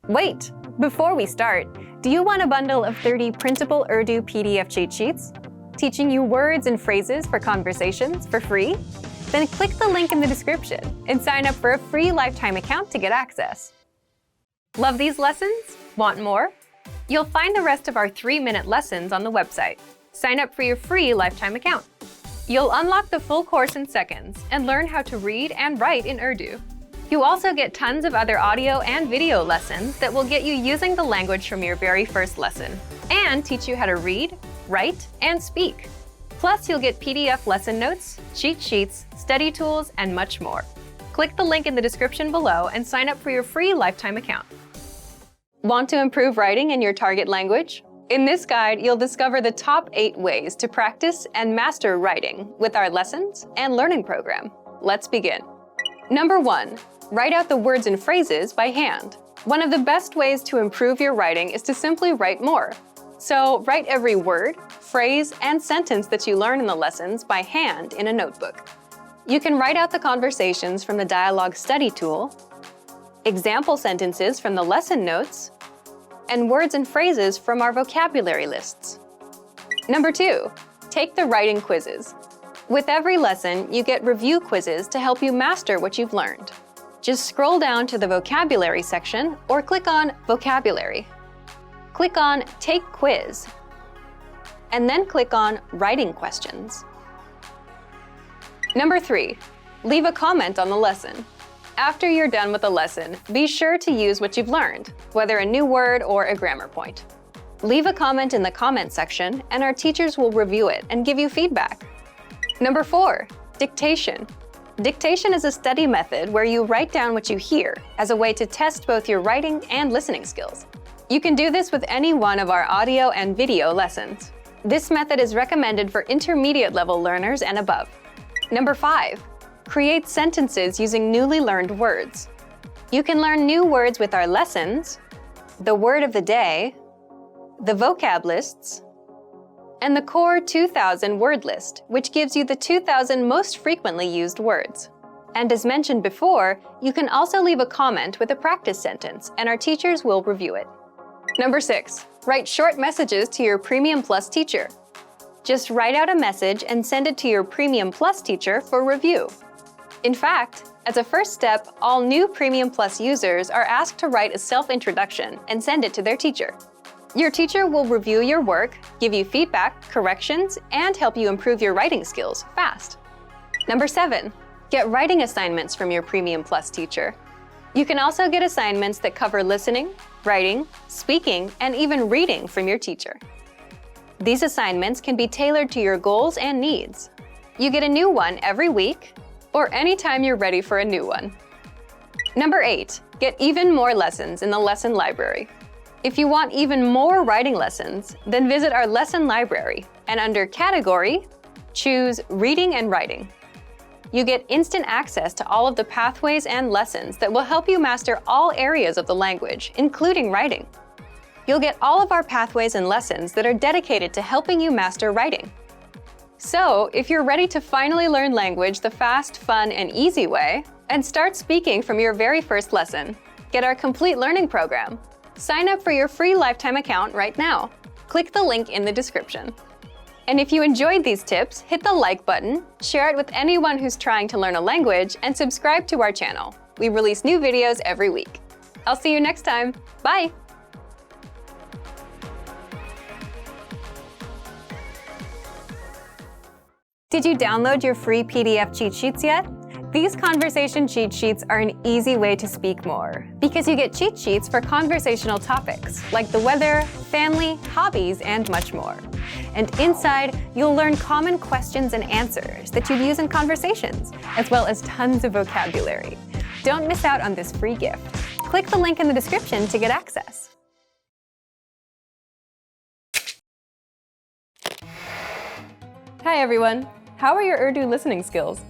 Wait! Before we start, do you want a bundle of 30 printable Urdu PDF cheat sheets? Teaching you words and phrases for conversations for free? Then click the link in the description and sign up for a free lifetime account to get access. Love these lessons? Want more? You'll find the rest of our 3-minute lessons on the website. Sign up for your free lifetime account. You'll unlock the full course in seconds and learn how to read and write in Urdu. You also get tons of other audio and video lessons that will get you using the language from your very first lesson and teach you how to read, write, and speak. Plus, you'll get PDF lesson notes, cheat sheets, study tools, and much more. Click the link in the description below and sign up for your free lifetime account. Want to improve writing in your target language? In this guide, you'll discover the top 8 ways to practice and master writing with our lessons and learning program. Let's begin. Number 1. Write out the words and phrases by hand. One of the best ways to improve your writing is to simply write more. So write every word, phrase, and sentence that you learn in the lessons by hand in a notebook. You can write out the conversations from the dialogue study tool, example sentences from the lesson notes, and words and phrases from our vocabulary lists. Number 2. Take the writing quizzes. With every lesson, you get review quizzes to help you master what you've learned. Just scroll down to the vocabulary section or click on Vocabulary. Click on Take Quiz, and then click on Writing Questions. Number 3. Leave a comment on the lesson. After you're done with the lesson, be sure to use what you've learned, whether a new word or a grammar point. Leave a comment in the comment section, and our teachers will review it and give you feedback. Number 4. Dictation. Dictation is a study method where you write down what you hear as a way to test both your writing and listening skills. You can do this with any one of our audio and video lessons. This method is recommended for intermediate level learners and above. Number 5. Create sentences using newly learned words. You can learn new words with our lessons, the word of the day, the vocab lists, and the core 2000 word list, which gives you the 2000 most frequently used words. And as mentioned before, you can also leave a comment with a practice sentence, and our teachers will review it. Number 6. Write short messages to your Premium Plus teacher. Just write out a message and send it to your Premium Plus teacher for review. In fact, as a first step, all new Premium Plus users are asked to write a self-introduction and send it to their teacher. Your teacher will review your work, give you feedback, corrections, and help you improve your writing skills fast. Number 7. Get writing assignments from your Premium Plus teacher. You can also get assignments that cover listening, writing, speaking, and even reading from your teacher. These assignments can be tailored to your goals and needs. You get a new one every week, or anytime you're ready for a new one. Number 8. Get even more lessons in the lesson library. If you want even more writing lessons, then visit our lesson library, and under Category, choose Reading and Writing. You get instant access to all of the pathways and lessons that will help you master all areas of the language, including writing. You'll get all of our pathways and lessons that are dedicated to helping you master writing. So, if you're ready to finally learn language the fast, fun, and easy way, and start speaking from your very first lesson, get our complete learning program. Sign up for your free lifetime account right now. Click the link in the description. And if you enjoyed these tips, hit the like button, share it with anyone who's trying to learn a language, and subscribe to our channel. We release new videos every week. I'll see you next time. Bye! Did you download your free PDF cheat sheets yet? These conversation cheat sheets are an easy way to speak more, because you get cheat sheets for conversational topics like the weather, family, hobbies, and much more. And inside, you'll learn common questions and answers that you'd use in conversations, as well as tons of vocabulary. Don't miss out on this free gift. Click the link in the description to get access. Hi everyone! How are your Urdu listening skills?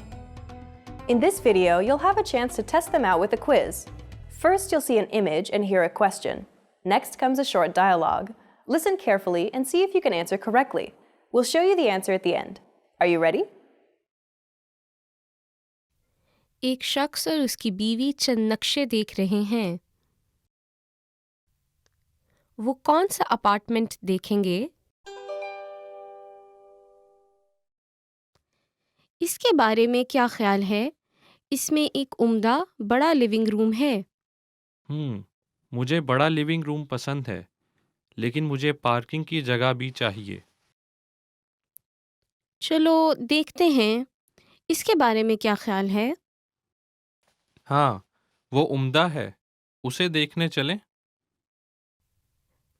In this video, you'll have a chance to test them out with a quiz. First, you'll see an image and hear a question. Next comes a short dialogue. Listen carefully and see if you can answer correctly. We'll show you the answer at the end. Are you ready? एक शख्स और उसकी बीवी चंद नक्शे देख रहे हैं। वो कौन सा अपार्टमेंट देखेंगे? इसके बारे में क्या ख्याल है? इसमें एक उम्दा बड़ा लिविंग रूम है। मुझे बड़ा लिविंग रूम पसंद है, लेकिन मुझे पार्किंग की जगह भी चाहिए। चलो देखते हैं, इसके बारे में क्या ख्याल है? हाँ, वो उम्दा है। उसे देखने चलें?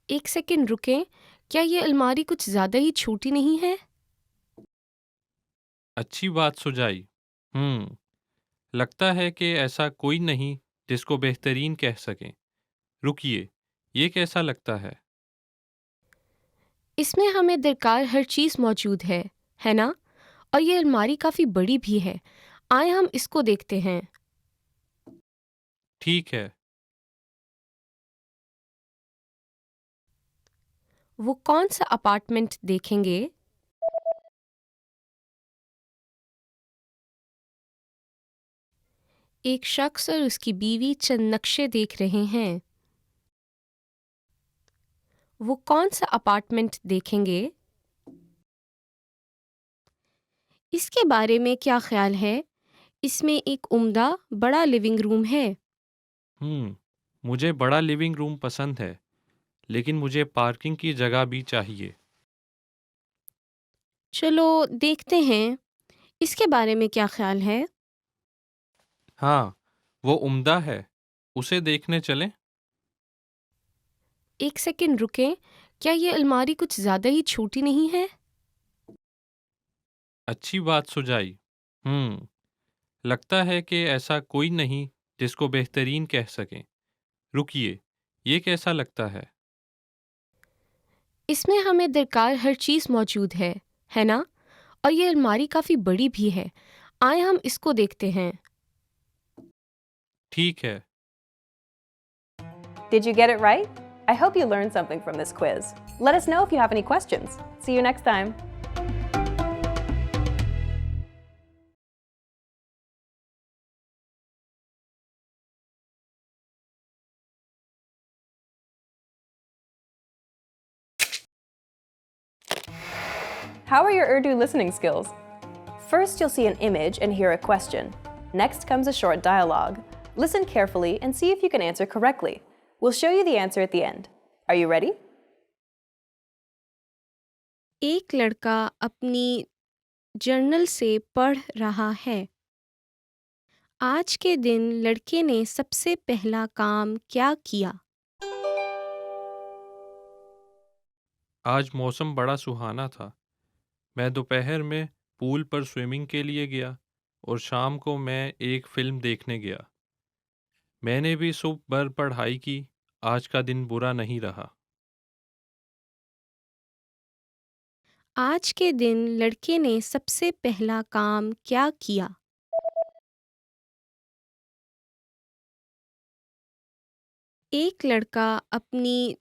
एक सेकंड रुकें, क्या ये अलमारी कुछ ज़्यादा ही छोटी नहीं है? अच्छी बात सुझाई। लगता है कि ऐसा कोई नहीं जिसको बेहतरीन कह सकें। रुकिए, ये कैसा लगता है? इसमें हमें दरकार हर चीज़ मौजूद है ना? और ये अलमारी काफ़ी बड़ी भी है। आए हम इसको देखते हैं। ठीक है। वो कौन सा अपार्टमेंट देखेंगे? एक शख्स और उसकी बीवी चंद नक्शे देख रहे हैं। वो कौन सा अपार्टमेंट देखेंगे? इसके बारे में क्या ख्याल है? इसमें एक उम्दा बड़ा लिविंग रूम है। हम्म, मुझे बड़ा लिविंग रूम पसंद है, लेकिन मुझे पार्किंग की जगह भी चाहिए। चलो देखते हैं, इसके बारे में क्या ख्याल है? हाँ, वो उम्दा है। उसे देखने चलें? एक सेकंड रुकें, क्या ये अलमारी कुछ ज़्यादा ही छोटी नहीं है? अच्छी बात सुझाई। लगता है कि ऐसा कोई नहीं जिसको बेहतरीन कह सकें। रुकिए, ये कैसा लगता है? इसमें हमें दरकार हर चीज़ मौजूद है ना? और ये अलमारी काफ़ी बड़ी भी है। आए हम इसको देखते हैं। ठीक है। Did you get it right? I hope you learned something from this quiz. Let us know if you have any questions. See you next time. How are your Urdu listening skills? First, you'll see an image and hear a question. Next comes a short dialogue. Listen carefully and see if you can answer correctly. We'll show you the answer at the end. Are you ready? एक लड़का अपनी journal से पढ़ रहा है। आज के दिन लड़के ने सबसे पहला काम क्या किया? आज मौसम बड़ा सुहाना था। मैं दोपहर में पूल पर स्विमिंग के लिए गया और शाम को मैं एक फिल्म देखने गया। मैंने भी सुबह भर पढ़ाई की। आज का दिन बुरा नहीं रहा। आज के दिन लड़के ने सबसे पहला काम क्या किया? एक लड़का अपनी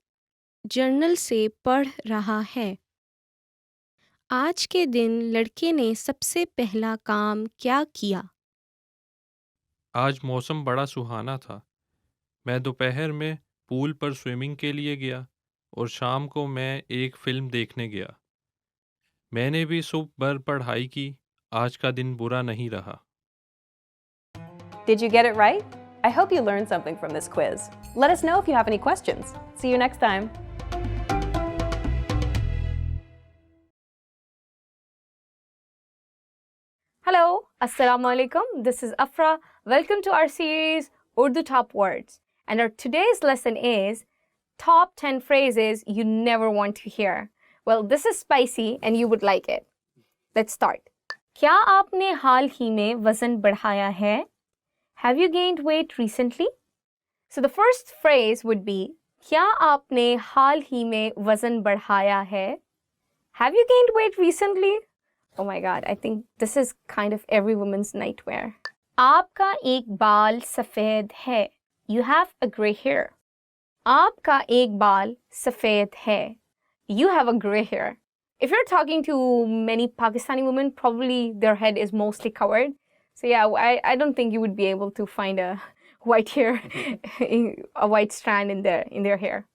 जर्नल से पढ़ रहा है। आज के दिन लड़के ने सबसे पहला काम क्या किया? आज मौसम बड़ा सुहाना था। मैं दोपहर में पूल पर स्विमिंग के लिए गया और शाम को मैं एक फिल्म देखने गया। मैंने भी सुबह भर पढ़ाई की। आज का दिन बुरा नहीं रहा। Did you get it right? I hope you learned something from this quiz. Let us know if you have any questions. See you next time. Hello, Assalamu alaikum. This is Afra. Welcome to our series Urdu Top Words. And our today's lesson is Top 10 Phrases You Never Want to Hear. Well, this is spicy and you would like it. Let's start. क्या आपने हाल ही में वजन बढ़ाया है? Have you gained weight recently? So the first phrase would be क्या आपने हाल ही में वजन बढ़ाया है? Have you gained weight recently? Oh my god, I think this is kind of every woman's nightmare. आपका एक बाल सफेद है. You have a gray hair. आपका एक बाल सफेद है. You have a gray hair. If you're talking to many Pakistani women, probably their head is mostly covered. So yeah, I don't think you would be able to find a white hair, a white strand in their hair.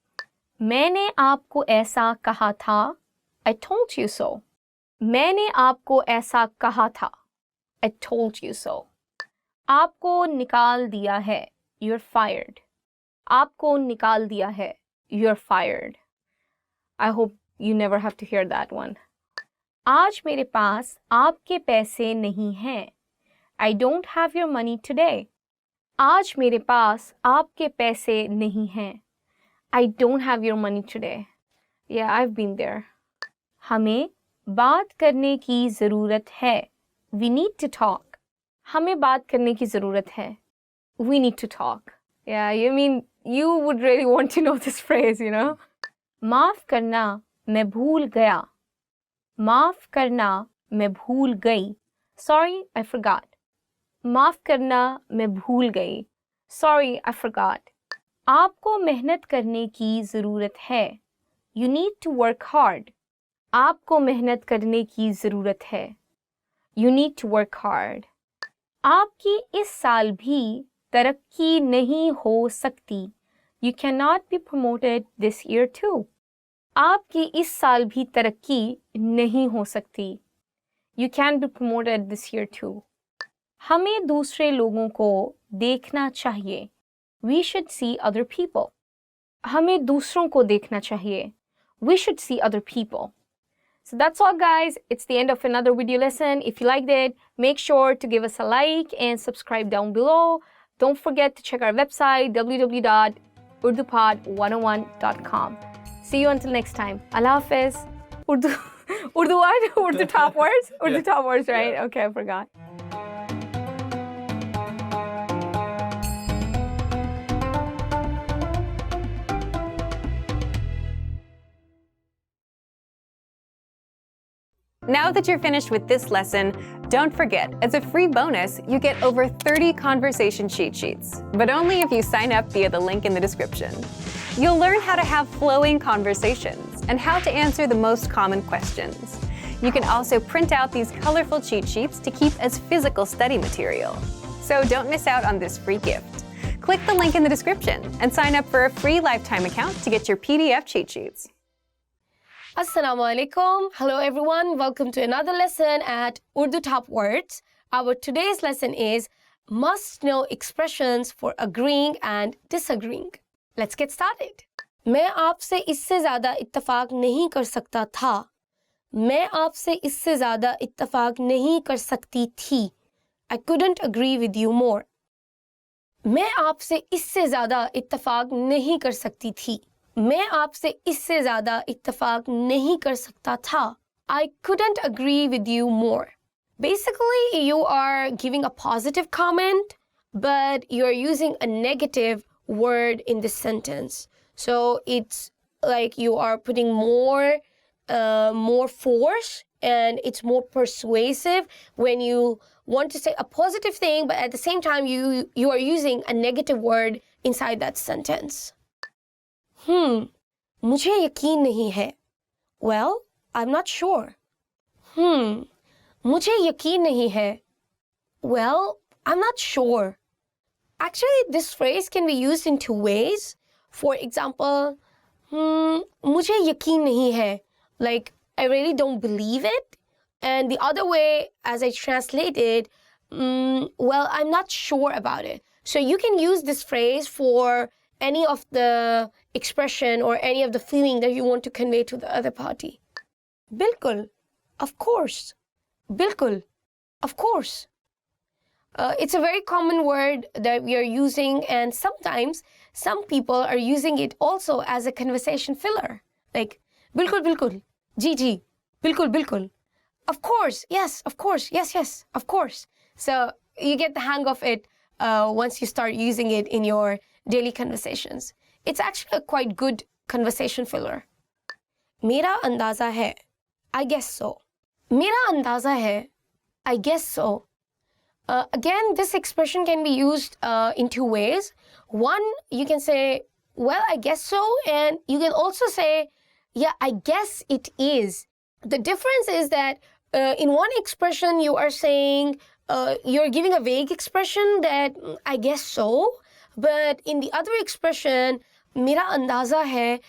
मैंने आपको ऐसा कहा था. I told you so. मैंने आपको ऐसा कहा था. I told you so. आपको निकाल दिया है. You're fired. आपको निकाल दिया है. You're fired. I hope you never have to hear that one. आज मेरे पास आपके पैसे नहीं हैं. I don't have your money today. आज मेरे पास आपके पैसे नहीं हैं. I don't have your money today. Yeah, I've been there. हमें बात करने की ज़रूरत है. We need to talk. हमें बात करने की ज़रूरत है. We need to talk. Yeah, you would really want to know this phrase, you know. माफ़ करना, मैं भूल गया. माफ़ करना, मैं भूल गई. Sorry, I forgot. माफ़ करना, मैं भूल गई. Sorry, I forgot. आपको मेहनत करने की ज़रूरत है. You need to work hard. आपको मेहनत करने की ज़रूरत है. You need to work hard. आपकी इस साल भी तरक्की नहीं हो सकती. You cannot be promoted this year too. आपकी इस साल भी तरक्की नहीं हो सकती. You can't be promoted this year too. हमें दूसरे लोगों को देखना चाहिए. We should see other people. हमें दूसरों को देखना चाहिए. We should see other people. So that's all, guys. It's the end of another video lesson. If you liked it, make sure to give us a like and subscribe down below. Don't forget to check our website, www.urdupod101.com. See you until next time. Allah Hafiz. Urdu what? Urdu top words? Urdu top words, right? Yeah. Okay, I forgot. Now that you're finished with this lesson, don't forget, as a free bonus, you get over 30 conversation cheat sheets, but only if you sign up via the link in the description. You'll learn how to have flowing conversations and how to answer the most common questions. You can also print out these colorful cheat sheets to keep as physical study material. So don't miss out on this free gift. Click the link in the description and sign up for a free lifetime account to get your PDF cheat sheets. Assalamu alaikum. Hello everyone. Welcome to another lesson at Urdu Top Words. Our today's lesson is must know expressions for agreeing and disagreeing. Let's get started. मैं आपसे इससे ज़्यादा इत्तेफाक नहीं कर सकता था. मैं आपसे इससे ज़्यादा इत्तेफाक नहीं कर सकती थी. I couldn't agree with you more. मैं आपसे इससे ज़्यादा इत्तेफाक नहीं कर सकती थी. मैं आपसे इससे ज़्यादा इत्तेफाक नहीं कर सकता था. I couldn't agree with you more. Basically, you are giving a positive comment, but you're using a negative word in this sentence. So it's like you are putting more force, and it's more persuasive when you want to say a positive thing, but at the same time you are using a negative word inside that sentence. मुझे यकीन नहीं है. Well, I'm not sure. मुझे यकीन नहीं है. Well, I'm not sure. Actually, this phrase can be used in two ways. For example, मुझे यकीन नहीं है. Like, I really don't believe it. And the other way, as I translated, well, I'm not sure about it. So you can use this phrase for any of the expression or any of the feeling that you want to convey to the other party. Bilkul, of course. Bilkul, of course. It's a very common word that we are using, and sometimes some people are using it also as a conversation filler. Like, bilkul, bilkul, ji, ji, bilkul, bilkul. Of course, yes, of course, yes, yes, of course. So you get the hang of it once you start using it in your daily conversations. It's actually a quite good conversation filler. मेरा अंदाज़ा है. I guess so. मेरा अंदाज़ा है. I guess so. Again, this expression can be used in two ways. One, you can say, well, I guess so. And you can also say, yeah, I guess it is. The difference is that in one expression, you are saying, you're giving a vague expression that I guess so. But in the other expression, मेरा अंदाज़ा है,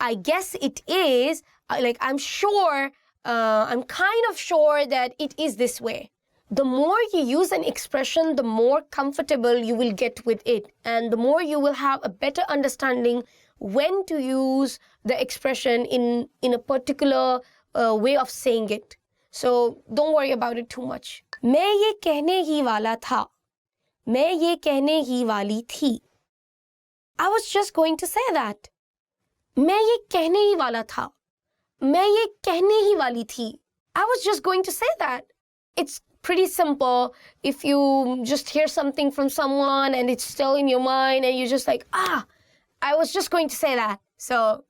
I guess it is, like I'm sure, I'm kind of sure that it is this way. The more you use an expression, the more comfortable you will get with it, and the more you will have a better understanding when to use the expression in a particular way of saying it. So don't worry about it too much. मैं ये कहने ही वाला था. मैं ये कहने ही वाली थी. I was just going to say that. मैं ये कहने ही वाला था. मैं ये कहने ही वाली थी. I was just going to say that. It's pretty simple. If you just hear something from someone and it's still in your mind and you're just like, I was just going to say that. So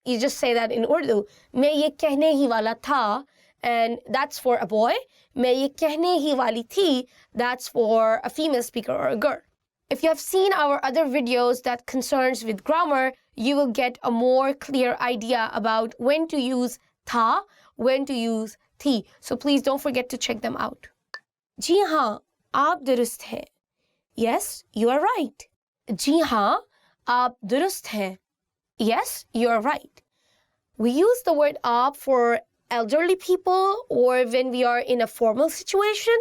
you just say that in Urdu. मैं ये कहने ही वाला था, and that's for a boy. मैं ये कहने ही वाली थी, that's for a female speaker or a girl. If you have seen our other videos that concerns with grammar, you will get a more clear idea about when to use tha, when to use thi. So please don't forget to check them out. जी हाँ, आप दुरुस्त हैं. Yes, you are right. जी हाँ, आप दुरुस्त हैं. Yes, you are right. We use the word आप for elderly people or when we are in a formal situation.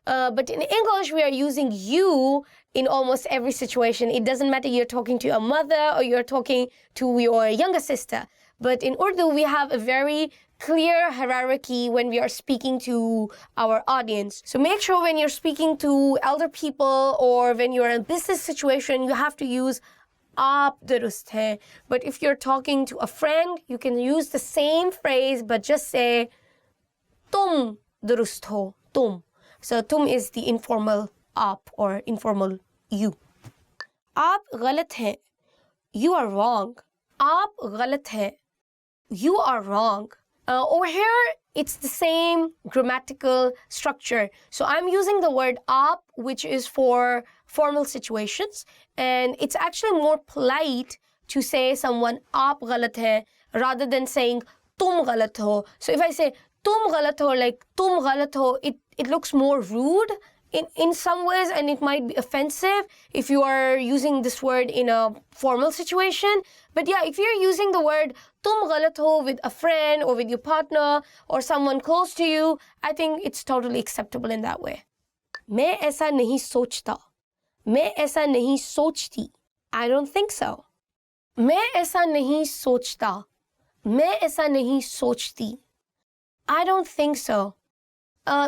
But in English, we are using you in almost every situation. It doesn't matter you're talking to a mother or you're talking to your younger sister. But in Urdu, we have a very clear hierarchy when we are speaking to our audience. So make sure when you're speaking to elder people or when you're in a business situation, you have to use आप दुरुस्त हैं. But if you're talking to a friend, you can use the same phrase but just say तुम दुरुस्त हो. तुम. So tum is the informal आप or informal you. आप गलत हैं. You are wrong. आप गलत हैं. You are wrong. Over here, it's the same grammatical structure. So I'm using the word आप, which is for formal situations, and it's actually more polite to say someone आप गलत है rather than saying तुम गलत हो. So if I say तुम गलत हो, like तुम गलत हो, it looks more rude in some ways, and it might be offensive if you are using this word in a formal situation. But yeah, if you're using the word tum galat ho with a friend or with your partner or someone close to you, I think it's totally acceptable in that way. मैं ऐसा नहीं सोचता. मैं ऐसा नहीं सोचती. I don't think so. मैं ऐसा नहीं सोचता. मैं ऐसा नहीं सोचती. I don't think so.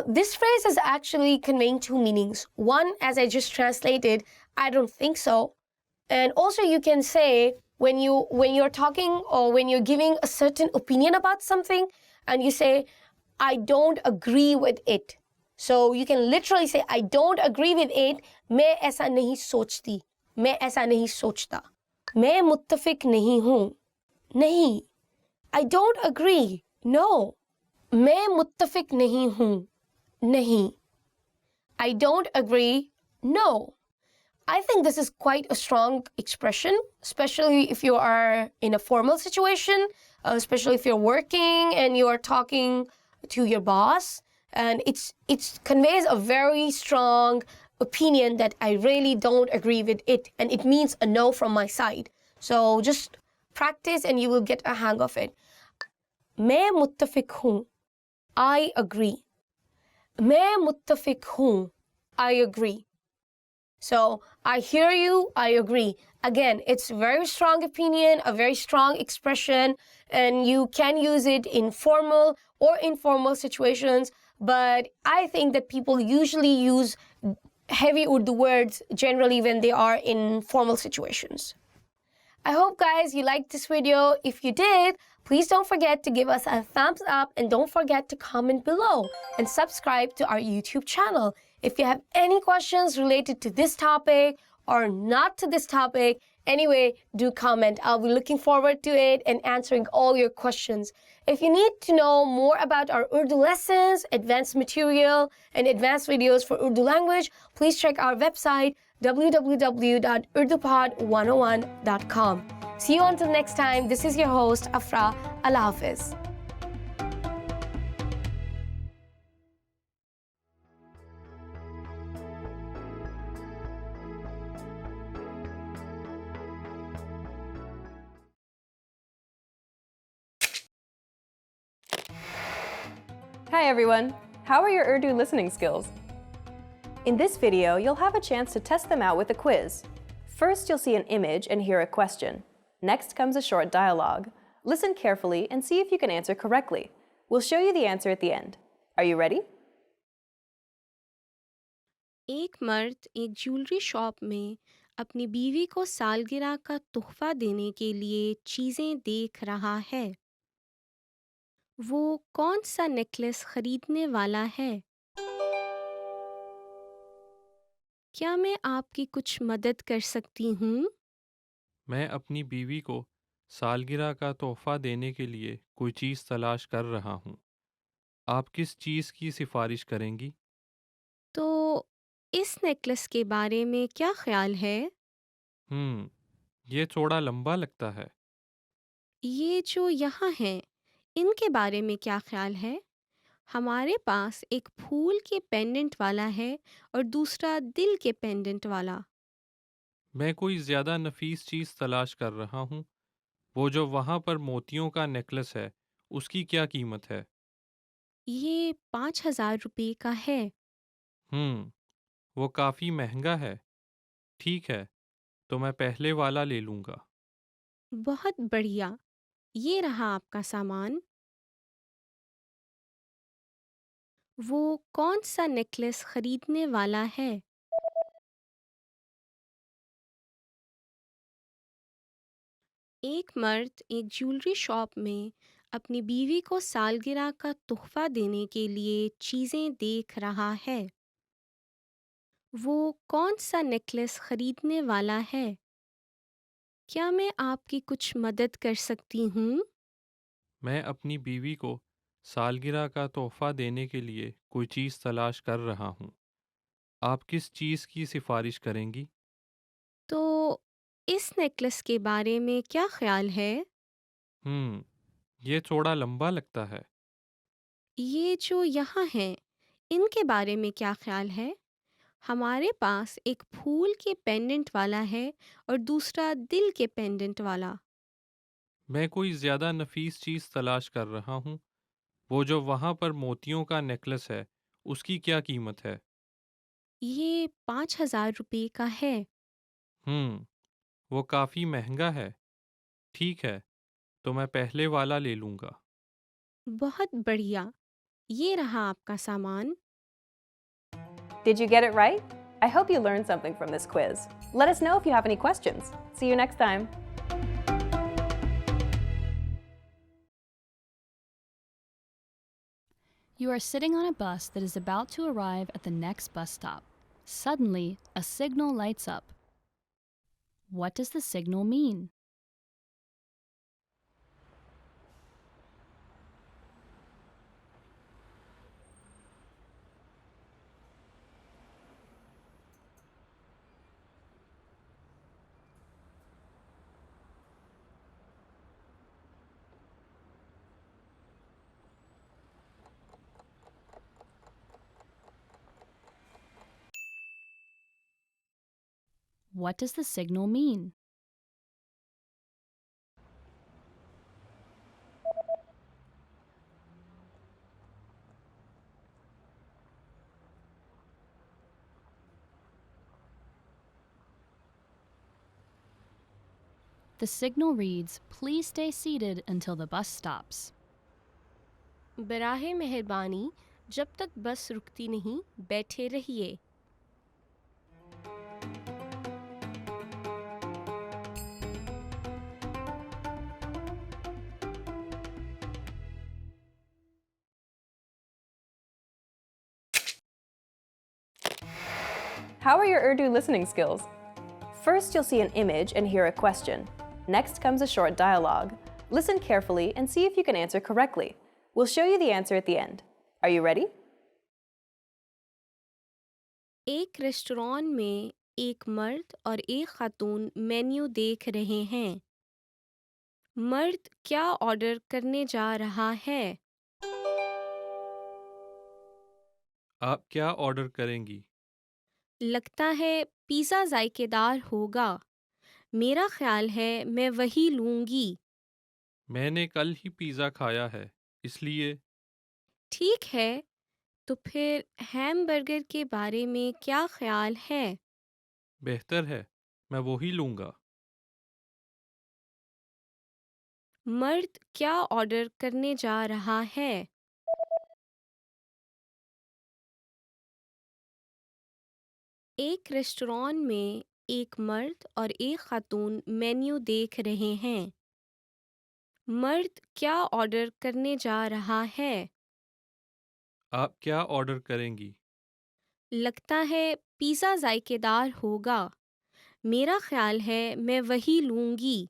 This phrase is actually conveying two meanings. One, as I just translated, I don't think so. And also you can say when you're talking or when you're giving a certain opinion about something and you say, I don't agree with it. So you can literally say, I don't agree with it. मैं ऐसा नहीं सोचती. मैं ऐसा नहीं सोचता. मैं मुत्तफिक नहीं हूँ. नहीं. I don't agree. No. मैं मुत्तफिक नहीं हूँ. नहीं. I don't agree. No. I think this is quite a strong expression, especially if you are in a formal situation, especially if you're working and you are talking to your boss, and it conveys a very strong opinion that I really don't agree with it, and it means a no from my side. So just practice and you will get a hang of it. मैं मुत्तफिक हूँ. I agree. मैं मुत्तफिक हूँ. I agree. So I hear you, I agree. Again, it's a very strong opinion, a very strong expression, and you can use it in formal or informal situations. But I think that people usually use heavy Urdu words generally when they are in formal situations. I hope, guys, you liked this video. If you did, please don't forget to give us a thumbs up and don't forget to comment below and subscribe to our YouTube channel. If you have any questions related to this topic or not to this topic, anyway, do comment. I'll be looking forward to it and answering all your questions. If you need to know more about our Urdu lessons, advanced material, and advanced videos for Urdu language, please check our website www.urdupod101.com. See you until next time. This is your host, Afra. Allah Hafiz. Hi everyone! How are your Urdu listening skills? In this video, you'll have a chance to test them out with a quiz. First, you'll see an image and hear a question. Next comes a short dialogue. Listen carefully and see if you can answer correctly. We'll show you the answer at the end. Are you ready? एक मर्द एक jewellery shop में अपनी बीवी को सालगिरह का तोहफा देने के लिए चीज़ें देख रहा है। वो कौन सा नेकलेस खरीदने वाला है? क्या मैं आपकी कुछ मदद कर सकती हूँ? मैं अपनी बीवी को सालगिरह का तोहफा देने के लिए कोई चीज़ तलाश कर रहा हूँ। आप किस चीज़ की सिफारिश करेंगी? तो इस नेकलेस के बारे में क्या ख्याल है? ये थोड़ा लंबा लगता है। ये जो यहाँ हैं, इनके बारे में क्या ख्याल है? हमारे पास एक फूल के पेंडेंट वाला है और दूसरा दिल के पेंडेंट वाला। मैं कोई ज़्यादा नफीस चीज़ तलाश कर रहा हूँ। वो जो वहाँ पर मोतियों का नेकलेस है, उसकी क्या कीमत है? ये 5,000 रुपये का है। हम्म, वो काफ़ी महंगा है। ठीक है, तो मैं पहले वाला ले लूँगा। बहुत बढ़िया। ये रहा आपका सामान। वो कौन सा नेकलेस खरीदने वाला है? एक मर्द एक ज्वेलरी शॉप में अपनी बीवी को सालगिरह का तोहफा देने के लिए चीज़ें देख रहा है। वो कौन सा नेकलेस खरीदने वाला है? क्या मैं आपकी कुछ मदद कर सकती हूँ? मैं अपनी बीवी को सालगिरह का तोहफा देने के लिए कोई चीज़ तलाश कर रहा हूँ। आप किस चीज़ की सिफारिश करेंगी? तो इस नेकलेस के बारे में क्या ख्याल है? हम्म, ये थोड़ा लंबा लगता है। ये जो यहाँ हैं, इनके बारे में क्या ख्याल है? हमारे पास एक फूल के पेंडेंट वाला है और दूसरा दिल के पेंडेंट वाला। मैं कोई ज़्यादा नफीस चीज़ तलाश कर रहा हूँ। वो जो वहाँ पर मोतियों का नेकलेस है, उसकी क्या कीमत है? ये 5,000 रुपये का है। हम्म, वो काफ़ी महंगा है। ठीक है, तो मैं पहले वाला ले लूँगा। बहुत बढ़िया। ये रहा आपका सामान। Did you get it right? I hope you learned something from this quiz. Let us know if you have any questions. See you next time. You are sitting on a bus that is about to arrive at the next bus stop. Suddenly, a signal lights up. What does the signal mean? What does the signal mean? The signal reads, "Please stay seated until the bus stops." बराहे मेहरबानी, जब तक बस रुकती नहीं, बैठे रहिए। How are your Urdu listening skills? First, you'll see an image and hear a question. Next comes a short dialogue. Listen carefully and see if you can answer correctly. We'll show you the answer at the end. Are you ready? एक restaurant में एक मर्द और एक खातून menu देख रहे हैं। मर्द क्या ऑर्डर करने जा रहा है? आप क्या ऑर्डर करेंगी? लगता है पिज़्ज़ा जायकेदार होगा। मेरा ख्याल है मैं वही लूँगी। मैंने कल ही पिज़्ज़ा खाया है, इसलिए ठीक है, तो फिर हैमबर्गर के बारे में क्या ख्याल है? बेहतर है, मैं वो ही लूँगा। मर्द क्या ऑर्डर करने जा रहा है? एक रेस्टोरेंट में एक मर्द और एक खातून मेन्यू देख रहे हैं। मर्द क्या ऑर्डर करने जा रहा है? आप क्या ऑर्डर करेंगी? लगता है पिज़्ज़ा जायकेदार होगा। मेरा ख्याल है मैं वही लूँगी।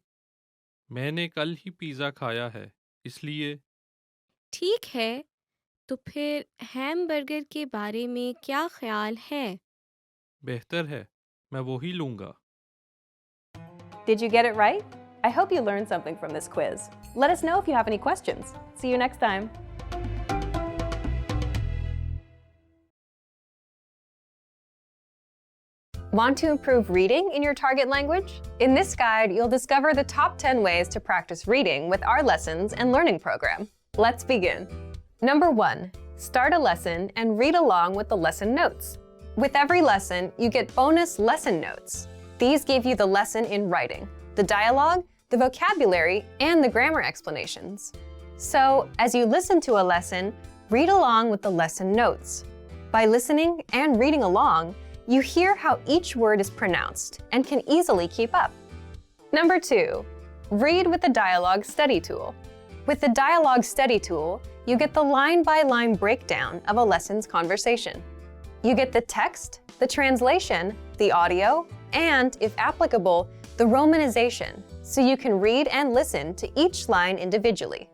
मैंने कल ही पिज़्ज़ा खाया है, इसलिए। ठीक है, तो फिर हैमबर्गर के बारे में क्या ख्याल है? बेहतर है, मैं वो ही लूँगा। Did you get it right? I hope you learned something from this quiz. Let us know if you have any questions. See you next time. Want to improve reading in your target language? In this guide, you'll discover the top 10 ways to practice reading with our lessons and learning program. Let's begin. Number 1, start a lesson and read along with the lesson notes. With every lesson, you get bonus lesson notes. These give you the lesson in writing, the dialogue, the vocabulary, and the grammar explanations. So, as you listen to a lesson, read along with the lesson notes. By listening and reading along, you hear how each word is pronounced and can easily keep up. Number 2, read with the dialogue study tool. With the dialogue study tool, you get the line-by-line breakdown of a lesson's conversation. You get the text, the translation, the audio, and, if applicable, the romanization, so you can read and listen to each line individually.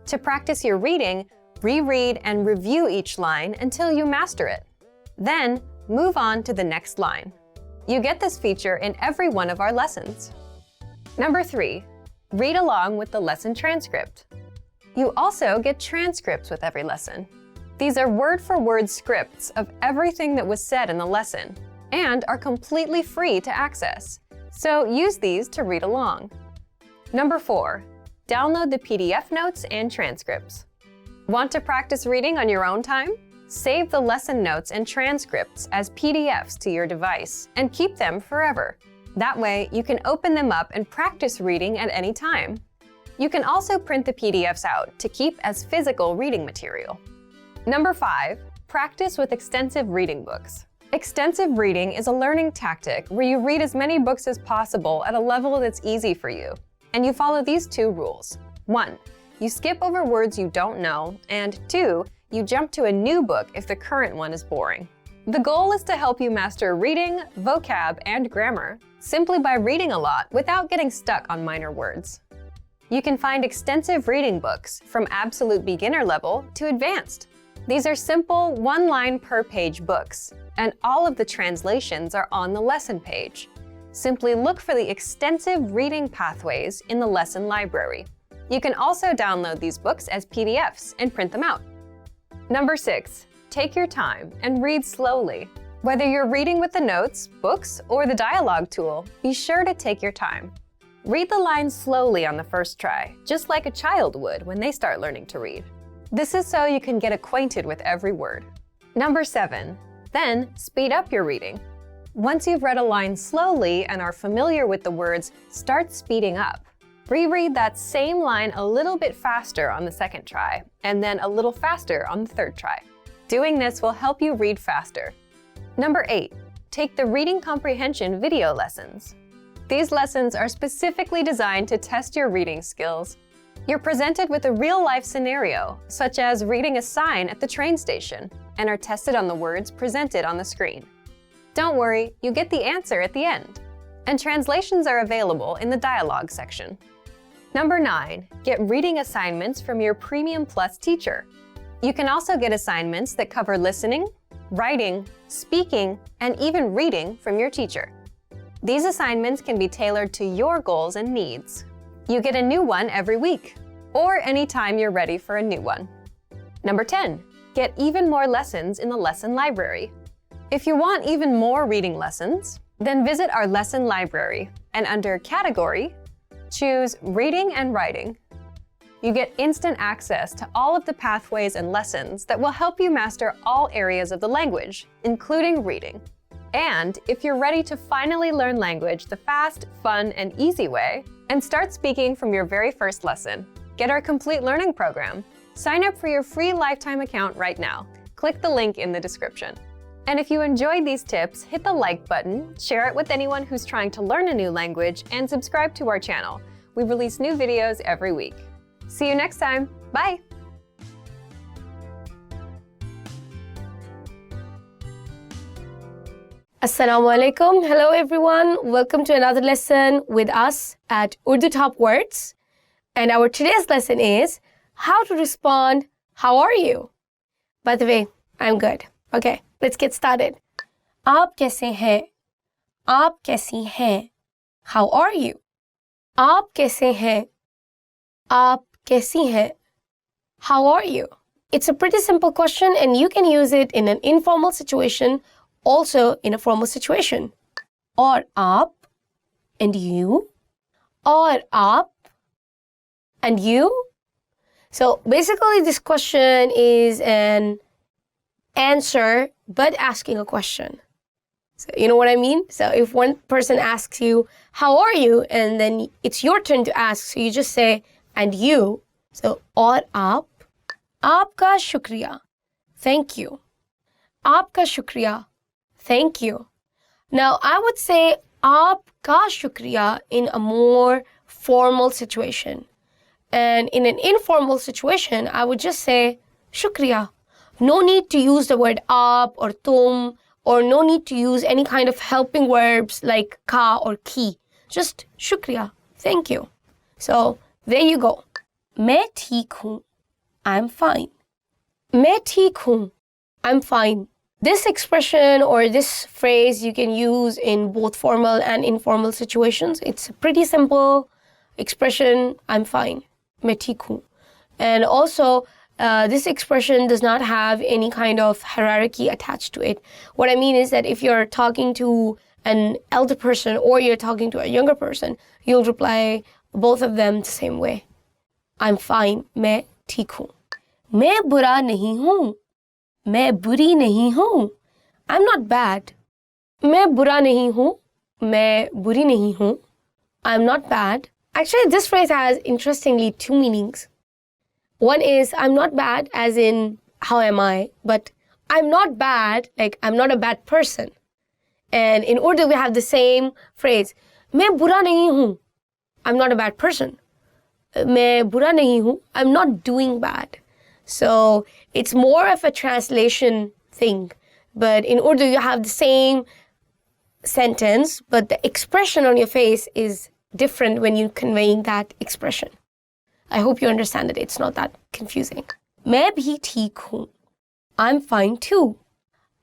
To practice your reading, reread and review each line until you master it. Then, move on to the next line. You get this feature in every one of our lessons. Number 3, read along with the lesson transcript. You also get transcripts with every lesson. These are word-for-word scripts of everything that was said in the lesson and are completely free to access, so use these to read along. Number 4, download the PDF notes and transcripts. Want to practice reading on your own time? Save the lesson notes and transcripts as PDFs to your device and keep them forever. That way, you can open them up and practice reading at any time. You can also print the PDFs out to keep as physical reading material. Number 5, practice with extensive reading books. Extensive reading is a learning tactic where you read as many books as possible at a level that's easy for you. And you follow these 2 rules. 1, you skip over words you don't know, and 2, you jump to a new book if the current one is boring. The goal is to help you master reading, vocab, and grammar simply by reading a lot without getting stuck on minor words. You can find extensive reading books from absolute beginner level to advanced. These are simple, one-line per page books, and all of the translations are on the lesson page. Simply look for the extensive reading pathways in the lesson library. You can also download these books as PDFs and print them out. Number 6, take your time and read slowly. Whether you're reading with the notes, books, or the dialogue tool, be sure to take your time. Read the lines slowly on the first try, just like a child would when they start learning to read. This is so you can get acquainted with every word. Number 7, then speed up your reading. Once you've read a line slowly and are familiar with the words, start speeding up. Reread that same line a little bit faster on the second try, and then a little faster on the third try. Doing this will help you read faster. Number 8, take the reading comprehension video lessons. These lessons are specifically designed to test your reading skills. You're presented with a real-life scenario, such as reading a sign at the train station, and are tested on the words presented on the screen. Don't worry, you get the answer at the end. And translations are available in the dialogue section. Number 9, get reading assignments from your Premium Plus teacher. You can also get assignments that cover listening, writing, speaking, and even reading from your teacher. These assignments can be tailored to your goals and needs. You get a new one every week, or anytime you're ready for a new one. Number 10, get even more lessons in the lesson library. If you want even more reading lessons, then visit our lesson library and under Category, choose Reading and Writing. You get instant access to all of the pathways and lessons that will help you master all areas of the language, including reading. And if you're ready to finally learn language the fast, fun, and easy way, and start speaking from your very first lesson, get our complete learning program. Sign up for your free lifetime account right now. Click the link in the description. And if you enjoyed these tips, hit the like button, share it with anyone who's trying to learn a new language, and subscribe to our channel. We release new videos every week. See you next time. Bye! Assalamu alaikum. Hello everyone. Welcome to another lesson with us at Urdu Top Words. And our today's lesson is how to respond, how are you? By the way, I'm good. Okay, let's get started. आप कैसे हैं? आप कैसी हैं? How are you? आप कैसे हैं? आप कैसी हैं? How are you? It's a pretty simple question and you can use it in an informal situation, also in a formal situation. और आप and you. और आप and you. So basically this question is an answer but asking a question. So you know what I mean? So if one person asks you, how are you? And then it's your turn to ask. So you just say, and you. So, और आप. आपका शुक्रिया. Thank you. आपका शुक्रिया. Thank you. Now, I would say आपका शुक्रिया in a more formal situation. And in an informal situation, I would just say shukriya. No need to use the word aap or tum, or no need to use any kind of helping verbs like ka or ki. Just shukriya. Thank you. So there you go. मैं ठीक हूँ. I'm fine. मैं ठीक हूँ. I'm fine. This expression or this phrase you can use in both formal and informal situations. It's a pretty simple expression. I'm fine. मैं ठीक हूँ. And also, this expression does not have any kind of hierarchy attached to it. What I mean is that if you're talking to an elder person or you're talking to a younger person, you'll reply both of them the same way. I'm fine. मैं ठीक हूँ. मैं बुरा नहीं हूँ. मैं बुरी नहीं हूँ. I'm not bad. मैं बुरा नहीं हूँ. मैं बुरी नहीं हूँ. I'm not bad. Actually, this phrase has, interestingly, two meanings. One is, I'm not bad, as in, how am I? But I'm not bad, like, I'm not a bad person. And in Urdu, we have the same phrase, मैं बुरा नहीं हूँ. I'm not a bad person. मैं बुरा नहीं हूँ. I'm not doing bad. So it's more of a translation thing. But in Urdu, you have the same sentence, but the expression on your face is different when you're conveying that expression. I hope you understand it. It's not that confusing. मैं भी ठीक हूँ. I'm fine too.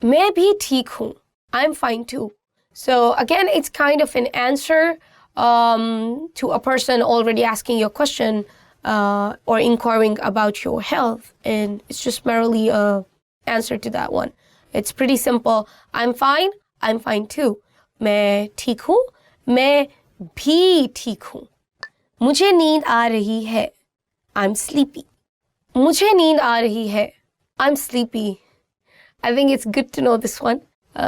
मैं भी ठीक हूँ. I'm fine too. So again, it's kind of an answer to a person already asking your question or inquiring about your health. And it's just merely an answer to that one. It's pretty simple. I'm fine. I'm fine too. मैं ठीक हूँ. मैं भी ठीक हूँ. मुझे नींद आ रही है. I'm sleepy. मुझे नींद आ रही है. I'm sleepy. I think it's good to know this one.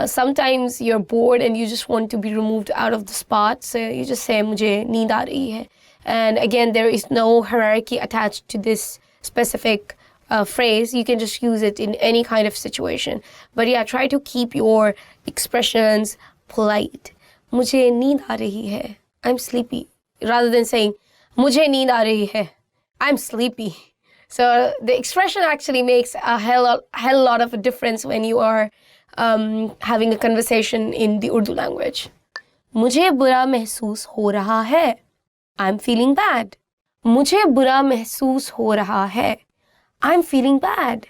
Sometimes you're bored and you just want to be removed out of the spot. So you just say, मुझे नींद आ रही है. And again, there is no hierarchy attached to this specific phrase. You can just use it in any kind of situation. But yeah, try to keep your expressions polite. मुझे नींद आ रही है. I'm sleepy. Rather than saying, मुझे नींद आ रही है. I'm sleepy. So the expression actually makes a hell lot of a difference when you are having a conversation in the Urdu language. मुझे बुरा महसूस हो रहा है. I'm feeling bad. मुझे बुरा महसूस हो रहा है. I'm feeling bad.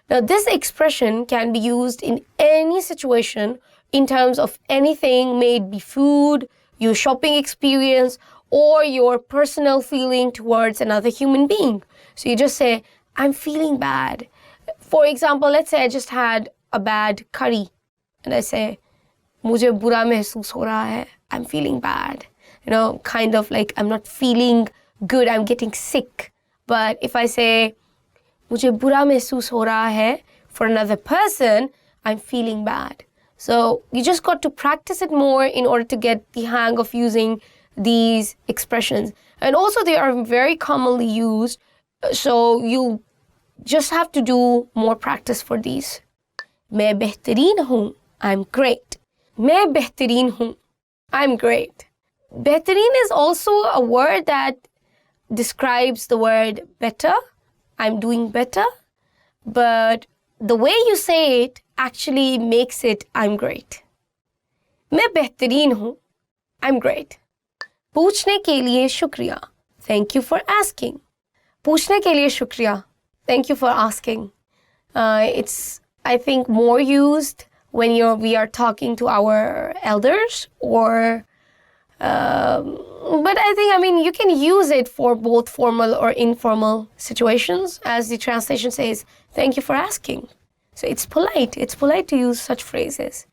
Now this expression can be used in any situation in terms of anything, may it be food, your shopping experience, or your personal feeling towards another human being. So you just say, I'm feeling bad. For example, let's say I just had a bad curry and I say, मुझे बुरा महसूस हो रहा है. I'm feeling bad. You know, kind of like I'm not feeling good, I'm getting sick. But if I say, मुझे बुरा महसूस हो रहा है, for another person, I'm feeling bad. So you just got to practice it more in order to get the hang of using these expressions. And also they are very commonly used, so you just have to do more practice for these. मैं बेहतरीन हूँ, I'm great. मैं बेहतरीन हूँ, I'm great. बेहतरीन is also a word that describes the word better. I'm doing better. But the way you say it actually makes it I'm great. मैं बेहतरीन हूँ, I'm great. पूछने के लिए शुक्रिया. Thank you for asking. पूछने के लिए शुक्रिया. Thank you for asking. It's, I think, more used when we are talking to our elders or but I think, you can use it for both formal or informal situations. As the translation says, thank you for asking. So it's polite. It's polite to use such phrases.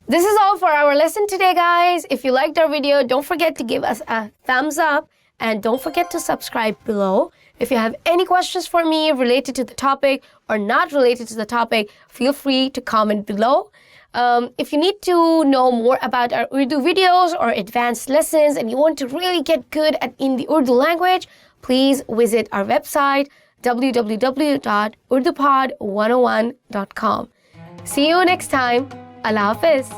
This is all for our lesson today, guys. If you liked our video, don't forget to give us a thumbs up and don't forget to subscribe below. If you have any questions for me related to the topic or not related to the topic, feel free to comment below. If you need to know more about our Urdu videos or advanced lessons and you want to really get good in the Urdu language, please visit our website www.urdupod101.com. See you next time. Allah Hafiz.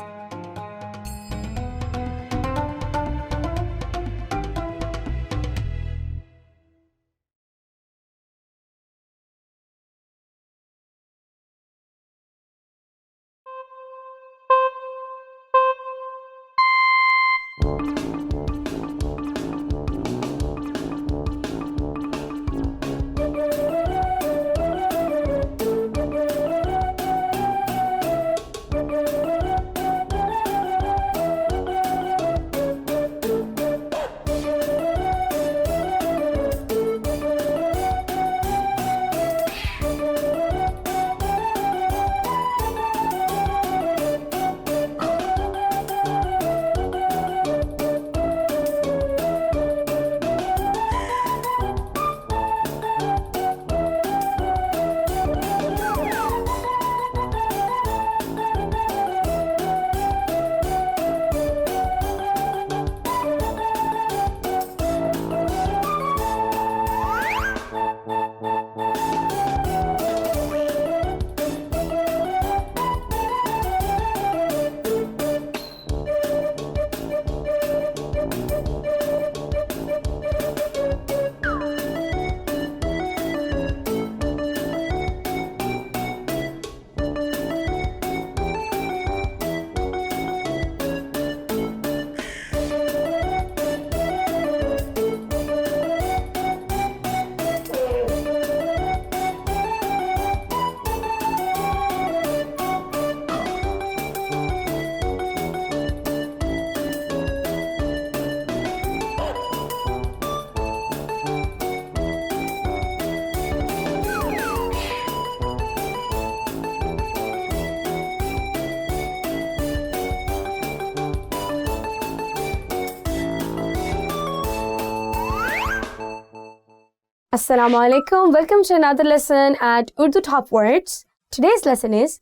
Assalamu alaikum. Welcome to another lesson at Urdu Top Words. Today's lesson is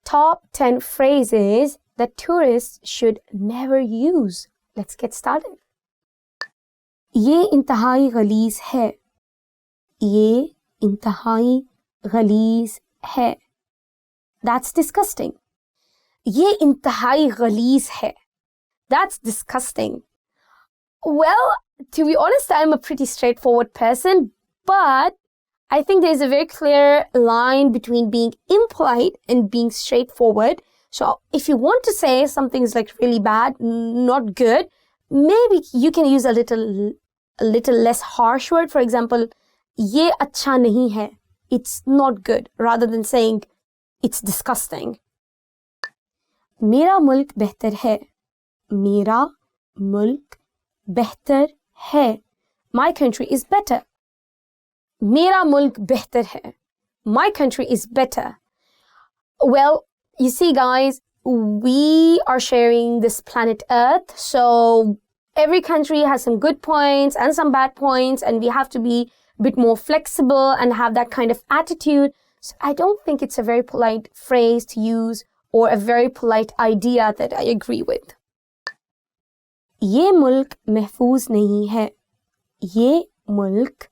Top 10 Phrases that Tourists Should Never Use. Let's get started. ये इंतहाई गलीज़ है. ये इंतहाई गलीज़ है. That's disgusting. ये इंतहाई गलीज़ है. That's disgusting. Well, to be honest, I'm a pretty straightforward person, but I think there's a very clear line between being impolite and being straightforward. So if you want to say something's like really bad, not good, maybe you can use a little less harsh word. For example, ये अच्छा नहीं है. It's not good, rather than saying it's disgusting. मेरा मुल्क बेहतर है. मेरा मुल्क बेहतर है. My country is better. मेरा मुल्क बेहतर है. My country is better. Well, you see, guys, we are sharing this planet Earth, so every country has some good points and some bad points, and we have to be bit more flexible and have that kind of attitude. So I don't think it's a very polite phrase to use or a very polite idea that I agree with. ये मुल्क महफूज नहीं है. ये मुल्क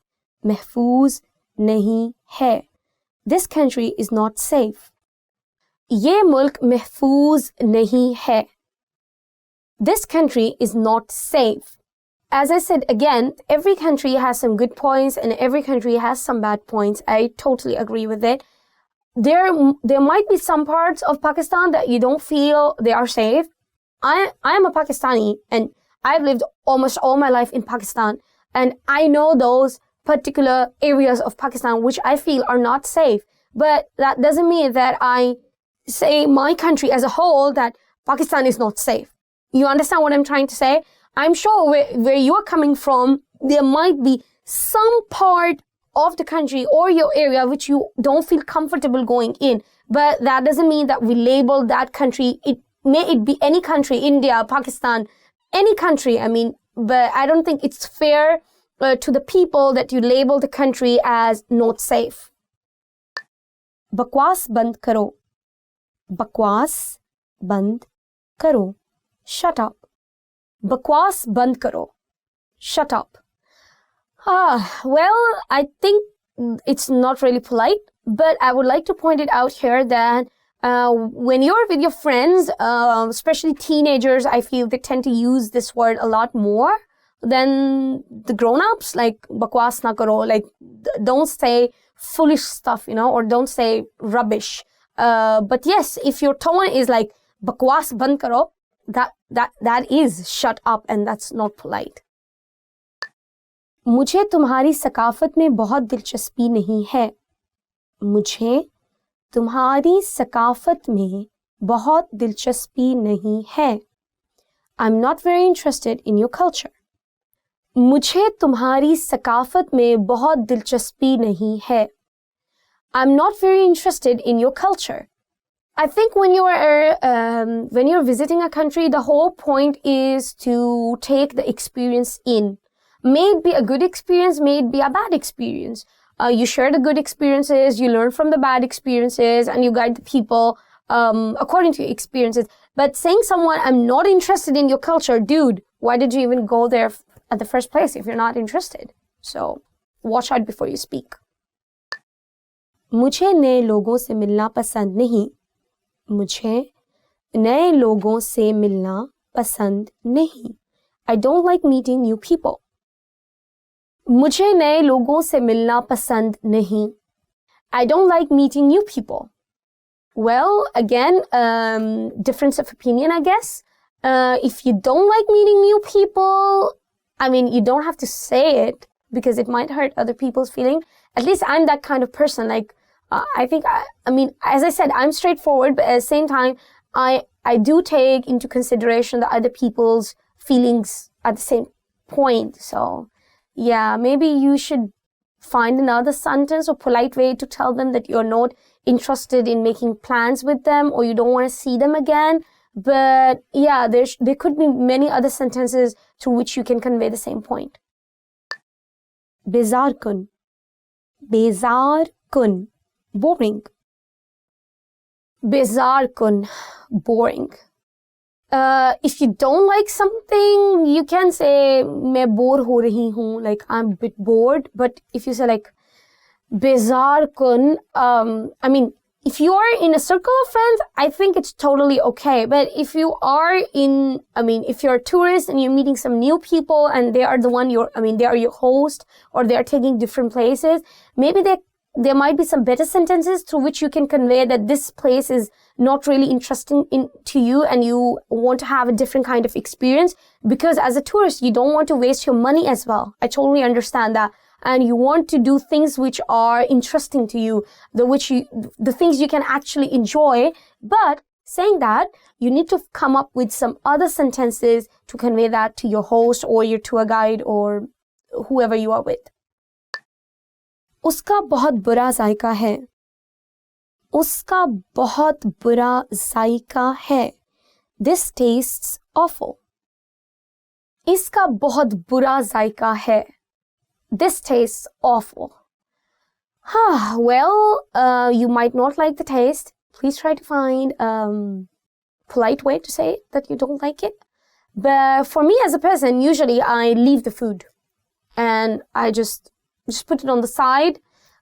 महफूज नहीं है. This country is not safe. ये मुल्क महफूज नहीं है. This country is not safe. As I said again, every country has some good points and every country has some bad points. I totally agree with it. There might be some parts of Pakistan that you don't feel they are safe. I am a Pakistani and I've lived almost all my life in Pakistan, and I know those particular areas of Pakistan which I feel are not safe. But that doesn't mean that I say my country as a whole that Pakistan is not safe. You understand what I'm trying to say? I'm sure where you're coming from, there might be some part of the country or your area which you don't feel comfortable going in. But that doesn't mean that we label that country. May it be any country, India, Pakistan, any country. But I don't think it's fair to the people that you label the country as not safe. बकवास बंद करो. बकवास बंद करो. Shut up. बकवास बंद करो. Shut up. Well, I think it's not really polite, but I would like to point it out here that when you're with your friends, especially teenagers, I feel they tend to use this word a lot more than the grown-ups, like bakwas na karo, like don't say foolish stuff, or don't say rubbish. But yes, if your tone is like bakwas band karo, that is shut up, and that's not polite. मुझे तुम्हारी सकाफत में बहुत दिलचस्पी नहीं है. मुझे तुम्हारी सकाफत में बहुत दिलचस्पी नहीं है. I'm not very interested in your culture. मुझे तुम्हारी सकाफत में बहुत दिलचस्पी नहीं है. I'm not very interested in your culture. I think when you're visiting a country, the whole point is to take the experience in. May it be a good experience, may it be a bad experience. You share the good experiences, you learn from the bad experiences, and you guide the people according to your experiences. But saying someone, I'm not interested in your culture, dude, why did you even go there at the first place if you're not interested? So watch out before you speak. मुझे नए लोगों से मिलना पसंद नहीं. मुझे नए लोगों से मिलना पसंद नहीं. I don't like meeting new people. मुझे नए लोगों से मिलना पसंद नहीं. I don't like meeting new people. Well, again, difference of opinion, I guess. If you don't like meeting new people, you don't have to say it because it might hurt other people's feelings. At least I'm that kind of person. As I said, I'm straightforward, but at the same time, I do take into consideration the other people's feelings at the same point. So, yeah, maybe you should find another sentence or polite way to tell them that you're not interested in making plans with them or you don't want to see them again. But yeah, there could be many other sentences through which you can convey the same point. Bezar kun. Bezar kun. Boring. Bezar kun. Boring. If you don't like something, you can say मैं bore हो रही हूँ, like I'm a bit bored. But if you say like bezar kun, if you are in a circle of friends, I think it's totally okay. But if you are if you're a tourist and you're meeting some new people and they are they are your host or they are taking different places, maybe there might be some better sentences through which you can convey that this place is not really interesting to you and you want to have a different kind of experience, because as a tourist, you don't want to waste your money as well. I totally understand that. And you want to do things which are interesting to you, the things you can actually enjoy. But saying that, you need to come up with some other sentences to convey that to your host or your tour guide or whoever you are with. उसका बहुत बुरा जायका है. उसका बहुत बुरा जायका है. This tastes awful. इसका बहुत बुरा जायका है. this tastes awful. Well, you might not like the taste. Please try to find polite way to say that you don't like it. But for me as a person, usually I leave the food and I just put it on the side.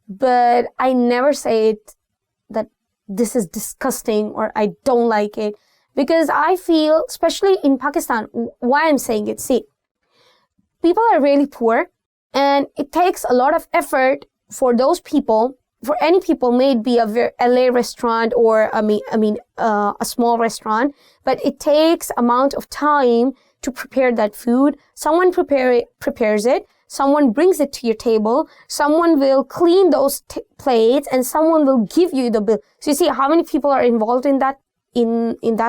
But I never say it that this is disgusting or I don't like it, because I feel, especially in Pakistan, why I'm saying it, see, people are really poor and it takes a lot of effort for those people, for any people, may it be a LA restaurant or a small restaurant, but it takes amount of time to prepare that food. Someone prepares it, someone brings it to your table, someone will clean those plates, and someone will give you the bill. So you see how many people are involved in that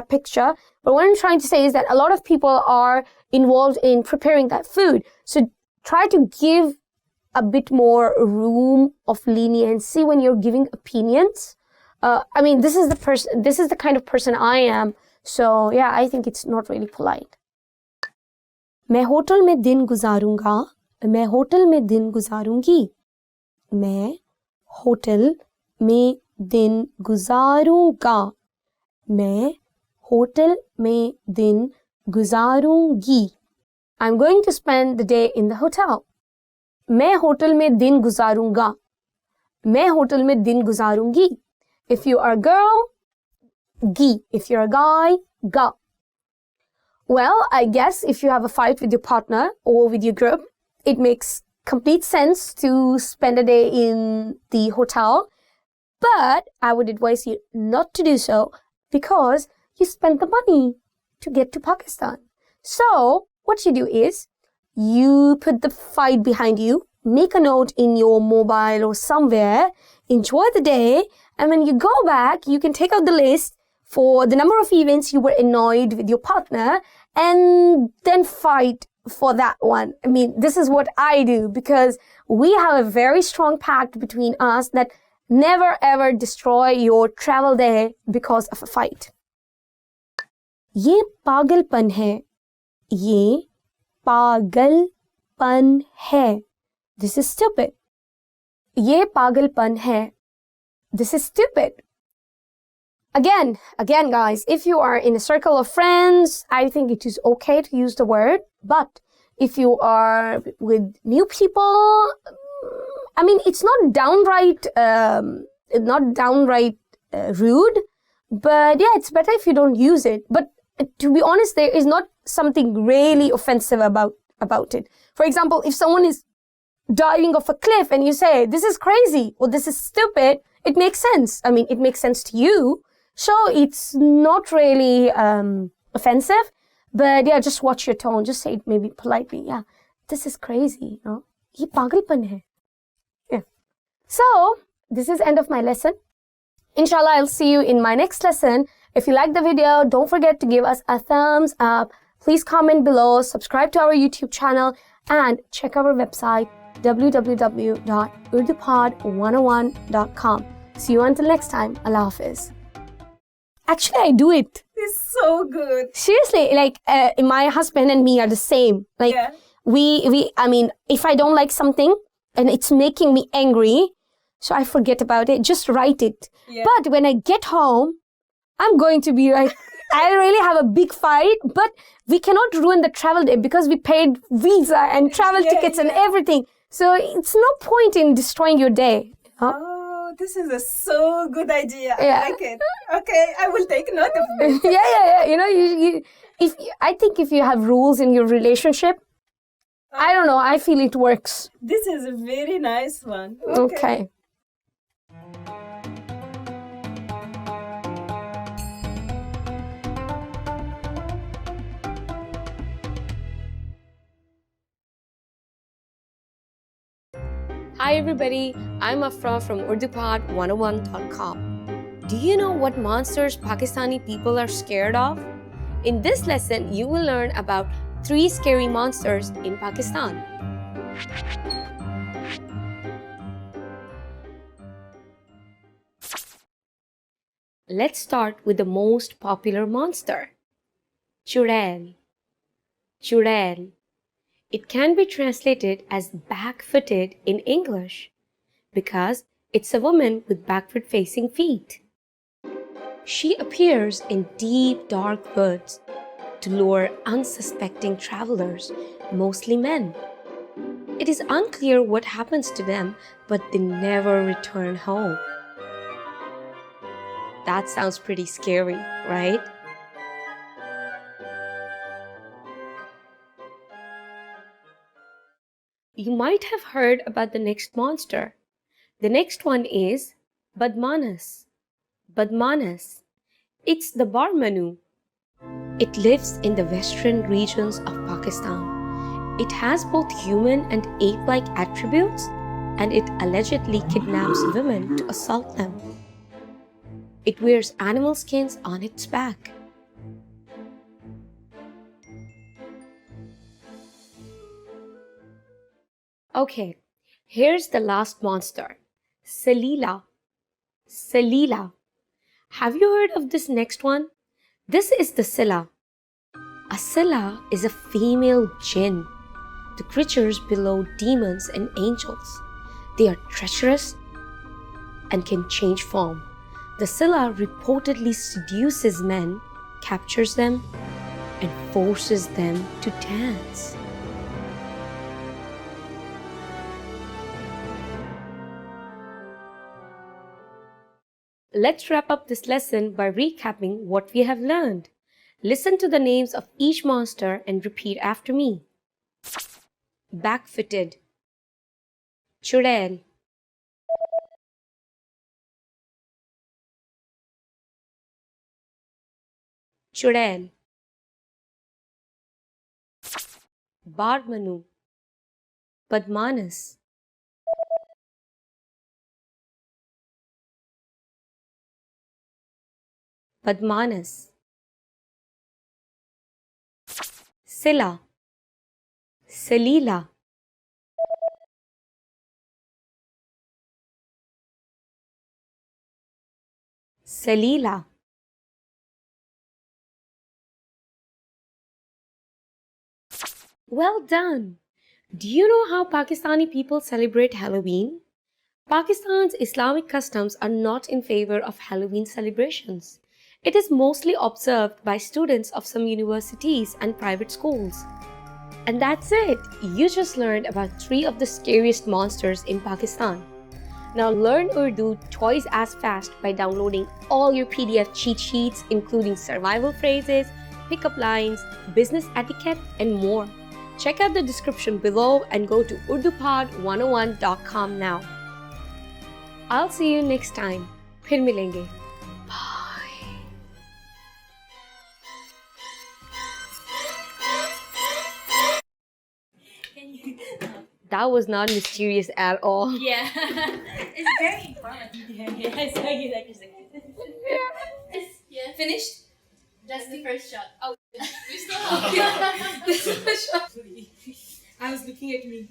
picture. But what I'm trying to say is that a lot of people are involved in preparing that food. So try to give a bit more room of leniency when you're giving opinions. This is the kind of person I am. So yeah, I think it's not really polite. मैं hotel में दिन गुजारूंगा, मैं hotel में दिन गुजारूंगी, मैं hotel में दिन गुजारूंगा, मैं होटल में दिन गुजारूंगी. I'm going to spend the day in the hotel. मैं होटल में दिन गुजारूंगा, मैं होटल में दिन गुजारूंगी. If you are a girl, गी. If you're a guy, ga. Well, I guess if you have a fight with your partner or with your group, it makes complete sense to spend a day in the hotel. But I would advise you not to do so, because you spent the money to get to Pakistan. So what you do is you put the fight behind you, make a note in your mobile or somewhere, enjoy the day, and when you go back, you can take out the list for the number of events you were annoyed with your partner and then fight for that one. This is what I do, because we have a very strong pact between us that never ever destroy your travel day because of a fight. ये पागलपन है, ये पागलपन है. This is stupid. ये पागलपन है. This is stupid. Again, guys, if you are in a circle of friends, I think it is okay to use the word. But if you are with new people, it's not downright rude. But yeah, it's better if you don't use it. But to be honest, there is not something really offensive about it. For example, if someone is diving off a cliff and you say, this is crazy or this is stupid, it makes sense. It makes sense to you. So it's not really offensive. But yeah, just watch your tone. Just say it maybe politely. Yeah, this is crazy. ये पागलपन है. Yeah. So this is end of my lesson. Inshallah, I'll see you in my next lesson. If you like the video, don't forget to give us a thumbs up. Please comment below, subscribe to our YouTube channel, and check our website www.urdupod101.com. See you until next time. Allah Hafiz. Actually, I do it. It's so good. Seriously, my husband and me are the same. If I don't like something and it's making me angry, so I forget about it, just write it. Yeah. But when I get home, I'm going to be like, I really have a big fight, but we cannot ruin the travel day because we paid visa and travel tickets and everything. So it's no point in destroying your day. Oh, this is a so good idea. Yeah. I like it. Okay, I will take note of it. Yeah. I think if you have rules in your relationship, I don't know, I feel it works. This is a very nice one. Okay. Hi everybody, I'm Afra from UrduPod101.com. Do you know what monsters Pakistani people are scared of? In this lesson, you will learn about 3 scary monsters in Pakistan. Let's start with the most popular monster, Chudail. Chudail. It can be translated as back-footed in English because it's a woman with backward-facing feet. She appears in deep, dark woods to lure unsuspecting travelers, mostly men. It is unclear what happens to them, but they never return home. That sounds pretty scary, right? You might have heard about the next monster. The next one is Badmanas. Badmanas. It's the Barmanu. It lives in the western regions of Pakistan. It has both human and ape-like attributes, and it allegedly kidnaps women to assault them. It wears animal skins on its back. Okay, here's the last monster, Salila. Salila. Have you heard of this next one? This is the Silla. A Silla is a female jinn. The creatures below demons and angels. They are treacherous and can change form. The Silla reportedly seduces men, captures them, and forces them to dance. Let's wrap up this lesson by recapping what we have learned. Listen to the names of each monster and repeat after me. Back-footed, Churel, Churel, Barmanu, Badmanas, Badmanas, Silla, Salila, Salila, Well done! Do you know how Pakistani people celebrate Halloween? Pakistan's Islamic customs are not in favor of Halloween celebrations. It is mostly observed by students of some universities and private schools. And that's it! You just learned about 3 of the scariest monsters in Pakistan. Now learn Urdu twice as fast by downloading all your PDF cheat sheets, including survival phrases, pickup lines, business etiquette, and more. Check out the description below and go to urdupod101.com now. I'll see you next time. फिर मिलेंगे. Bye. That was not mysterious at all. Yeah, it's very informative. Yeah, I saw you like just like yeah. Finished? That's the first shot. Oh, we still have this is the shot. I was looking at me.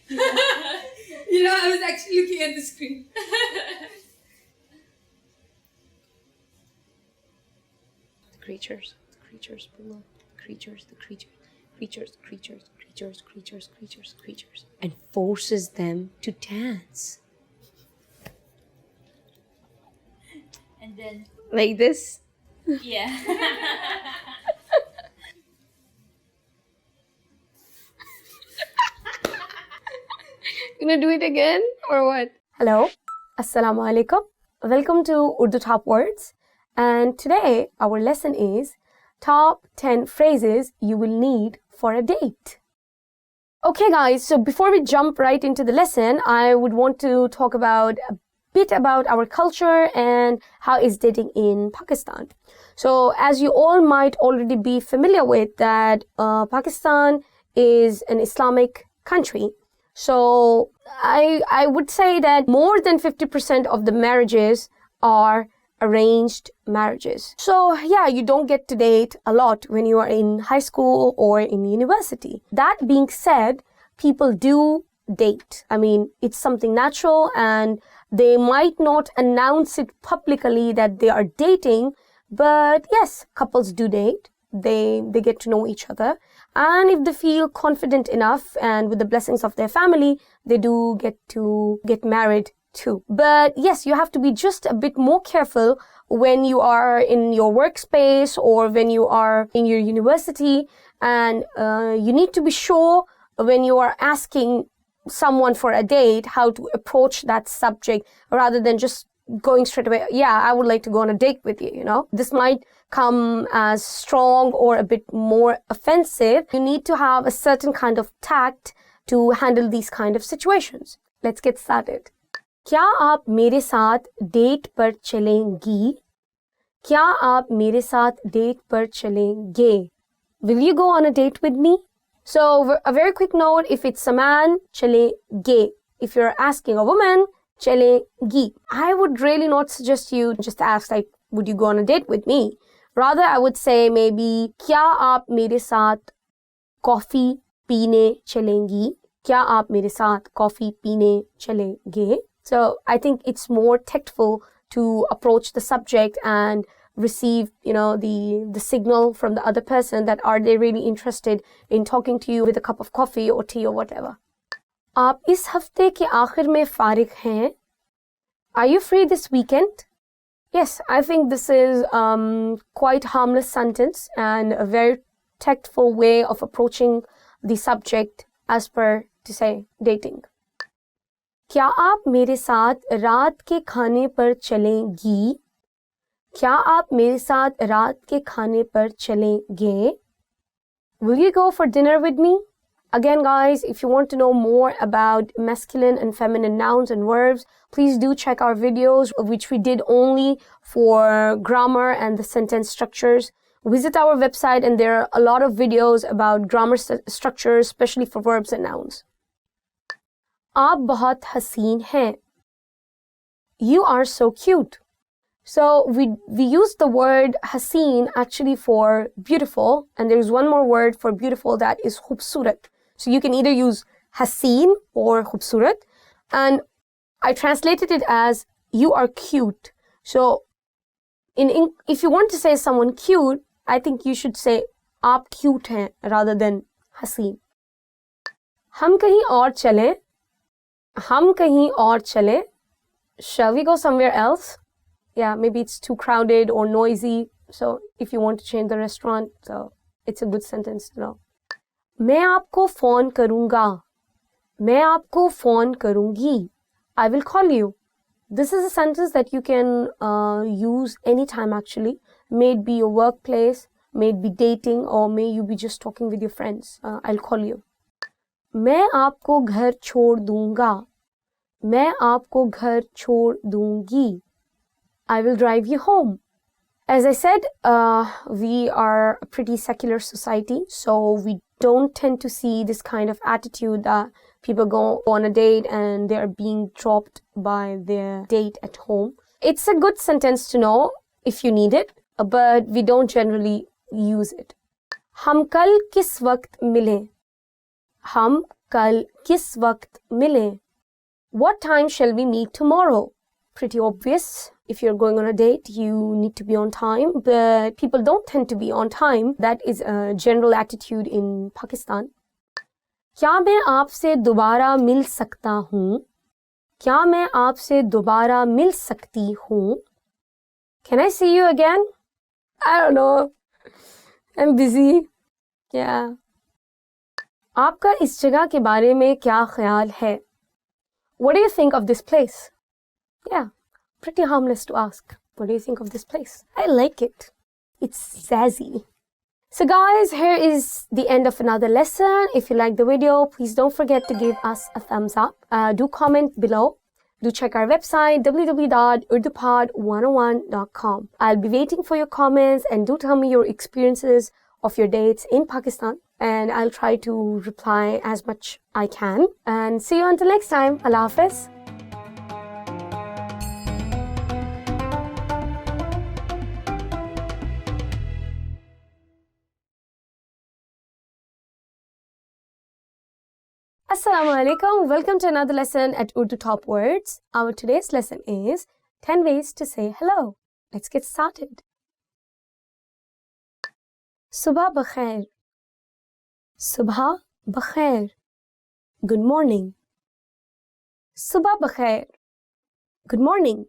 I was actually looking at the screen. The creatures below, the creatures, and forces them to dance. And then, Like this? yeah. Gonna do it again or what? Hello, Assalamu alaikum. Welcome to Urdu Top Words. And today our lesson is top 10 phrases you will need for a date. Okay guys, so before we jump right into the lesson, I would want to talk about a bit about our culture and how is dating in Pakistan. So as you all might already be familiar with that Pakistan is an Islamic country. So I would say that more than 50% of the marriages are arranged marriages. So yeah, you don't get to date a lot when you are in high school or in university. That being said, people do date. I mean, it's something natural and they might not announce it publicly that they are dating, but yes, couples do date. they get to know each other, and if they feel confident enough and with the blessings of their family, they do get married too. But yes, you have to be just a bit more careful when you are in your workspace or when you are in your university, and you need to be sure when you are asking someone for a date how to approach that subject rather than just going straight away, yeah, I would like to go on a date with you, This might come as strong or a bit more offensive. You need to have a certain kind of tact to handle these kind of situations. Let's get started. क्या आप मेरे साथ date पर चलेंगी? क्या आप मेरे साथ डेट पर चलेंगे? Will you go on a date with me? So a very quick note, if it's a man, चलेंगे. If you're asking a woman, चलेंगी. I would really not suggest you just ask like, would you go on a date with me? Rather, I would say maybe, क्या आप मेरे साथ coffee पीने चलेंगी? क्या आप मेरे साथ कॉफी पीने चलेंगे? So I think it's more tactful to approach the subject and receive, the signal from the other person that are they really interested in talking to you with a cup of coffee or tea or whatever. आप इस हफ्ते के आखिर में फारिग हैं? Are you free this weekend? Yes, I think this is quite harmless sentence and a very tactful way of approaching the subject as per to say dating. क्या आप मेरे साथ रात के खाने पर चलेंगी? क्या आप मेरे साथ रात के खाने पर चलेंगे? Will you go for dinner with me? Again, guys, if you want to know more about masculine and feminine nouns and verbs, please do check our videos, which we did only for grammar and the sentence structures. Visit our website and there are a lot of videos about grammar structures, especially for verbs and nouns. आप बहुत हसीन हैं. You are so cute. So we use the word haseen actually for beautiful, and there's one more word for beautiful that is khubsurat. So you can either use haseen or khubsurat, and I translated it as you are cute. So if you want to say someone cute, I think you should say आप cute हैं rather than haseen. हम कहीं और चलें. हम कहीं और चलें. Shall we go somewhere else? Yeah, maybe it's too crowded or noisy. So if you want to change the restaurant, so it's a good sentence to know. मैं आपको फोन करूँगा. मैं आपको फोन करूँगी. I will call you. This is a sentence that you can use anytime actually. May it be your workplace, may it be dating, or may you be just talking with your friends. I'll call you. मैं आपको घर छोड़ दूँगा. मैं आपको घर छोड़ दूँगी. I will drive you home. As I said, we are a pretty secular society, so we don't tend to see this kind of attitude that people go on a date and they are being dropped by their date at home. It's a good sentence to know if you need it, but we don't generally use it. हम कल किस वक्त मिलें? हम कल किस वक्त मिलें? What time shall we meet tomorrow? Pretty obvious. If you're going on a date, you need to be on time, but people don't tend to be on time. That is a general attitude in Pakistan. क्या मैं आपसे दोबारा मिल सकता हूँ? क्या मैं आपसे दोबारा मिल सकती हूँ? Can I see you again? I don't know. I'm busy. Yeah. आपका इस जगह के बारे में क्या ख्याल है? What do you think of this place? Yeah, pretty harmless to ask. What do you think of this place? I like it. It's zazzy. So guys, here is the end of another lesson. If you like the video, please don't forget to give us a thumbs up. Do comment below. Do check our website www.urdupod101.com. I'll be waiting for your comments and do tell me your experiences of your dates in Pakistan. And I'll try to reply as much I can. And see you until next time. Allah Hafiz. Assalamu alaikum. Welcome to another lesson at Urdu Top Words. Our today's lesson is 10 ways to say hello. Let's get started. Subha bakhair. Subha bakhair. Good morning. Subha bakhair. Good morning.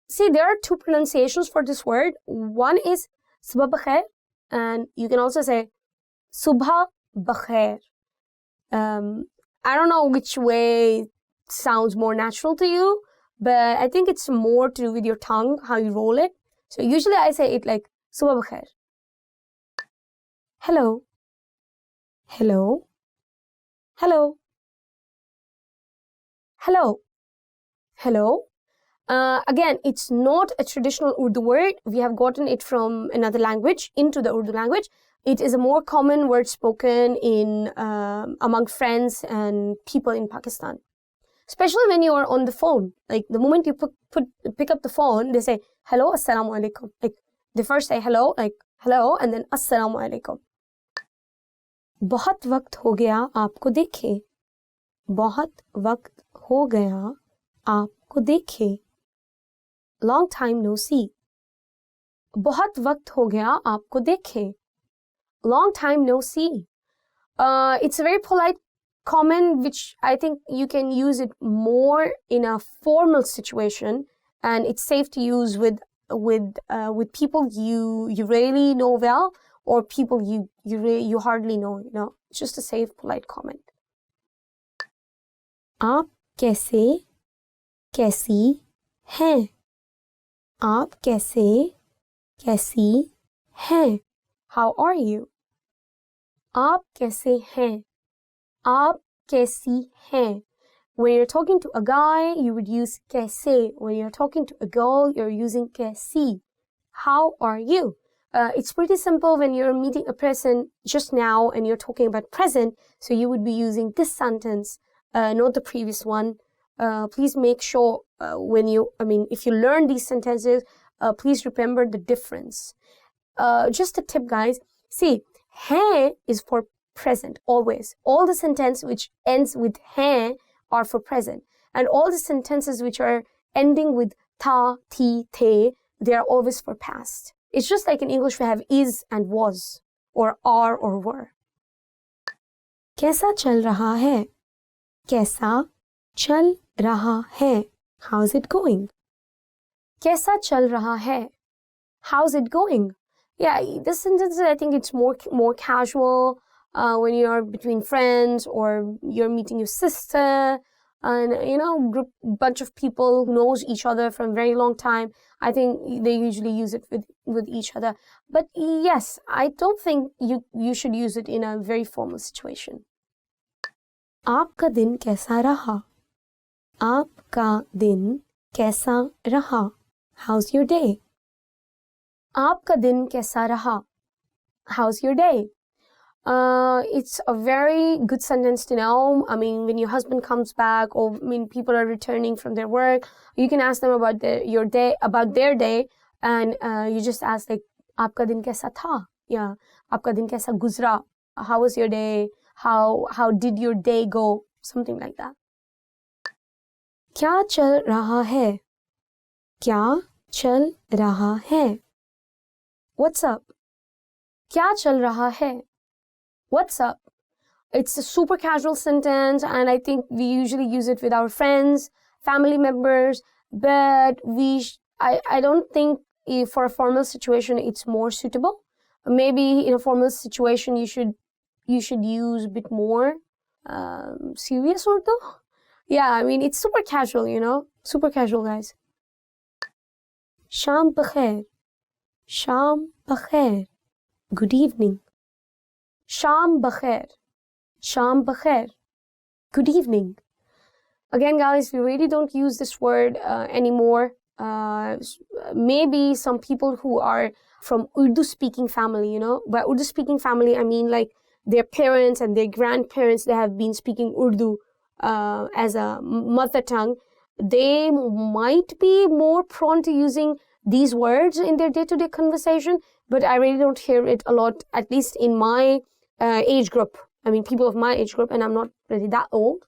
See, there are two pronunciations for this word. One is subha bakhair, and you can also say subha bakhair. I don't know which way sounds more natural to you, but I think it's more to do with your tongue, how you roll it. So usually I say it like subha bakhair. Hello. Hello. Hello. Hello. Hello. Again, it's not a traditional Urdu word. We have gotten it from another language into the Urdu language. It is a more common word spoken in among friends and people in Pakistan. Especially when you are on the phone. Like the moment you pick up the phone, they say, hello, assalamu alaikum. Like they first say hello, like hello, and then assalamu alaikum. बहुत वक्त हो गया आपको देखे. बहुत वक्त हो गया आपको देखे. Long time no see. बहुत वक्त हो गया आपको देखे. Long time no see. It's a very polite comment which I think you can use it more in a formal situation, and it's safe to use with people you really know well, or people you hardly know, you know. It's just a safe, polite comment. आप कैसे कैसी हैं? आप कैसे कैसी हैं? How are you? आप कैसे हैं? आप कैसी हैं? When you're talking to a guy, you would use कैसे. When you're talking to a girl, you're using कैसी. How are you? It's pretty simple when you're meeting a person just now and you're talking about present, so you would be using this sentence, not the previous one. Please make sure if you learn these sentences, please remember the difference. Just a tip, guys. See, hai is for present, always. All the sentences which ends with hai are for present. And all the sentences which are ending with ta, ti, te, they are always for past. It's just like in English we have is and was, or are or were. कैसा चल रहा है? कैसा चल रहा है? How's it going? कैसा चल रहा है? How's it going? Yeah, this sentence, I think it's more casual when you're between friends, or you're meeting your sister, and bunch of people who knows each other from a very long time. I think they usually use it with each other. But yes, I don't think you should use it in a very formal situation. आपका दिन कैसा रहा? आपका दिन कैसा रहा? How's your day? आपका दिन कैसा रहा? How's your day? It's a very good sentence to know. I mean, when your husband comes back, or people are returning from their work, you can ask them about their day, and you just ask like, आपका दिन कैसा था? Yeah, आपका दिन कैसा गुजरा? How was your day? How did your day go? Something like that. क्या चल रहा है? क्या चल रहा है? What's up? क्या चल रहा है? What's up? It's a super casual sentence, and I think we usually use it with our friends, family members, but I don't think for a formal situation it's more suitable. Maybe in a formal situation you should use a bit more serious Urdu. Yeah, I mean, it's super casual, super casual, guys. Sham bakhair. Sham bakhair. Good evening. Sham bakhair. Sham bakhair. Good evening. Again, guys, we really don't use this word anymore. Maybe some people who are from Urdu-speaking family, By Urdu-speaking family, I mean like their parents and their grandparents, they have been speaking Urdu as a mother tongue. They might be more prone to using these words in their day-to-day conversation, but I really don't hear it a lot, at least in my age group. I mean, people of my age group, and I'm not really that old.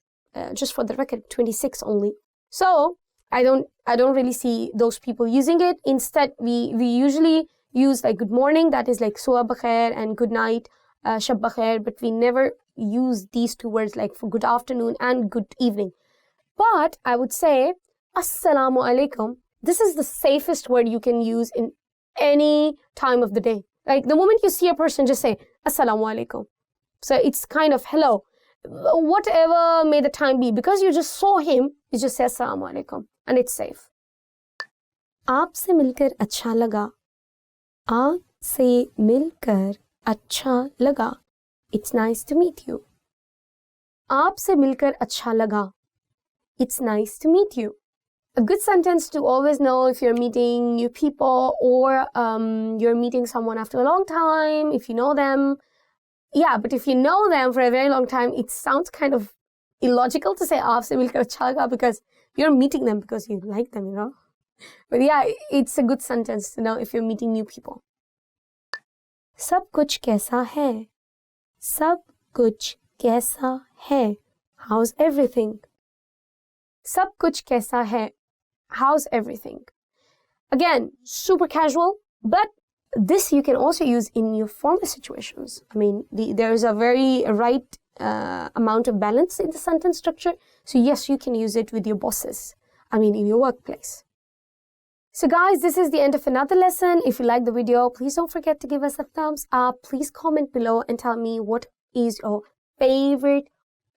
Just for the record, 26 only. So I don't really see those people using it. Instead, we usually use like good morning, that is like suba bakhair, and good night, shab bakhair, but we never use these two words like for good afternoon and good evening. But I would say assalamu alaikum. This is the safest word you can use in any time of the day. Like the moment you see a person, just say assalamu alaikum. So it's kind of hello. Whatever may the time be, because you just saw him, you just say assalamu alaikum and it's safe. आपसे मिलकर अच्छा लगा. आपसे मिलकर अच्छा लगा. It's nice to meet you. आपसे मिलकर अच्छा लगा. It's nice to meet you. A good sentence to always know if you're meeting new people or you're meeting someone after a long time, if you know them. Yeah, but if you know them for a very long time, it sounds kind of illogical to say aapse milkar acha laga because you're meeting them because you like them, you know. But yeah, it's a good sentence to know if you're meeting new people. सब कुछ कैसा है? सब कुछ कैसा है? How's everything? सब कुछ कैसा है? How's everything? Again, super casual, but this you can also use in your formal situations. I mean, there's a very right amount of balance in the sentence structure. So yes, you can use it with your bosses. I mean, in your workplace. So guys, this is the end of another lesson. If you like the video, please don't forget to give us a thumbs up. Please comment below and tell me what is your favorite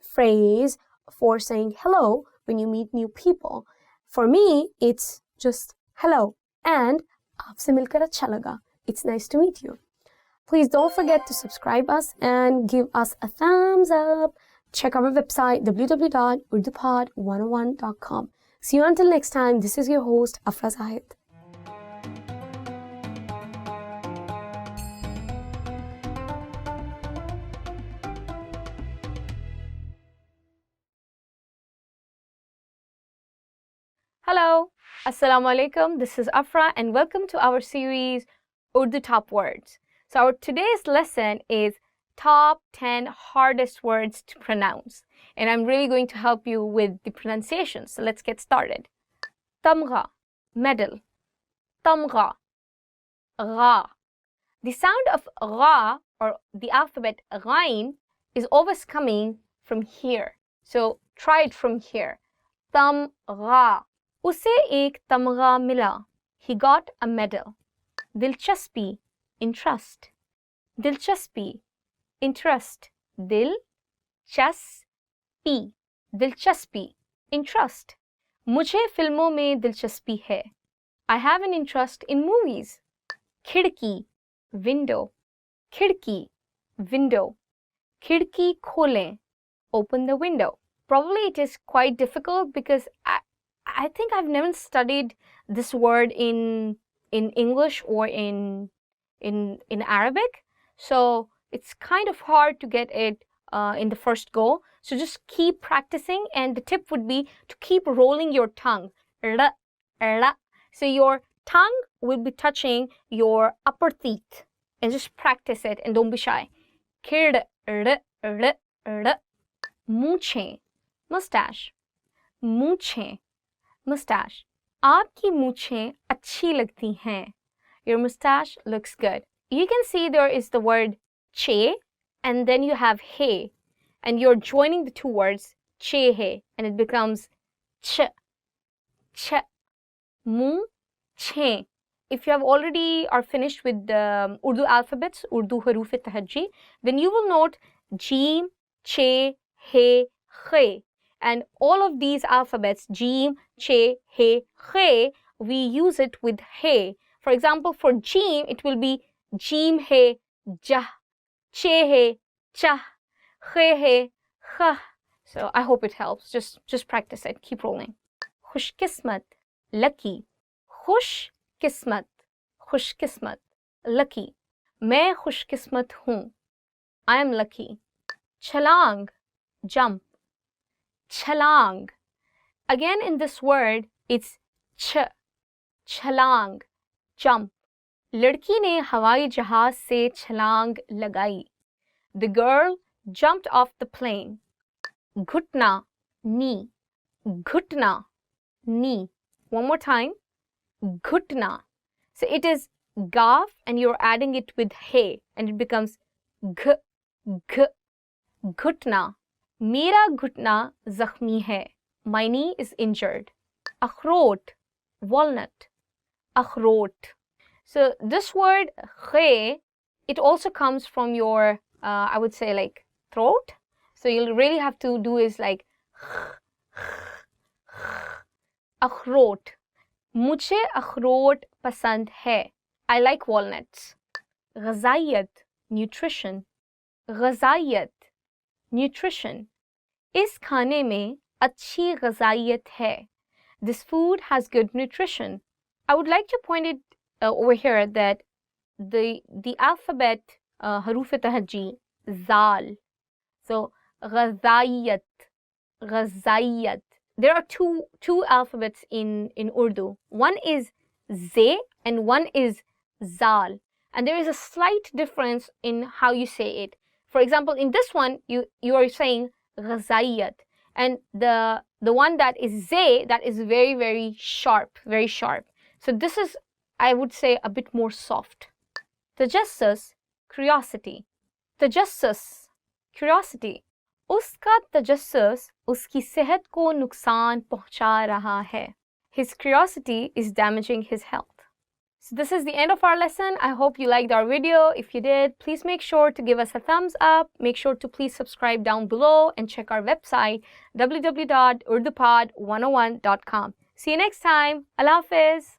phrase for saying hello when you meet new people. For me, it's just hello and aapse milkar acha laga. It's nice to meet you. Please don't forget to subscribe us and give us a thumbs up. Check our website www.urdupod101.com. See you until next time. This is your host, Afra Zahid. Hello, Assalamu alaikum. This is Afra and welcome to our series Urdu Top Words. So our today's lesson is top 10 hardest words to pronounce. And I'm really going to help you with the pronunciation. So let's get started. Tamgha, medal. Tamgha, gha. The sound of gha or the alphabet ghain is always coming from here. So try it from here. Tamgha. उसे एक तमगा मिला. He got a medal. दिलचस्पी, interest. दिलचस्पी, interest. दिलचस्पी, दिलचस्पी, interest. मुझे फिल्मों में दिलचस्पी है. I have an interest in movies. खिड़की, window. खिड़की, window. खिड़की खोलें. Open the window. Probably it is quite difficult because I think I've never studied this word in English or in Arabic, so it's kind of hard to get it in the first go. So just keep practicing, and the tip would be to keep rolling your tongue. So your tongue will be touching your upper teeth, and just practice it and don't be shy. Mooche, mustache. Mooche, mustache. आपकी मूछें अच्छी लगती हैं. Your mustache looks good. You can see there is the word che and then you have he, and you're joining the two words che he and it becomes ch, ch, mu, che. If you have already are finished with the Urdu alphabets, Urdu haruf-e-tahajji, then you will note jim, che, he, khe. And all of these alphabets, jim, che, he, khe, we use it with he. For example, for jim, it will be jim he, jah, che he, chah, khe he, kha. So I hope it helps. Just practice it. Keep rolling. Khush kismat, lucky. Khush kismat, khush kismat, lucky. मैं खुश किस्मत हूँ. I am lucky. Chalang, jump. Chalang. Again in this word, it's ch. Chalang, jump. लड़की ने हवाई जहाज से छलांग लगाई. The girl jumped off the plane. घुटना, knee. घुटना, knee. One more time. घुटना. So it is gaf and you're adding it with he and it becomes g, g. Ghutna. Mera ghutna zakhmi hai. My knee is injured. Akhrot, walnut. Akhrot. So this word khe, it also comes from your, I would say like throat. So you'll really have to do is like akhrot. Mujhe akhrot pasand hai. I like walnuts. Ghazayat, nutrition. Ghazayat, nutrition. इस खाने में अच्छी ग़ज़ाइयत है. This food has good nutrition. I would like to point it over here that the alphabet haruf tahajji zal. So ghazayat, ghazayat. There are two alphabets in Urdu. One is ze and one is zal. And there is a slight difference in how you say it. For example, in this one, you are saying ghazayat. And the one that is ze, that is very, very sharp, very sharp. So this is, I would say, a bit more soft. Tajassus, curiosity. Tajassus, curiosity. Uska tajassus uski sehat ko nuksan pahuncha raha hai. His curiosity is damaging his health. So this is the end of our lesson. I hope you liked our video. If you did, please make sure to give us a thumbs up. Make sure to please subscribe down below and check our website www.urdupod101.com. See you next time. Allah Hafiz.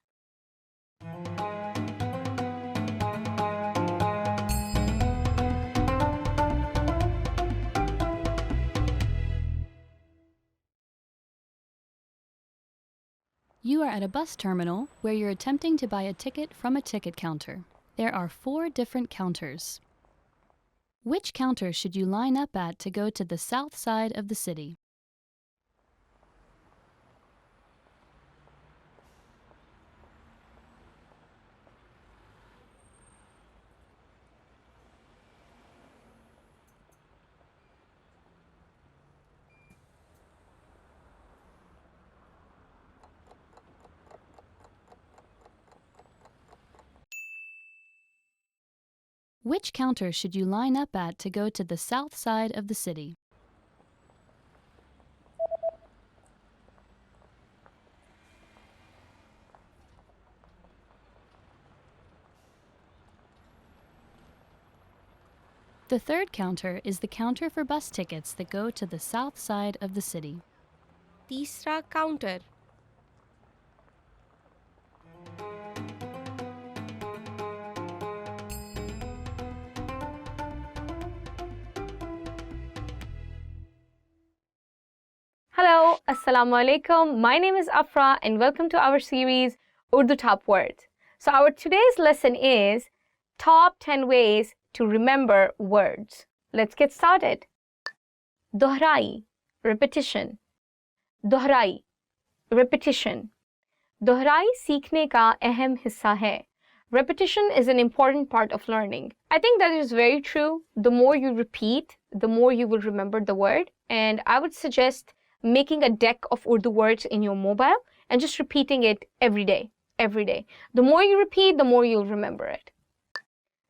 You are at a bus terminal where you're attempting to buy a ticket from a ticket counter. There are 4 different counters. Which counter should you line up at to go to the south side of the city? Which counter should you line up at to go to the south side of the city? The third counter is the counter for bus tickets that go to the south side of the city. तीसरा counter. Hello, Assalamu alaikum. My name is Afra and welcome to our series Urdu Top Words. So our today's lesson is Top 10 Ways to Remember Words. Let's get started. Dohrai, repetition. Dohrai, repetition. Dohrai सीखने का अहम हिस्सा है. Repetition is an important part of learning. I think that is very true. The more you repeat, the more you will remember the word. And I would suggest making a deck of Urdu words in your mobile and just repeating it every day. The more you repeat, the more you'll remember it.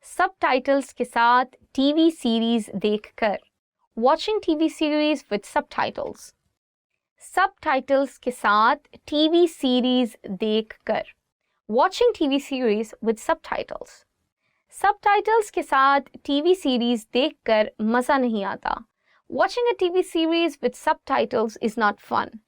Subtitles के साथ TV series देखकर. Watching TV series with subtitles. Subtitles के साथ TV series देखकर. Watching TV series with subtitles. Subtitles के साथ TV series देखकर मज़ा नहीं आता. Watching a TV series with subtitles is not fun.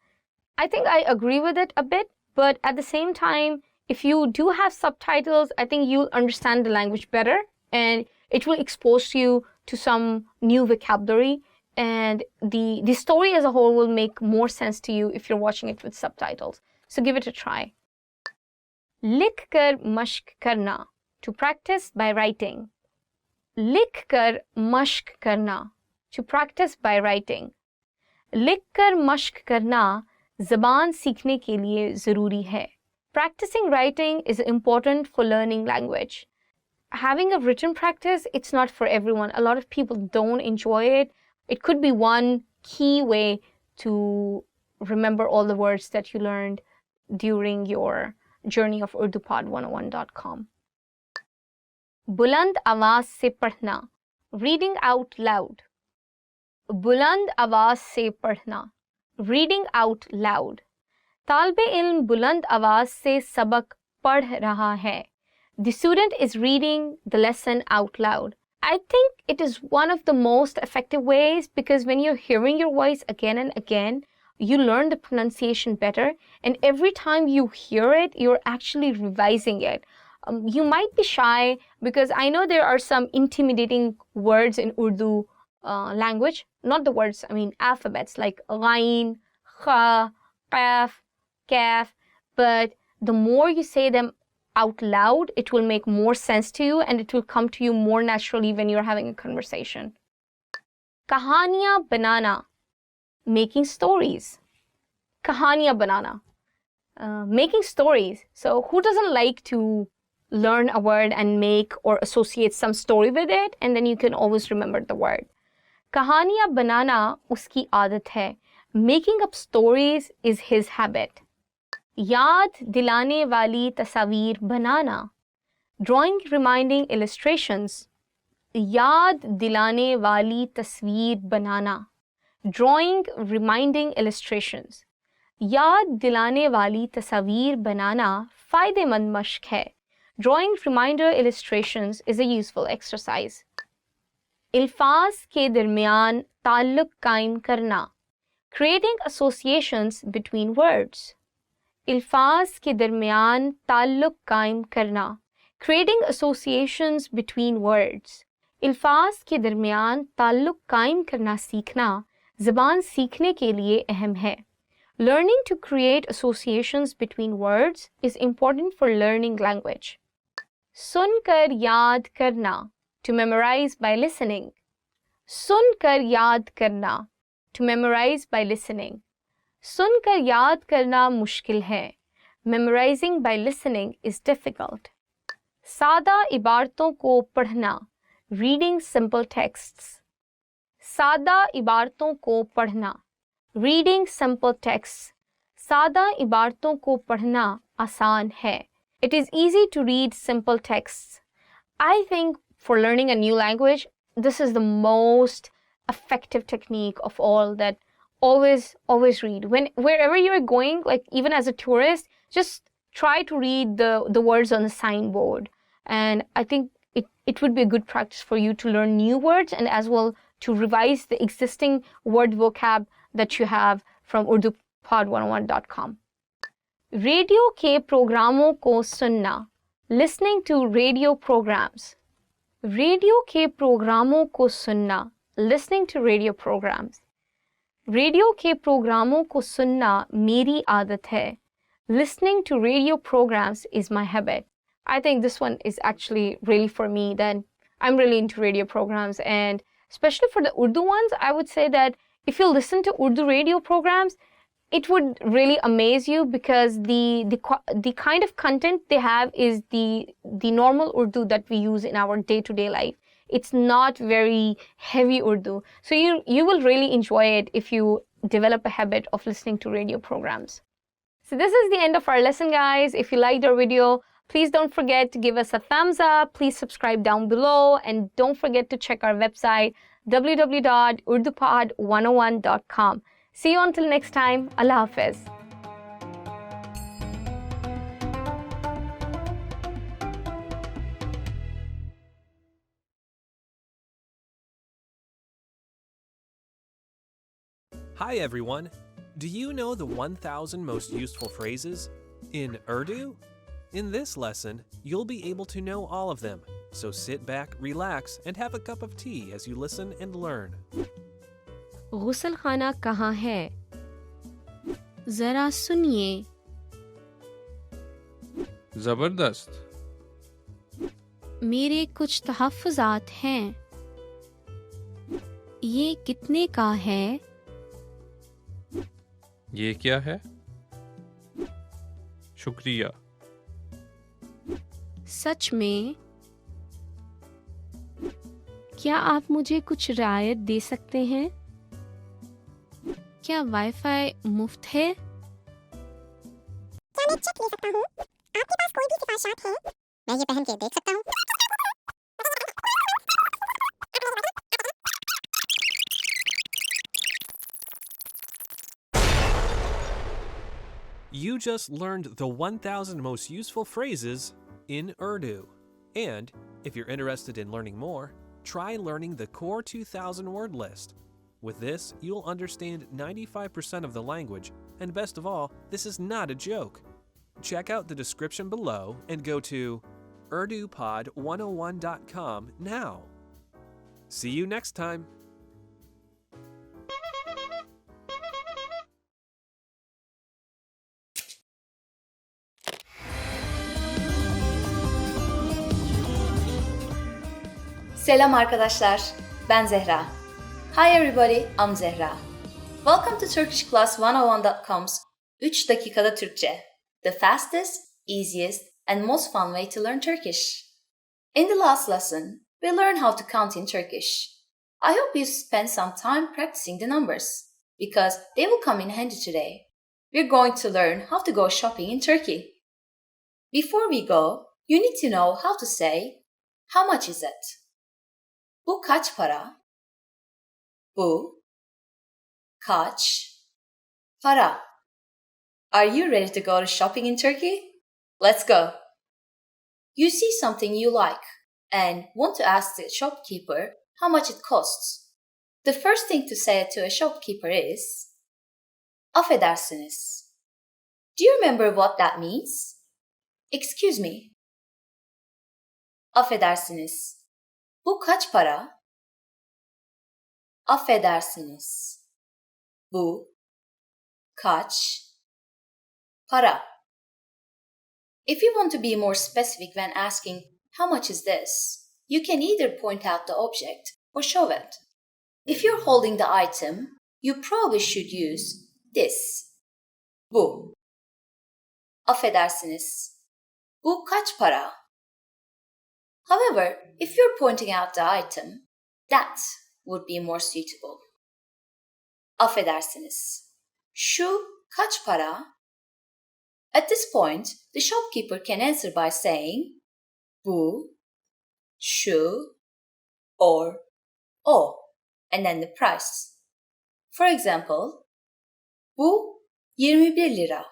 I think I agree with it a bit, but at the same time, if you do have subtitles, I think you'll understand the language better and it will expose you to some new vocabulary and the story as a whole will make more sense to you if you're watching it with subtitles. So give it a try. लिख कर मश्क करना, to practice by writing. लिख कर मश्क करना, to practice by writing. लिख कर मश्क करना ज़बान सीखने के लिए ज़रूरी है. Practicing writing is important for learning language. Having a written practice, it's not for everyone. A lot of people don't enjoy it. It could be one key way to remember all the words that you learned during your journey of UrduPod101.com. बुलंद आवाज से पढ़ना, reading out loud. बुलंद आवाज से पढ़ना, reading out loud. तालिब इल्म बुलंद आवाज से सबक पढ़ रहा है. The student is reading the lesson out loud. I think it is one of the most effective ways because when you're hearing your voice again and again, you learn the pronunciation better, and every time you hear it, you're actually revising it. You might be shy because I know there are some intimidating words in Urdu language, not the words, I mean alphabets like ghain, kha, qaf, kaf, but the more you say them out loud, it will make more sense to you and it will come to you more naturally when you're having a conversation. Kahaniyan banana, making stories. Kahaniyan banana, making stories. So who doesn't like to learn a word and make or associate some story with it, and then you can always remember the word. Kahaniyan banana uski aadat hai. Making up stories is his habit. याद दिलाने वाली तस्वीर बनाना, drawing reminding illustrations. याद दिलाने वाली तस्वीर बनाना, drawing reminding illustrations. याद दिलाने वाली तस्वीर बनाना फ़ायदेमंद मश्क है. Drawing reminder illustrations is a useful exercise. अल्फाज के दरमियान ताल्लुक़ कायम करना, creating associations between words. अल्फाज के दरमियान ताल्लुक़ कायम करना, creating associations between words. अल्फाज के दरमियान ताल्लुक़ कायम करना सीखना ज़बान सीखने के लिए अहम है. Learning to create associations between words is important for learning language. सुनकर याद करना, to memorize by listening. सुनकर याद करना, to memorize by listening. सुनकर याद करना मुश्किल है. Memorizing by listening is difficult. सादा इबारतों को पढ़ना, reading simple texts. सादा इबारतों को पढ़ना, reading simple texts. सादा इबारतों को पढ़ना आसान है. It is easy to read simple texts. I think for learning a new language, this is the most effective technique of all, that always read. Wherever you're going, like even as a tourist, just try to read the words on the signboard. And I think it would be a good practice for you to learn new words and as well to revise the existing word vocab that you have from urdupod101.com. Radio के प्रोग्रामों को सुनना, listening to radio programs. Radio के प्रोग्रामों को सुनना, listening to radio programs. Radio के प्रोग्रामों को सुनना मेरी आदत है. Listening to radio programs is my habit. I think this one is actually really for me. Then I'm really into radio programs, and especially for the Urdu ones, I would say that if you listen to Urdu radio programs, it would really amaze you because the kind of content they have is the normal Urdu that we use in our day-to-day life. It's not very heavy Urdu. So you will really enjoy it if you develop a habit of listening to radio programs. So this is the end of our lesson, guys. If you liked our video, please don't forget to give us a thumbs up. Please subscribe down below. And don't forget to check our website, www.urdupod101.com. See you until next time. Allah Hafiz. Hi everyone! Do you know the 1,000 most useful phrases in Urdu? In this lesson, you'll be able to know all of them, so sit back, relax, and have a cup of tea as you listen and learn. गुसल खाना कहाँ है? ज़रा सुनिए. ज़बरदस्त. मेरे कुछ तहफ़्फ़ुज़ात हैं. ये कितने का है? ये क्या है? शुक्रिया. सच में? क्या आप मुझे कुछ रियायत दे सकते हैं? क्या वाईफाई मुफ्त है? क्या मैं चेक ले सकता हूँ? आपके पास कोई भी सिफारिशात हैं? मैं ये पहन के देख सकता हूँ? You just learned the 1,000 most useful phrases in Urdu. And if you're interested in learning more, try learning the core 2,000 word list. With this, you'll understand 95% of the language, and best of all, this is not a joke. Check out the description below and go to urdupod101.com now. See you next time. Selam arkadaşlar, ben Zehra. Hi everybody, I'm Zehra. Welcome to TurkishClass101.com's 3 dakikada Türkçe, the fastest, easiest, and most fun way to learn Turkish. In the last lesson, we learned how to count in Turkish. I hope you spent some time practicing the numbers, because they will come in handy today. We're going to learn how to go shopping in Turkey. Before we go, you need to know how to say, how much is it? Bu kaç para? Bu kaç para? Are you ready to go to shopping in Turkey? Let's go! You see something you like and want to ask the shopkeeper how much it costs. The first thing to say to a shopkeeper is affedersiniz. Do you remember what that means? Excuse me. Affedersiniz. Bu kaç para? Affedersiniz. Bu kaç para? If you want to be more specific when asking how much is this, you can either point out the object or show it. If you're holding the item, you probably should use this. Bu. Affedersiniz. Bu kaç para? However, if you're pointing out the item, that would be more suitable. Affedersiniz. Şu kaç para? At this point, the shopkeeper can answer by saying bu, şu, or o, and then the price. For example, bu 21 lira.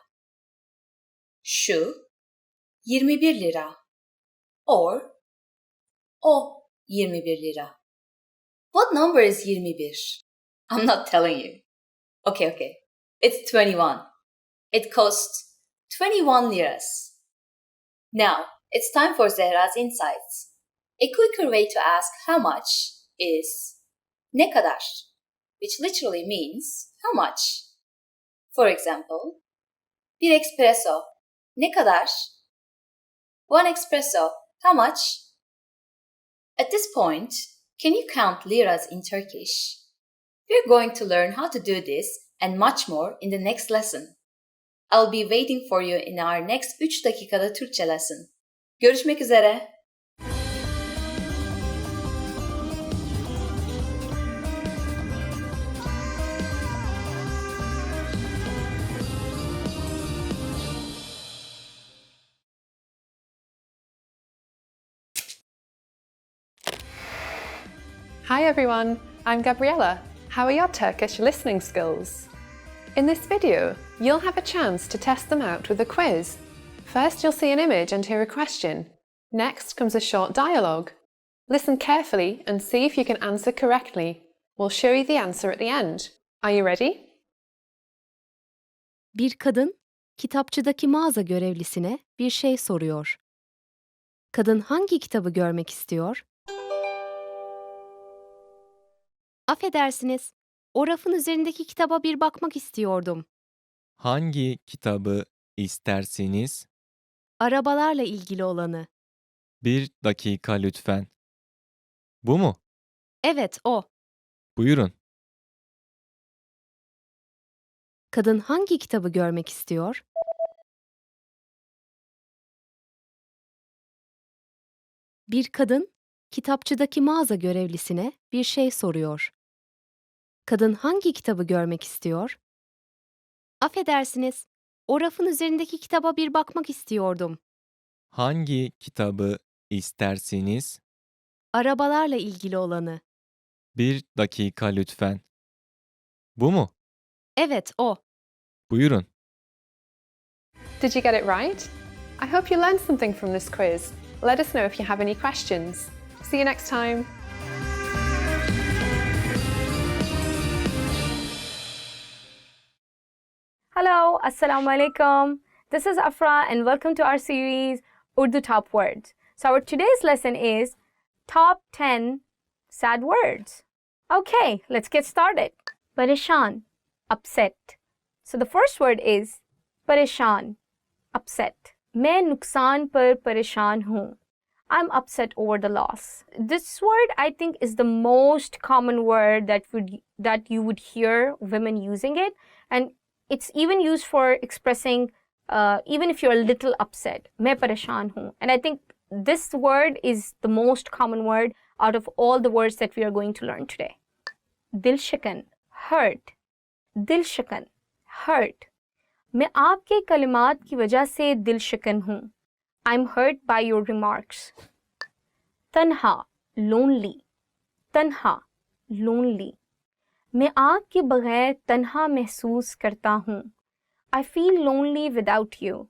Şu 21 lira. Or o 21 lira. What number is 21? I'm not telling you. Okay. It's 21. It costs 21 liras. Now, it's time for Zehra's insights. A quicker way to ask how much is ne kadar, which literally means how much. For example, bir espresso, ne kadar? One espresso, how much? At this point, can you count liras in Turkish? We're going to learn how to do this and much more in the next lesson. I'll be waiting for you in our next 3 dakikada Türkçe lesson. Görüşmek üzere. Hi everyone, I'm Gabriella. How are your Turkish listening skills? In this video, you'll have a chance to test them out with a quiz. First, you'll see an image and hear a question. Next comes a short dialogue. Listen carefully and see if you can answer correctly. We'll show you the answer at the end. Are you ready? Bir kadın kitapçıdaki mağaza görevlisine bir şey soruyor. Kadın hangi kitabı görmek istiyor? Affedersiniz, o rafın üzerindeki kitaba bir bakmak istiyordum. Hangi kitabı istersiniz? Arabalarla ilgili olanı. Bir dakika lütfen. Bu mu? Evet, o. Buyurun. Kadın hangi kitabı görmek istiyor? Bir kadın kitapçıdaki mağaza görevlisine bir şey soruyor. Kadın hangi kitabı görmek istiyor? Affedersiniz, o rafın üzerindeki kitaba bir bakmak istiyordum. Hangi kitabı istersiniz? Arabalarla ilgili olanı. Bir dakika lütfen. Bu mu? Evet, o. Buyurun. Did you get it right? I hope you learned something from this quiz. Let us know if you have any questions. See you next time. Hello, Assalamu alaikum. This is Afra and welcome to our series Urdu Top Words. So our today's lesson is Top 10 Sad Words. Okay, let's get started. Pareshan, upset. So the first word is pareshan, upset. मैं नुकसान पर परेशान हूँ. I'm upset over the loss. This word I think is the most common word that you would hear women using it, and it's even used for expressing even if you're a little upset. मैं परेशान हूँ. And I think this word is the most common word out of all the words that we are going to learn today. दिल शिकन, hurt. दिल शिकन, hurt. मैं आपके कलिमात की वजह से दिल शिकन हूँ. I'm hurt by your remarks. तन्हा, lonely. तन्हा, lonely. मैं आपके बगैर तन्हा महसूस करता हूँ. I feel lonely without you.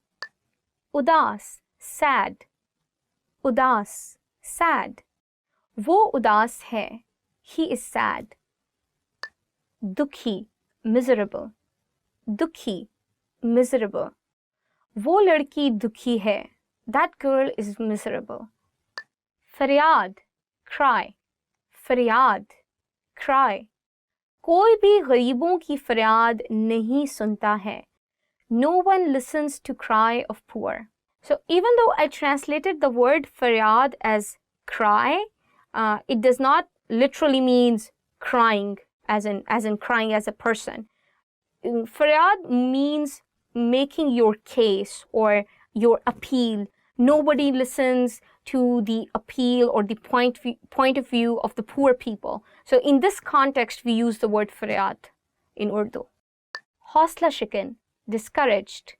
उदास, sad. उदास, sad. वो उदास है. He is sad. दुखी, miserable. दुखी, miserable. वो लड़की दुखी है. That girl is miserable. फरियाद, cry. फरियाद, cry. कोई भी गरीबों की फरियाद नहीं सुनता है. No one listens to cry of poor. So even though I translated the word faryad as cry, it does not literally means crying as in crying as a person. Faryad means making your case or your appeal. Nobody listens to the appeal or the point of view of the poor people. So in this context, we use the word faryad in Urdu. Hausla shikan, discouraged.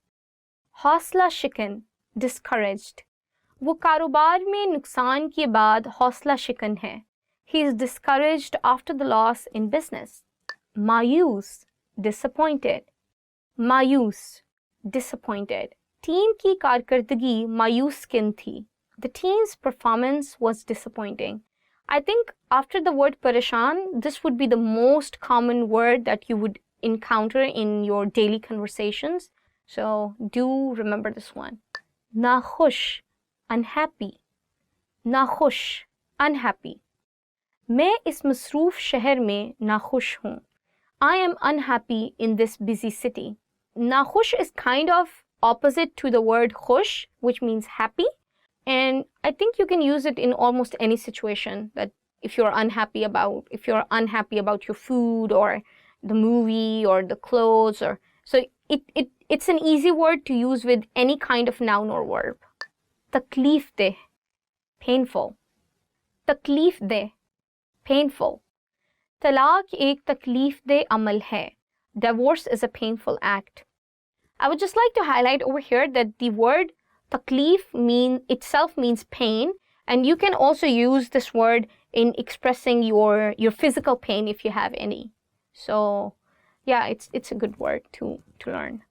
Hausla shikan, discouraged. वो कारोबार में नुकसान के बाद हौसला शिकन है. He is discouraged after the loss in business. मायूस, disappointed. मायूस, disappointed. टीम की कारकर्दगी मायूस किन थी. The team's performance was disappointing. I think after the word pareshan, this would be the most common word that you would encounter in your daily conversations. So do remember this one. Nakhush, unhappy. Nakhush, unhappy. मैं इस मसरूफ शहर में नाखुश हूँ. I am unhappy in this busy city. Nakhush is kind of opposite to the word khush, which means happy. And I think you can use it in almost any situation, that if you're unhappy about your food or the movie or the clothes, or so it's an easy word to use with any kind of noun or verb. Takleef deh, painful. Takleef deh, painful. Talaq ek takleef deh amal hai. Divorce is a painful act. I would just like to highlight over here that the word takleef itself means pain, and you can also use this word in expressing your physical pain if you have any. So yeah, it's a good word to learn.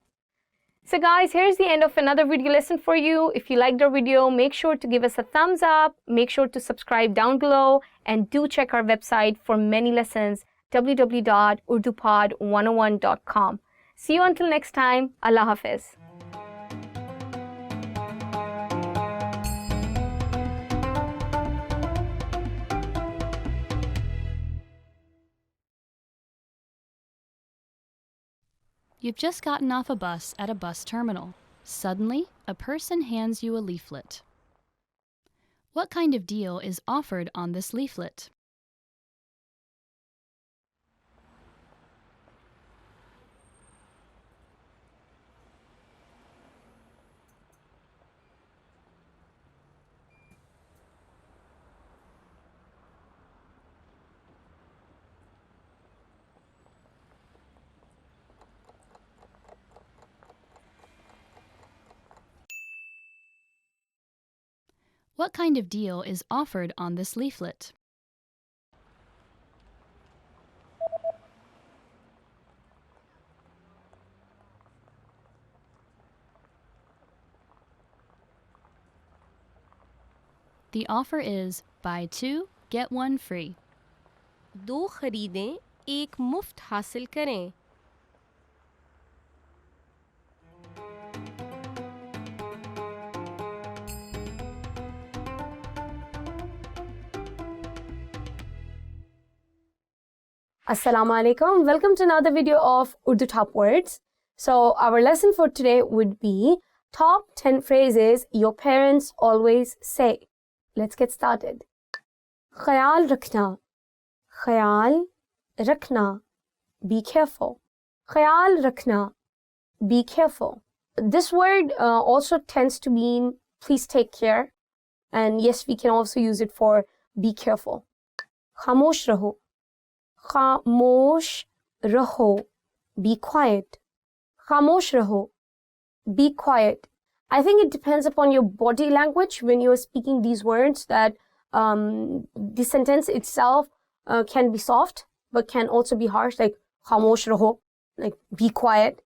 So guys, here's the end of another video lesson for you. If you liked our video, make sure to give us a thumbs up, make sure to subscribe down below, and do check our website for many lessons, www.urdupod101.com. See you until next time. Allah Hafiz. You've just gotten off a bus at a bus terminal. Suddenly, a person hands you a leaflet. What kind of deal is offered on this leaflet? What kind of deal is offered on this leaflet? The offer is buy 2, get 1 free. 2 खरीदें, 1 मुफ्त हासिल करें. Assalamu alaikum. Welcome to another video of Urdu Top Words. So our lesson for today would be top 10 phrases your parents always say. Let's get started. ख्याल रखना, ख्याल रखना, be careful. ख्याल रखना, be careful. This word also tends to mean please take care. And yes, we can also use it for be careful. खामोश रहो, खामोश रहो, be quiet. खामोश रहो, be quiet. I think it depends upon your body language when you are speaking these words that the sentence itself can be soft but can also be harsh, like खामोश रहो, like be quiet.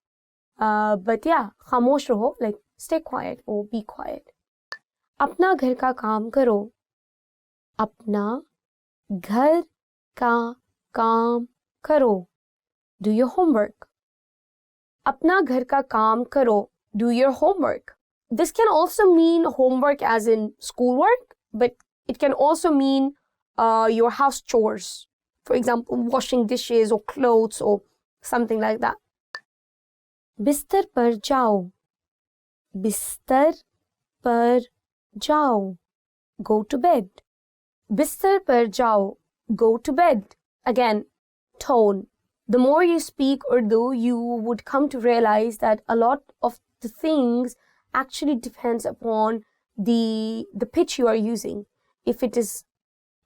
But yeah, खामोश रहो, like stay quiet or be quiet. अपना घर का काम करो, अपना घर का काम करो, do your homework. अपना घर का काम करो, do your homework. This can also mean homework as in schoolwork, but it can also mean your house chores. For example, washing dishes or clothes or something like that. बिस्तर पर जाओ, बिस्तर पर जाओ, go to bed. बिस्तर पर जाओ, go to bed. Again, tone. The more you speak Urdu, you would come to realize that a lot of the things actually depends upon the pitch you are using. If it is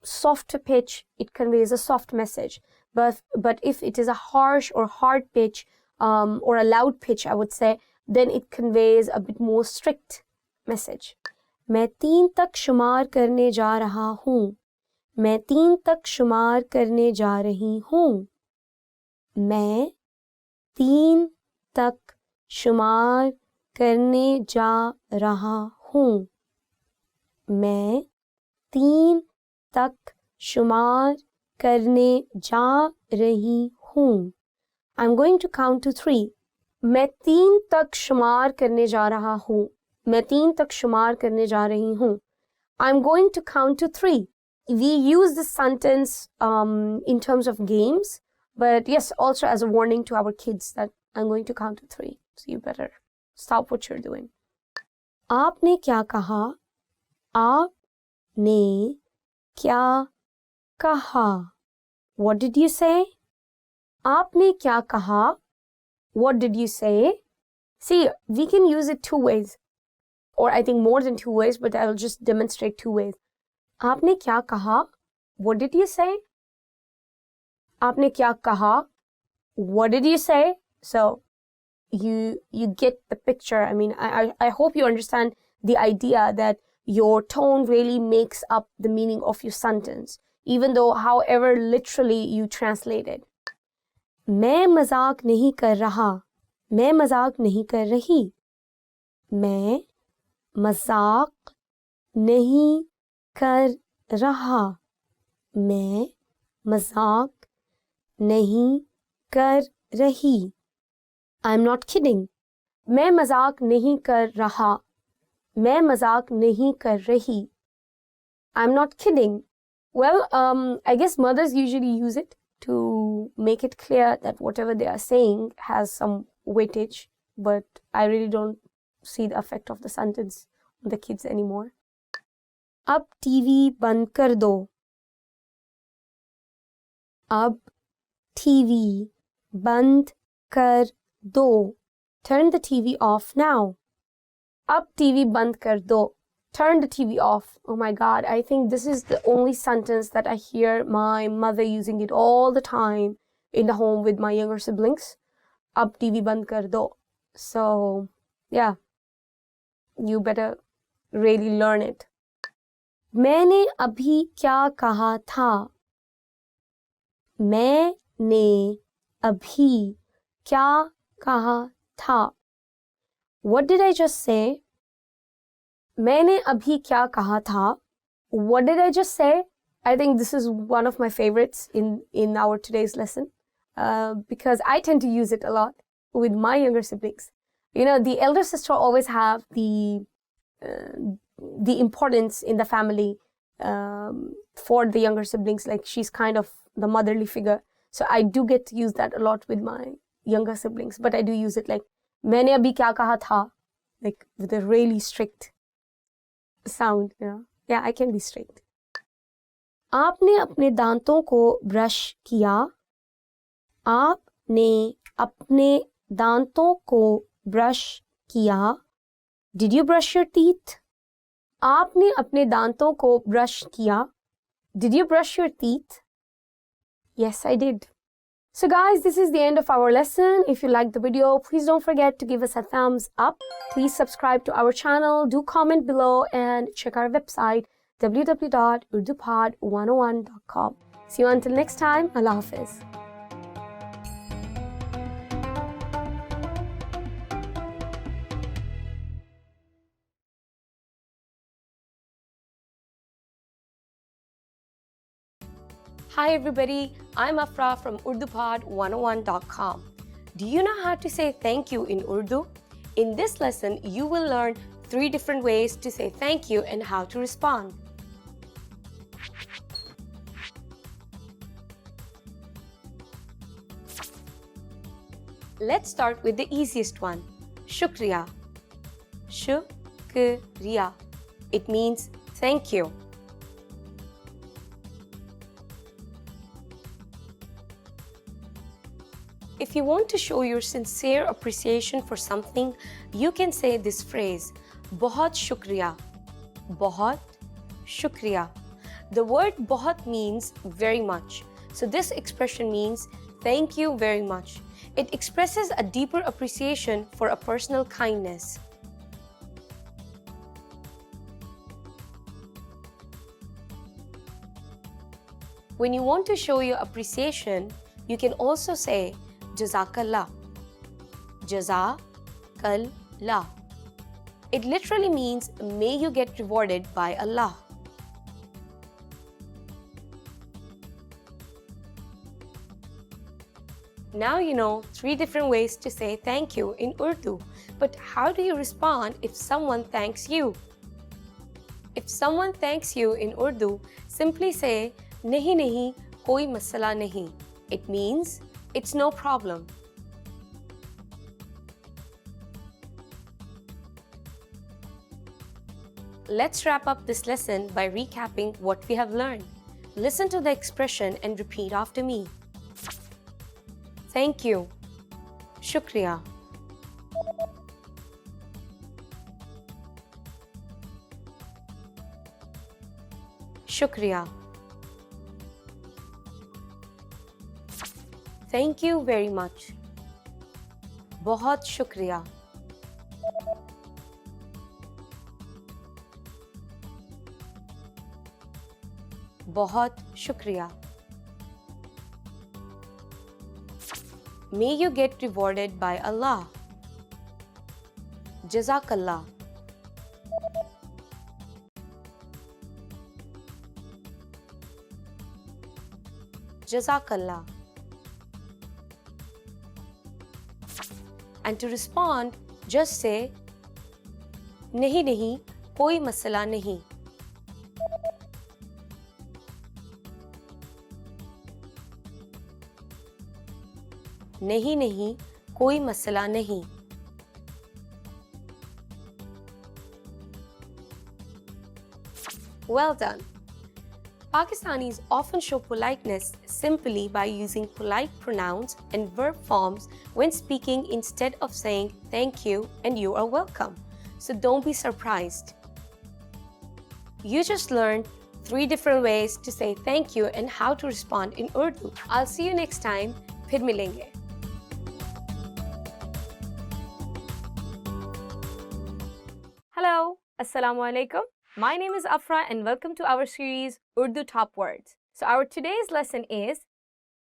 softer pitch, it conveys a soft message. But if it is a harsh or hard pitch or a loud pitch, I would say, then it conveys a bit more strict message. मैं 3 तक शुमार करने जा रहा हूँ. मैं 3 तक शुमार करने जा रही हूँ. मैं 3 तक शुमार करने जा रहा हूँ. मैं 3 तक शुमार करने जा रही हूँ. I'm going to count to 3. मैं 3 तक शुमार करने जा रहा हूँ. मैं 3 तक शुमार करने जा रही हूँ. I'm going to count to 3. We use this sentence in terms of games, but yes, also as a warning to our kids that I'm going to count to 3. So you better stop what you're doing. आपने क्या कहा? आपने क्या कहा? What did you say? आपने क्या कहा? What did you say? See, we can use it 2 ways. Or I think more than 2 ways, but I will just demonstrate 2 ways. आपने क्या कहा? What did you say? आपने क्या कहा? What did you say? So you get the picture. I mean, I hope you understand the idea that your tone really makes up the meaning of your sentence, even though however literally you translate it. मैं मजाक नहीं कर रहा. मैं मजाक नहीं कर रही. मैं मजाक नहीं कर रहा. मैं मजाक नहीं कर रही. I'm not kidding. मैं मजाक नहीं कर रहा. मैं मजाक नहीं कर रही. I'm not kidding. Well, I guess mothers usually use it to make it clear that whatever they are saying has some weightage, but I really don't see the effect of the sentence on the kids anymore. अब TV बंद कर दो. अब TV बंद कर दो. Turn the TV off now. अब TV बंद कर दो. Turn the TV off. Oh my God, I think this is the only sentence that I hear my mother using it all the time in the home with my younger siblings. अब TV बंद कर दो. So, yeah, you better really learn it. मैंने अभी क्या कहा था? मैंने अभी क्या कहा था? What did I just say? मैंने अभी क्या कहा था? What did I just say? I think this is one of my favorites in our today's lesson because I tend to use it a lot with my younger siblings. You know, the elder sister always have the importance in the family for the younger siblings. Like she's kind of the motherly figure. So I do get to use that a lot with my younger siblings. But I do use it like मैंने अभी क्या कहा था, like with a really strict sound. You know, yeah, I can be strict. आपने अपने दांतों को brush किया. आपने अपने दांतों को ब्रश किया. Did you brush your teeth? आपने अपने दांतों को ब्रश किया. Did you brush your teeth? Yes, I did. So guys, this is the end of our lesson. If you liked the video, please don't forget to give us a thumbs up. Please subscribe to our channel, do comment below, and check our website www.urdupod101.com. See you until next time. Allah Hafiz. Hi everybody, I'm Afra from UrduPod101.com. Do you know how to say thank you in Urdu? In this lesson, you will learn 3 different ways to say thank you and how to respond. Let's start with the easiest one, Shukriya. Shukriya. It means thank you. If you want to show your sincere appreciation for something, you can say this phrase, बहुत शुक्रिया. बहुत शुक्रिया. The word बहुत means very much. So this expression means thank you very much. It expresses a deeper appreciation for a personal kindness. When you want to show your appreciation, you can also say Jazakallah. Jazakallah. It literally means may you get rewarded by Allah. Now you know 3 different ways to say thank you in Urdu. But how do you respond if someone thanks you? If someone thanks you in Urdu, simply say nahi nahi, koi masala nahi. It means it's no problem. Let's wrap up this lesson by recapping what we have learned. Listen to the expression and repeat after me. Thank you. Shukriya. Shukriya. Thank you very much. बहुत शुक्रिया. बहुत शुक्रिया. May you get rewarded by Allah. Jazakallah. Jazakallah. And to respond, just say नहीं नहीं, कोई मसला नहीं. नहीं नहीं, कोई मसला नहीं. Well done. Pakistanis often show politeness simply by using polite pronouns and verb forms when speaking instead of saying thank you and you are welcome. So don't be surprised. You just learned 3 different ways to say thank you and how to respond in Urdu. I'll see you next time. फिर मिलेंगे. Hello, Assalamu alaikum. My name is Afra and welcome to our series Urdu Top Words. So our today's lesson is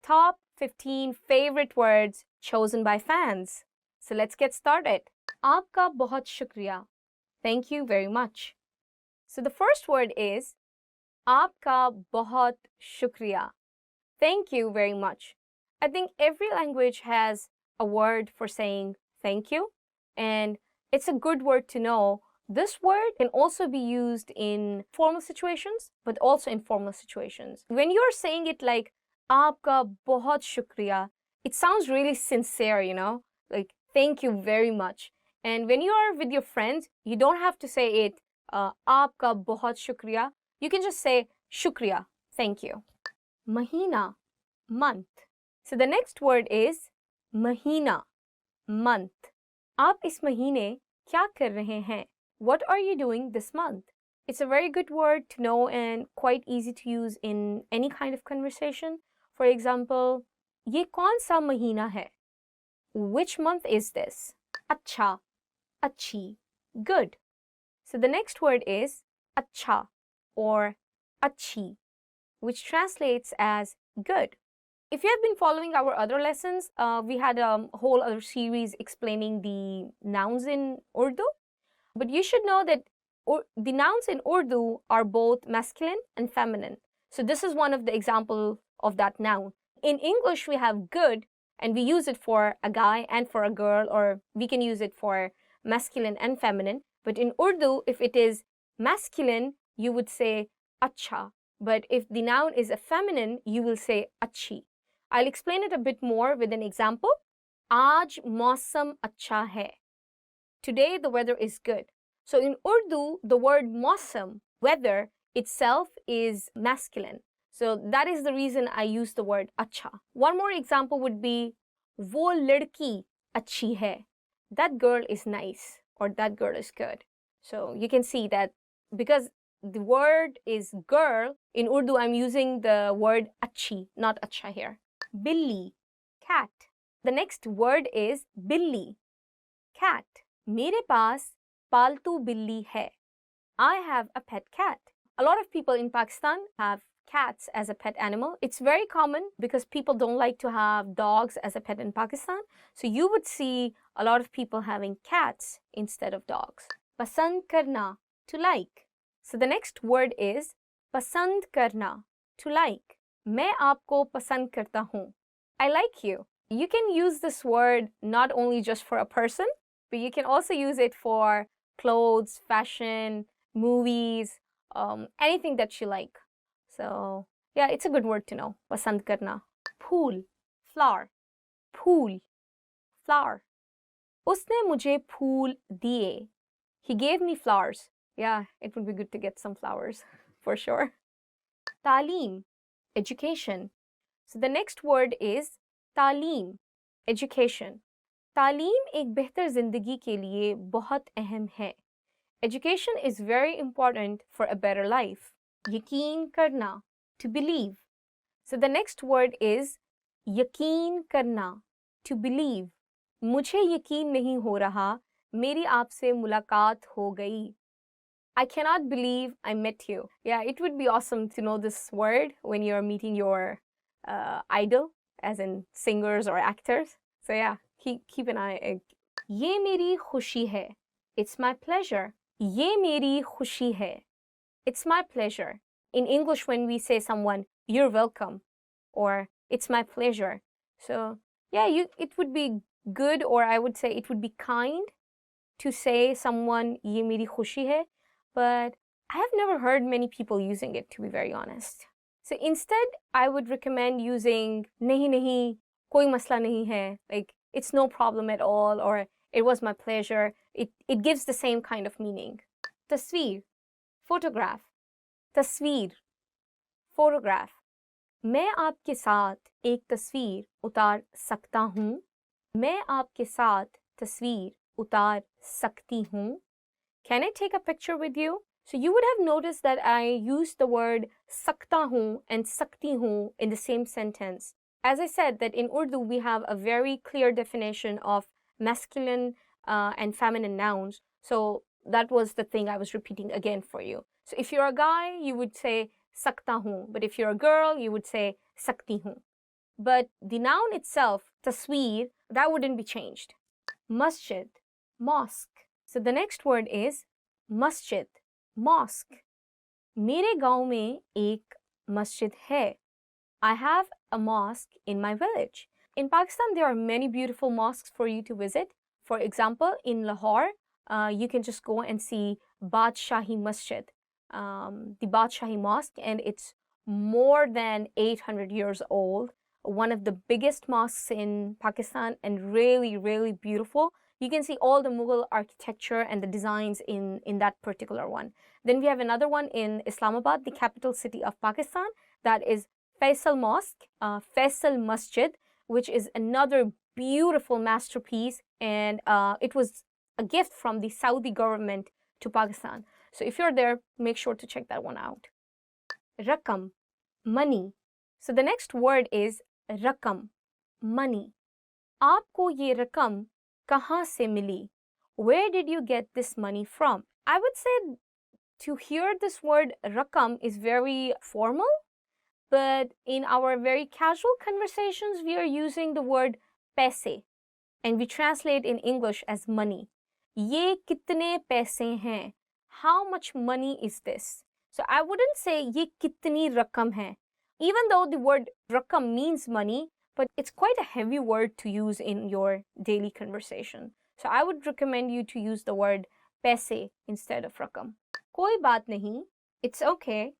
Top 15 Favorite Words Chosen by Fans. So let's get started. Aapka bahut shukriya. Thank you very much. So the first word is आपका बहुत शुक्रिया. Thank you very much. I think every language has a word for saying thank you, and it's a good word to know. This word can also be used in formal situations, but also in formal situations. When you're saying it like आपका बहुत शुक्रिया, it sounds really sincere, you know, like thank you very much. And when you are with your friends, you don't have to say it आपका बहुत शुक्रिया. You can just say shukriya, thank you. Mahina, month. So the next word is mahina, month. आप इस महीने क्या कर रहे हैं? What are you doing this month? It's a very good word to know and quite easy to use in any kind of conversation. For example, ये कौन सा महीना है? Which month is this? अच्छा, अच्छी, good. So the next word is अच्छा or अच्छी, which translates as good. If you have been following our other lessons, we had a whole other series explaining the nouns in Urdu. But you should know that the nouns in Urdu are both masculine and feminine. So this is one of the examples of that noun. In English, we have good, and we use it for a guy and for a girl, or we can use it for masculine and feminine. But in Urdu, if it is masculine, you would say acha. But if the noun is a feminine, you will say अच्छी. I'll explain it a bit more with an example. आज मौसम अच्छा है. Today the weather is good. So in Urdu, the word मौसम, weather, itself is masculine. So that is the reason I use the word अच्छा. One more example would be वो लड़की अच्छी है. That girl is nice, or that girl is good. So you can see that because the word is girl, in Urdu I'm using the word अच्छी, not अच्छा here. Billi, cat. The next word is billi, cat. मेरे पास पालतू बिल्ली है. I have a pet cat. A lot of people in Pakistan have cats as a pet animal. It's very common because people don't like to have dogs as a pet in Pakistan. So you would see a lot of people having cats instead of dogs. Pasand karna, to like. So the next word is pasand karna, to like. मैं आपको पसंद करता हूँ. I like you. You can use this word not only just for a person, but you can also use it for clothes, fashion, movies, anything that you like. So yeah, it's a good word to know. Pasand karna. Phool, flower. Phool, flower. उसने मुझे फूल दिए. He gave me flowers. Yeah, it would be good to get some flowers for sure. Talim, education. So the next word is तालीम, education. तालीम एक बेहतर ज़िंदगी के लिए बहुत अहम है. Education is very important for a better life. यकीन करना, to believe. So the next word is यकीन करना, to believe. मुझे यकीन नहीं हो रहा, मेरी आपसे मुलाकात हो गई. I cannot believe I met you. Yeah, it would be awesome to know this word when you're meeting your idol, as in singers or actors. So yeah, keep an eye. ये मेरी खुशी है. It's my pleasure. ये मेरी खुशी है. It's my pleasure. In English, when we say someone, you're welcome, or it's my pleasure. So yeah, it would be good, or I would say it would be kind to say someone ये मेरी खुशी है, but I have never heard many people using it, to be very honest. So instead, I would recommend using नहीं नहीं, कोई मसला नहीं है, like it's no problem at all, or it was my pleasure. It gives the same kind of meaning. तस्वीर, photograph. तस्वीर, photograph. मैं आपके साथ एक तस्वीर उतार सकता हूँ. मैं आपके साथ तस्वीर उतार सकती हूँ. Can I take a picture with you? So you would have noticed that I used the word sakta hu and sakti hu in the same sentence. As I said, that in Urdu we have a very clear definition of masculine and feminine nouns. So that was the thing I was repeating again for you. So if you're a guy, you would say sakta hu. But if you're a girl, you would say sakti hu. But the noun itself, tasweer, that wouldn't be changed. Masjid, mosque. So the next word is masjid, mosque. मेरे गांव में एक मस्जिद है. I have a mosque in my village. In Pakistan, there are many beautiful mosques for you to visit. For example, in Lahore, you can just go and see Badshahi Masjid, the Badshahi Mosque, and it's more than 800 years old. One of the biggest mosques in Pakistan and really, really beautiful. You can see all the Mughal architecture and the designs in that particular one. Then we have another one in Islamabad, the capital city of Pakistan, that is Faisal Mosque, Faisal Masjid, which is another beautiful masterpiece, and it was a gift from the Saudi government to Pakistan. So if you're there, make sure to check that one out. Rakam, money. So the next word is rakam, money. Aapko ye rakam kahan se mili? Where did you get this money from? I would say to hear this word rakam is very formal, but in our very casual conversations, we are using the word paise, and we translate in English as money. Ye kitne paise hain? How much money is this? So I wouldn't say ye kitni rakam hai, even though the word rakam means money, but it's quite a heavy word to use in your daily conversation. So I would recommend you to use the word paise instead of rakam. Koi baat nahi, it's okay.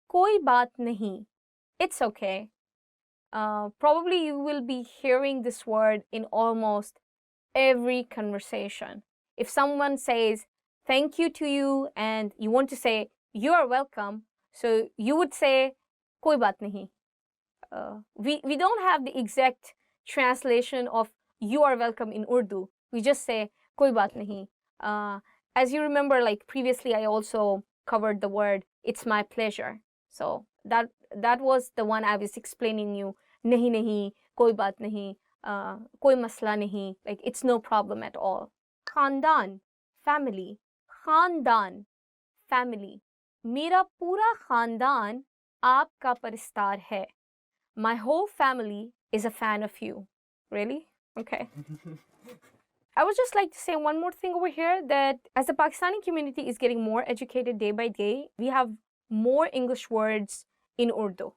Koi baat nahi, it's okay. Probably you will be hearing this word in almost every conversation. If someone says thank you to you and you want to say you are welcome, so you would say koi baat nahi. We don't have the exact translation of you are welcome in Urdu. We just say koi baat nahi. As you remember, like previously I also covered the word it's my pleasure. So that was the one I was explaining you. Nahi nahi, koi baat nahi, koi masla nahi, like it's no problem at all. Khandan, family. Khandan, family. Mera pura khandan aapka paristar hai. My whole family is a fan of you. Really? Okay. I would just like to say one more thing over here, that as the Pakistani community is getting more educated day by day, we have more English words in Urdu.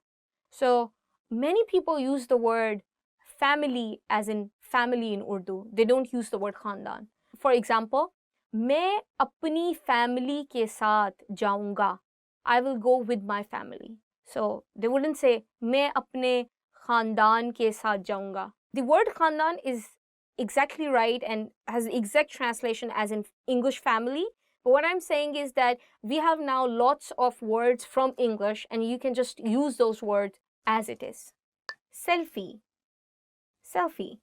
So many people use the word family as in family in Urdu. They don't use the word khandan. For example, मैं अपनी family के साथ जाऊंगा. I will go with my family. So they wouldn't say मैं अपने खानदान के साथ जाऊंगा. The word khandan is exactly right and has the exact translation as in English family. But what I'm saying is that we have now lots of words from English and you can just use those words as it is. Selfie. Selfie.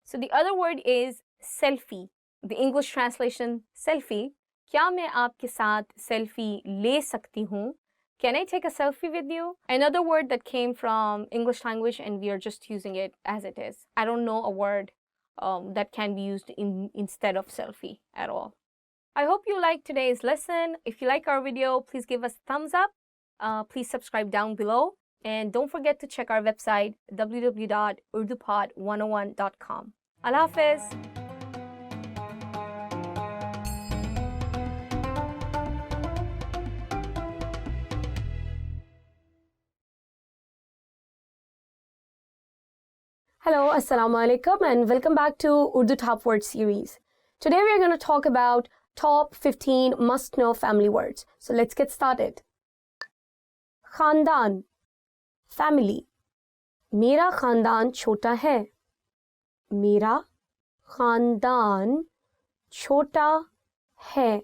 So the other word is selfie. The English translation, selfie. क्या मैं आपके साथ selfie ले सकती हूँ? Can I take a selfie with you? Another word that came from English language and we are just using it as it is. I don't know a word that can be used instead of selfie at all. I hope you liked today's lesson. If you like our video, please give us a thumbs up. Please subscribe down below. And don't forget to check our website, www.urdupod101.com. Allah Hafiz. Hello, Assalamu alaikum, and welcome back to Urdu Top Words series. Today we are going to talk about top 15 must-know family words. So let's get started. Khandan, family. Mera khandan chota hai. Mera khandan chota hai.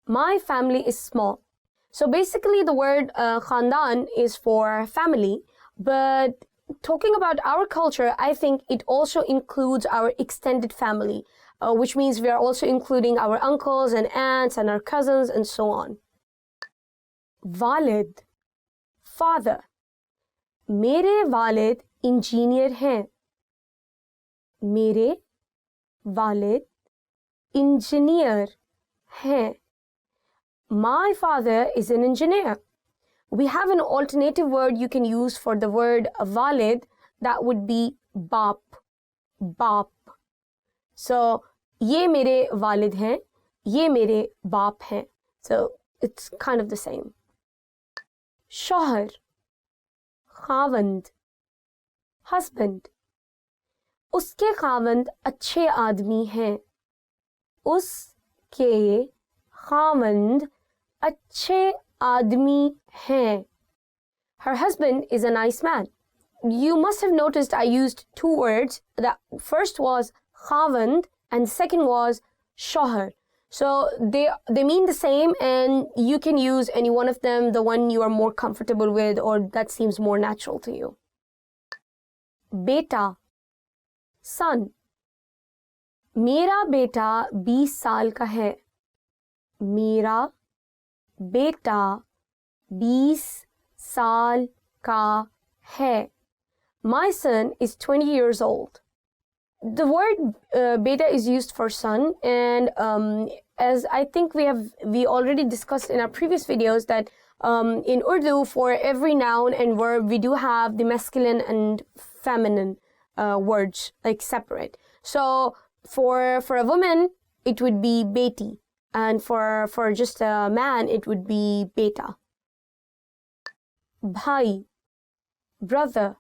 My family is small. So basically the word khandan is for family, but talking about our culture, I think it also includes our extended family, which means we are also including our uncles and aunts and our cousins and so on. Walid, father. Mere walid engineer hain. Mere walid engineer hain. My father is an engineer. We have an alternative word you can use for the word walid, that would be baap. Baap. So, ye mere walid hain, ye mere baap hain. So, it's kind of the same. शौहर, खावंद, husband. उसके खावंद अच्छे आदमी हैं. उसके खावंद अच्छे आदमी हैं. Her husband is a nice man. You must have noticed I used two words. The first was खावंद and the second was शौहर. So they mean the same, and you can use any one of them, the one you are more comfortable with or that seems more natural to you. बेटा, son. मेरा बेटा 20 साल का है. मेरा बेटा 20 साल का है. My son is 20 years old. The word beta is used for son, and as I think we already discussed in our previous videos that in Urdu, for every noun and verb we do have the masculine and feminine words like separate. So for a woman it would be beti, and for just a man it would be beta. Bhai, brother.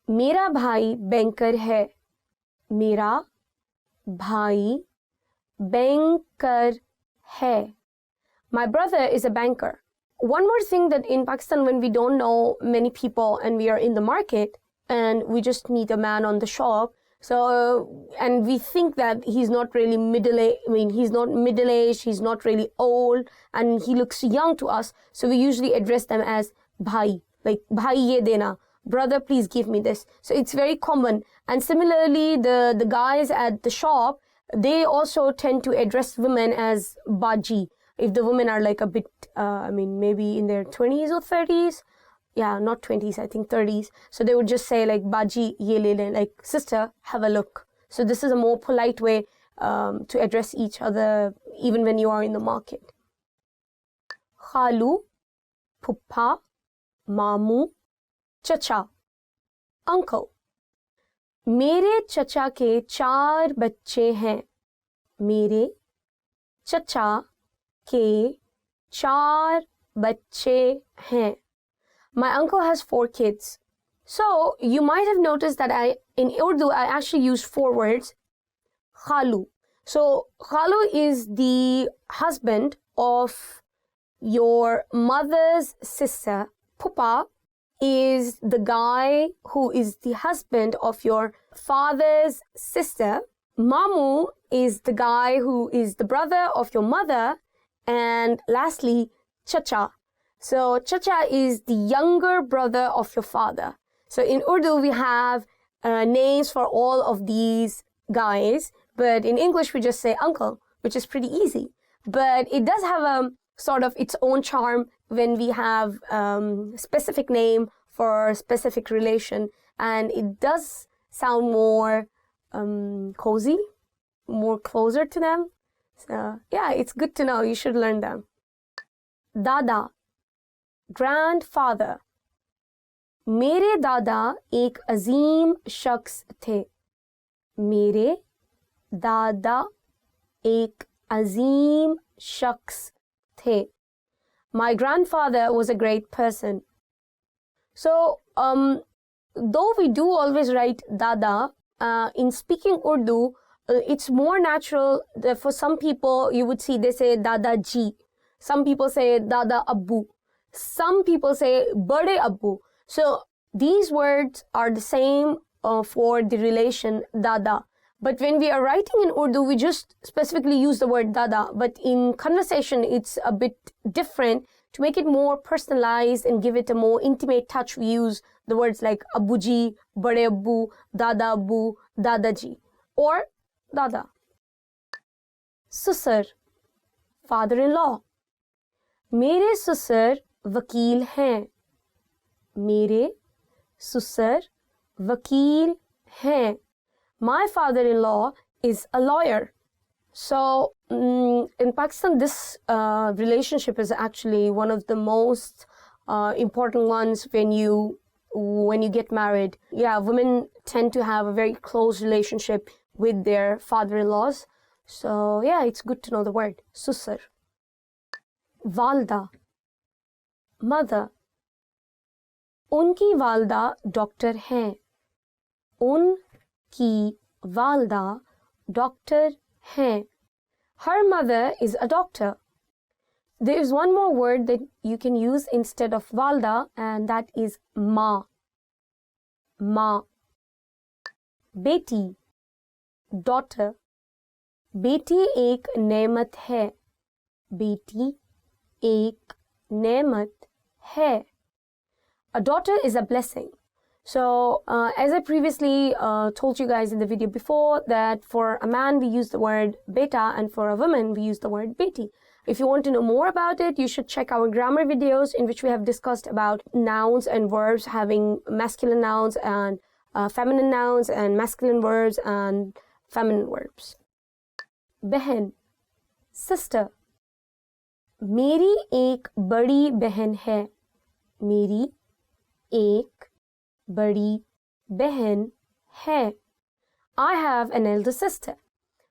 मेरा भाई banker है. मेरा भाई banker है. My brother is a banker. One more thing that in Pakistan, when we don't know many people and we are in the market and we just meet a man on the shop, and we think that he's not really he's not middle-aged, he's not really old, and he looks young to us, so we usually address them as bhai, like bhai ye dena. Brother, please give me this. So it's very common. And similarly, the guys at the shop, they also tend to address women as baji. If the women are like a bit, maybe in their 20s or 30s. Yeah, not 20s, I think 30s. So they would just say like baji ye le le, like sister, have a look. So this is a more polite way to address each other even when you are in the market. Khalu, phupha, mamu, चचा, uncle. मेरे चचा के 4 बच्चे हैं. मेरे चचा के 4 बच्चे हैं. My uncle has 4 kids. So you might have noticed that in Urdu I actually use 4 words. Khalu. So khalu is the husband of your mother's sister. Pupa is the guy who is the husband of your father's sister. Mamu is the guy who is the brother of your mother. And lastly, chacha. So chacha is the younger brother of your father. So in Urdu, we have names for all of these guys. But in English, we just say uncle, which is pretty easy. But it does have a sort of its own charm when we have specific name for a specific relation, and it does sound more cozy, more closer to them. So yeah, it's good to know. You should learn them. Dada, grandfather. मेरे दादा एक अजीम शख्स थे. मेरे दादा एक अजीम शख्स थे. My grandfather was a great person. So, though we do always write dada, in speaking Urdu, it's more natural that for some people, you would see they say dada ji. Some people say dada abbu. Some people say bade abbu. So, these words are the same for the relation dada. But when we are writing in Urdu, we just specifically use the word dada. But in conversation, it's a bit different. To make it more personalized and give it a more intimate touch, we use the words like abuji, bade abbu, dadaji, or dada. Susar, father-in-law. मेरे ससुर वकील हैं. मेरे ससुर वकील हैं. My father-in-law is a lawyer. So in Pakistan, this relationship is actually one of the most important ones when you get married. Yeah, women tend to have a very close relationship with their father-in-laws. So yeah, it's good to know the word susar. वालदा, mother. उनकी वालदा doctor हैं. उनकी वालदा doctor हैं. Her mother is a doctor. There is one more word that you can use instead of walda, and that is ma. Ma. बेटी, daughter. बेटी एक नेमत है. बेटी एक नेमत है. A daughter is a blessing. So, as I previously told you guys in the video before, that for a man we use the word beta, and for a woman we use the word beti. If you want to know more about it, you should check our grammar videos in which we have discussed about nouns and verbs having masculine nouns and feminine nouns, and masculine verbs and feminine verbs. बहन, sister. मेरी एक बड़ी बहन है. मेरी एक बड़ी बहन है. I have an elder sister.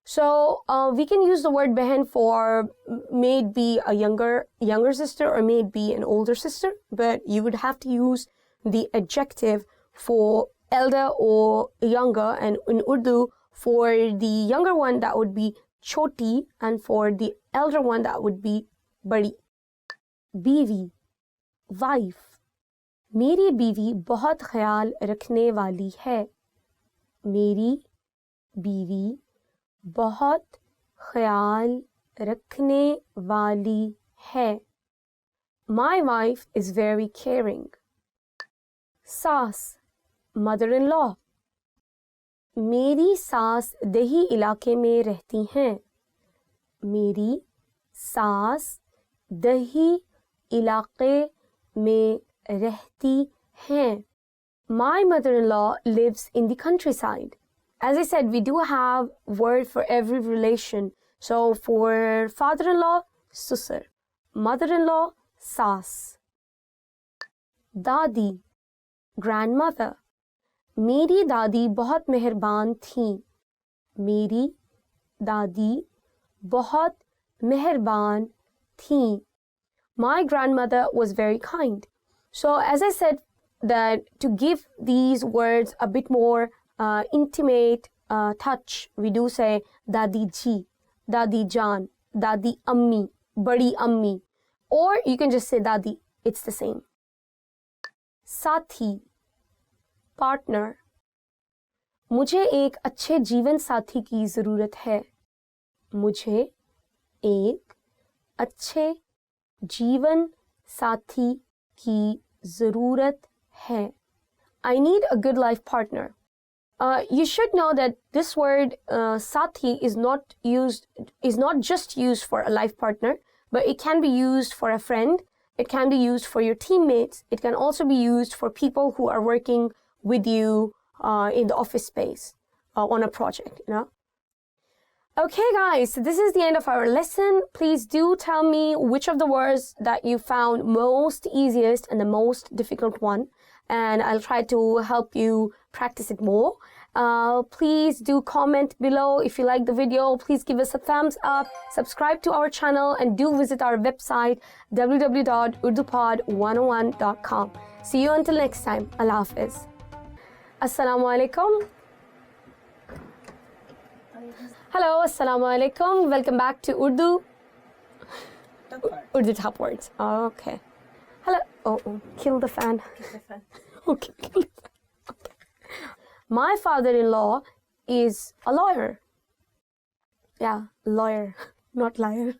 So we can use the word बहन for may it be a younger sister or may it be an older sister, but you would have to use the adjective for elder or younger, and in Urdu for the younger one that would be choti, and for the elder one that would be badi. बीवी, wife. मेरी बीवी बहुत ख्याल रखने वाली है. मेरी बीवी बहुत ख्याल रखने वाली है. My wife is very caring. सास, mother-in-law. मेरी सास दही इलाके में रहती हैं. मेरी सास दही इलाके में रहती हैं. My mother-in-law lives in the countryside. As I said, we do have word for every relation. So for father-in-law, susar. Mother-in-law, saas. दादी, grandmother. मेरी दादी बहुत मेहरबान थी. मेरी दादी बहुत मेहरबान थी. My grandmother was very kind. So as I said, that to give these words a bit more intimate touch, we do say dadi ji, dadi jaan, dadi ammi, badi ammi, or you can just say dadi. It's the same. साथी, partner. मुझे एक अच्छे जीवन साथी की ज़रूरत है. मुझे एक अच्छे जीवन साथी की ज़रूरत है. I need a good life partner. You should know that this word sathi is not just used for a life partner, but it can be used for a friend. It can be used for your teammates. It can also be used for people who are working with you in the office space on a project, you know. Okay guys, so this is the end of our lesson. Please do tell me which of the words that you found most easiest and the most difficult one, and I'll try to help you practice it more. Please do comment below if you like the video. Please give us a thumbs up, subscribe to our channel, and do visit our website www.urdupod101.com. See you until next time. Allah Hafiz. Assalamu alaikum. Hello, assalamu alaikum. Welcome back to Urdu. Urdu top words. Okay. Hello. Oh, kill the fan. Kill the fan. Okay, kill the fan. Okay. My father-in-law is a lawyer. Yeah, lawyer, not liar.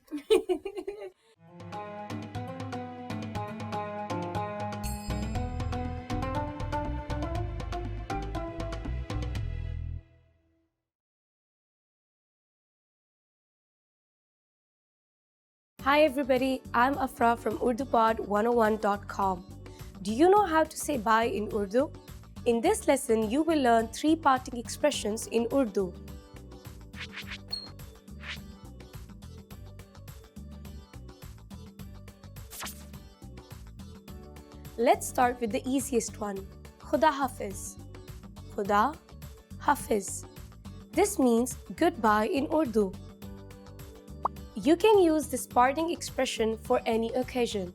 Hi everybody, I'm Afra from UrduPod101.com. Do you know how to say bye in Urdu? In this lesson, you will learn 3 parting expressions in Urdu. Let's start with the easiest one, Khuda Hafiz. Khuda Hafiz. This means goodbye in Urdu. You can use this parting expression for any occasion.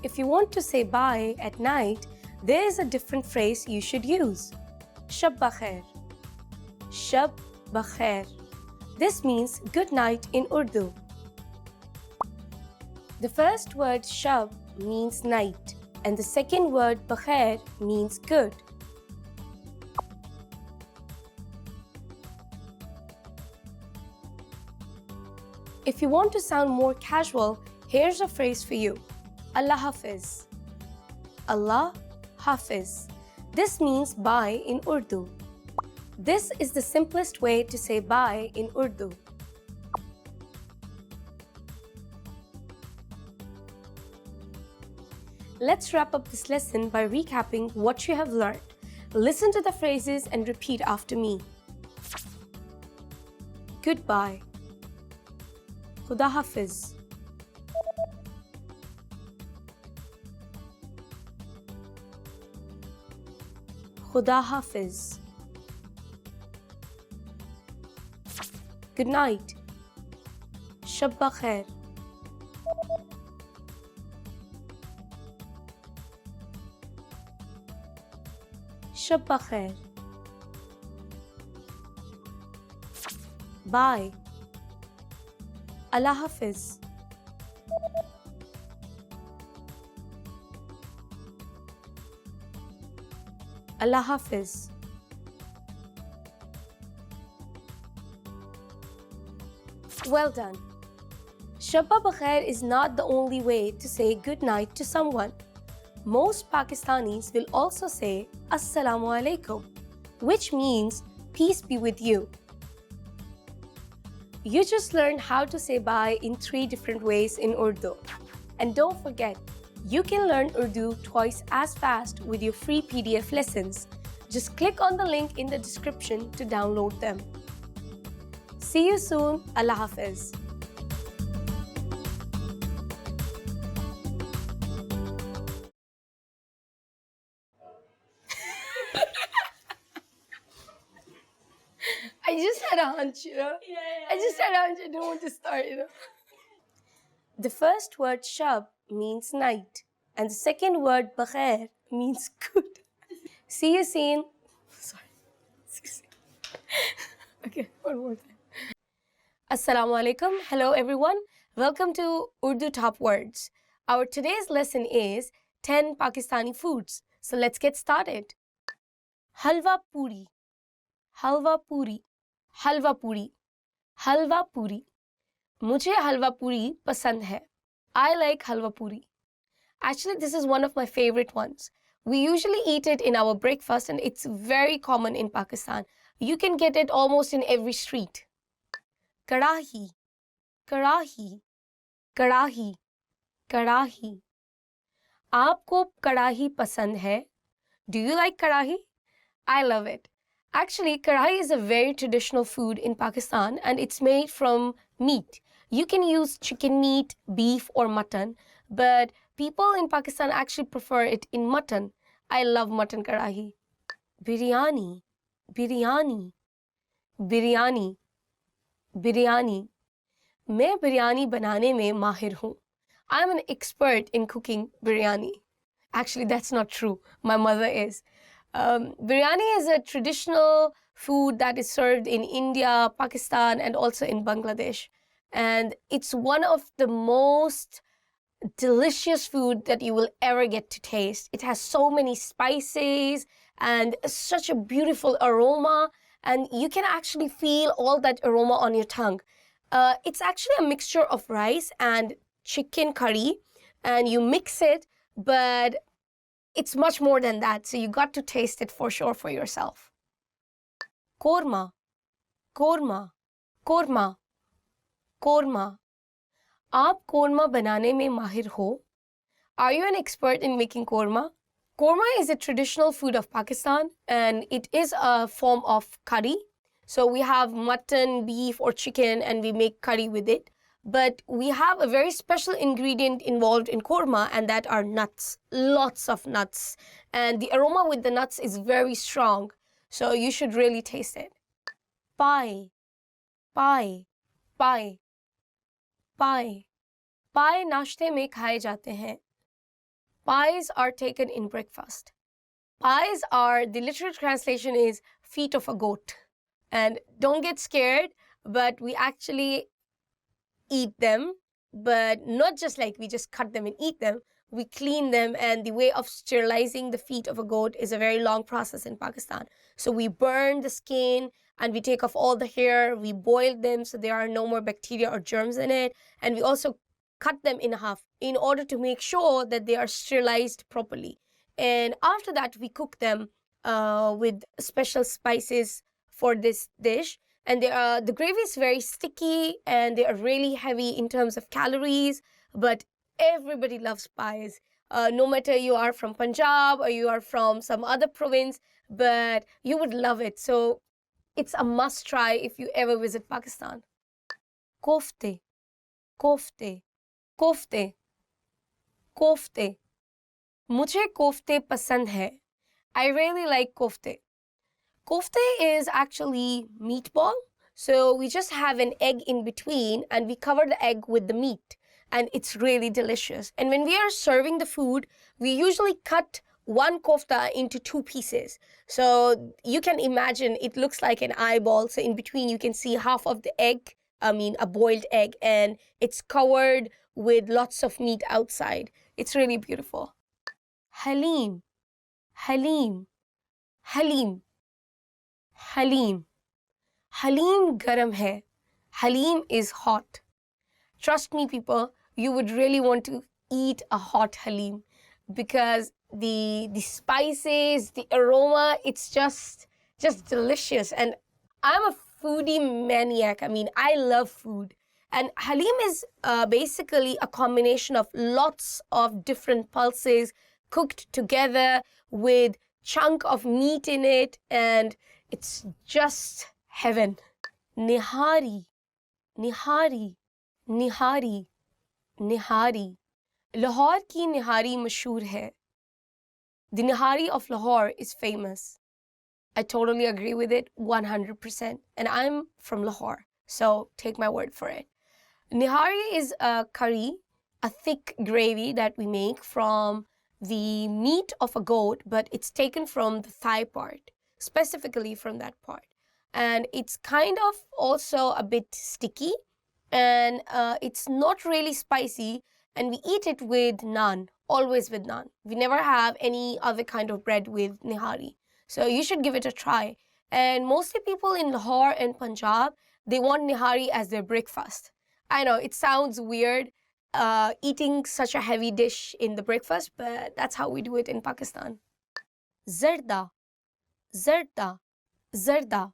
If you want to say bye at night, there is a different phrase you should use. Shab bakhair. Shab bakhair. This means good night in Urdu. The first word shab means night, and the second word bakhair means good. If you want to sound more casual, here's a phrase for you. Allah Hafiz. Allah Hafiz. This means bye in Urdu. This is the simplest way to say bye in Urdu. Let's wrap up this lesson by recapping what you have learned. Listen to the phrases and repeat after me. Goodbye. Khuda Hafiz. Khuda Hafiz. Good night. Shab bakhair. Shab bakhair. Bye. Allah Hafiz. Allah Hafiz. Well done. Shabba Bakhair is not the only way to say good night to someone. Most Pakistanis will also say Assalamu alaikum, which means peace be with you. You just learned how to say bye in 3 different ways in Urdu. And don't forget, you can learn Urdu twice as fast with your free PDF lessons. Just click on the link in the description to download them. See you soon. Allah Hafiz. I just had a hunch, I just had a hunch. I didn't want to start, The first word shab means night, and the second word bakhair means good. See you soon. Sorry. Okay, one more time. Assalamu alaikum. Hello everyone. Welcome to Urdu Top Words. Our today's lesson is 10 Pakistani foods. So let's get started. Halwa puri. Halwa puri. Halwa puri. Halwa puri. Mujhe halwa puri pasand hai. I like halwa puri. Actually, this is one of my favorite ones. We usually eat it in our breakfast and it's very common in Pakistan. You can get it almost in every street. Kadahi. Kadahi. Kadahi. Kadahi. Aapko kadahi pasand hai? Do you like kadahi? I love it. Actually, kadahi is a very traditional food in Pakistan and it's made from meat. You can use chicken meat, beef or mutton, but people in Pakistan actually prefer it in mutton. I love mutton kadahi. Biryani. Biryani. Biryani. Biryani. मैं बिरयानी बनाने में माहिर हूँ. I'm an expert in cooking biryani. Actually, that's not true. My mother is. Biryani is a traditional food that is served in India, Pakistan, and also in Bangladesh. And it's one of the most delicious food that you will ever get to taste. It has so many spices and such a beautiful aroma, and you can actually feel all that aroma on your tongue. It's actually a mixture of rice and chicken curry, and you mix it, but it's much more than that, so you got to taste it for sure for yourself. Korma. Korma. Korma. Korma. आप korma बनाने में माहिर हो? Are you an expert in making korma? Korma is a traditional food of Pakistan and it is a form of curry. So we have mutton, beef or chicken and we make curry with it. But we have a very special ingredient involved in korma and that are nuts. Lots of nuts. And the aroma with the nuts is very strong. So you should really taste it. Pie, pie, pie, pie. Pie नाश्ते में खाए जाते हैं. Pies are taken in breakfast. Pies are, the literal translation is feet of a goat. And don't get scared, but we actually eat them, but not just like we just cut them and eat them. We clean them, and the way of sterilizing the feet of a goat is a very long process in Pakistan. So we burn the skin and we take off all the hair, we boil them so there are no more bacteria or germs in it, and we also cut them in half in order to make sure that they are sterilized properly. And after that, we cook them with special spices for this dish. And the gravy is very sticky and they are really heavy in terms of calories, but everybody loves pies. No matter you are from Punjab or you are from some other province, but you would love it. So it's a must try if you ever visit Pakistan. Kofte, kofte, kofte, kofte. मुझे कोफ्ते पसंद है. I really like kofte. Kofte is actually meatball. So we just have an egg in between and we cover the egg with the meat. And it's really delicious. And when we are serving the food, we usually cut one kofta into 2 pieces. So you can imagine it looks like an eyeball. So in between you can see half of the egg, a boiled egg, and it's covered with lots of meat outside. It's really beautiful. Halim, Halim, Halim, Halim. Halim garam hai. Halim is hot. Trust me, people, you would really want to eat a hot halim because the spices, the aroma, it's just delicious. And I'm a foodie maniac. I mean, I love food. And halim is basically a combination of lots of different pulses cooked together with chunk of meat in it, and it's just heaven. Nihari, nihari, nihari, nihari. Lahore ki nihari mashhoor hai. The nihari of Lahore is famous. I totally agree with it 100%. And I'm from Lahore, so take my word for it. Nihari is a curry, a thick gravy that we make from the meat of a goat, but it's taken from the thigh part, specifically from that part. And it's kind of also a bit sticky, and it's not really spicy, and we eat it with naan, always with naan. We never have any other kind of bread with nihari. So you should give it a try. And mostly people in Lahore and Punjab, they want nihari as their breakfast. I know, it sounds weird, eating such a heavy dish in the breakfast, but that's how we do it in Pakistan. Zarda, zarda, zarda,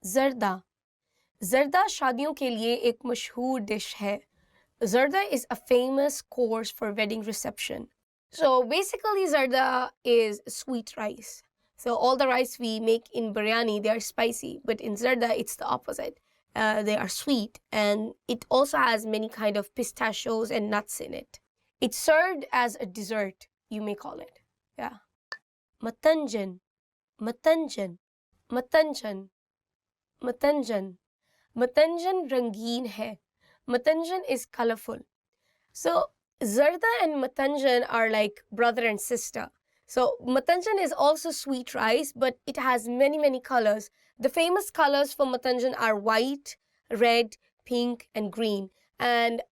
zarda. Zarda शादियों के लिए एक मशहूर dish है. Zarda is a famous course for wedding reception. So basically zarda is sweet rice. So all the rice we make in biryani, they are spicy, but in zarda it's the opposite. They are sweet, and it also has many kind of pistachios and nuts in it. It's served as a dessert, you may call it. Yeah. Matanjan, matanjan, matanjan, matanjan. Matanjan rangeen hai. Matanjan is colorful. So zarda and matanjan are like brother and sister. So matanjan is also sweet rice, but it has many colors. The famous colors for matanjan are white, red, pink, and green. And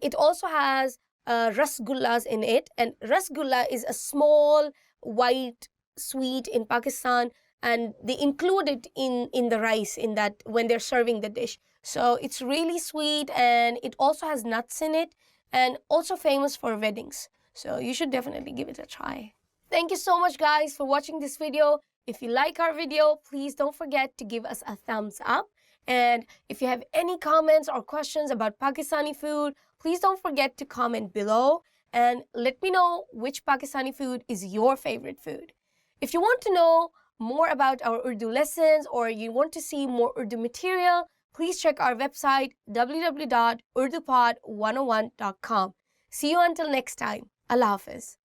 it also has rasgullas in it. And rasgulla is a small white sweet in Pakistan, and they include it in the rice in that when they're serving the dish. So it's really sweet, and it also has nuts in it, and also famous for weddings. So you should definitely give it a try. Thank you so much, guys, for watching this video. If you like our video, please don't forget to give us a thumbs up. And if you have any comments or questions about Pakistani food, please don't forget to comment below and let me know which Pakistani food is your favorite food. If you want to know more about our Urdu lessons or you want to see more Urdu material, please check our website www.urdupod101.com. See you until next time. Allah Hafiz.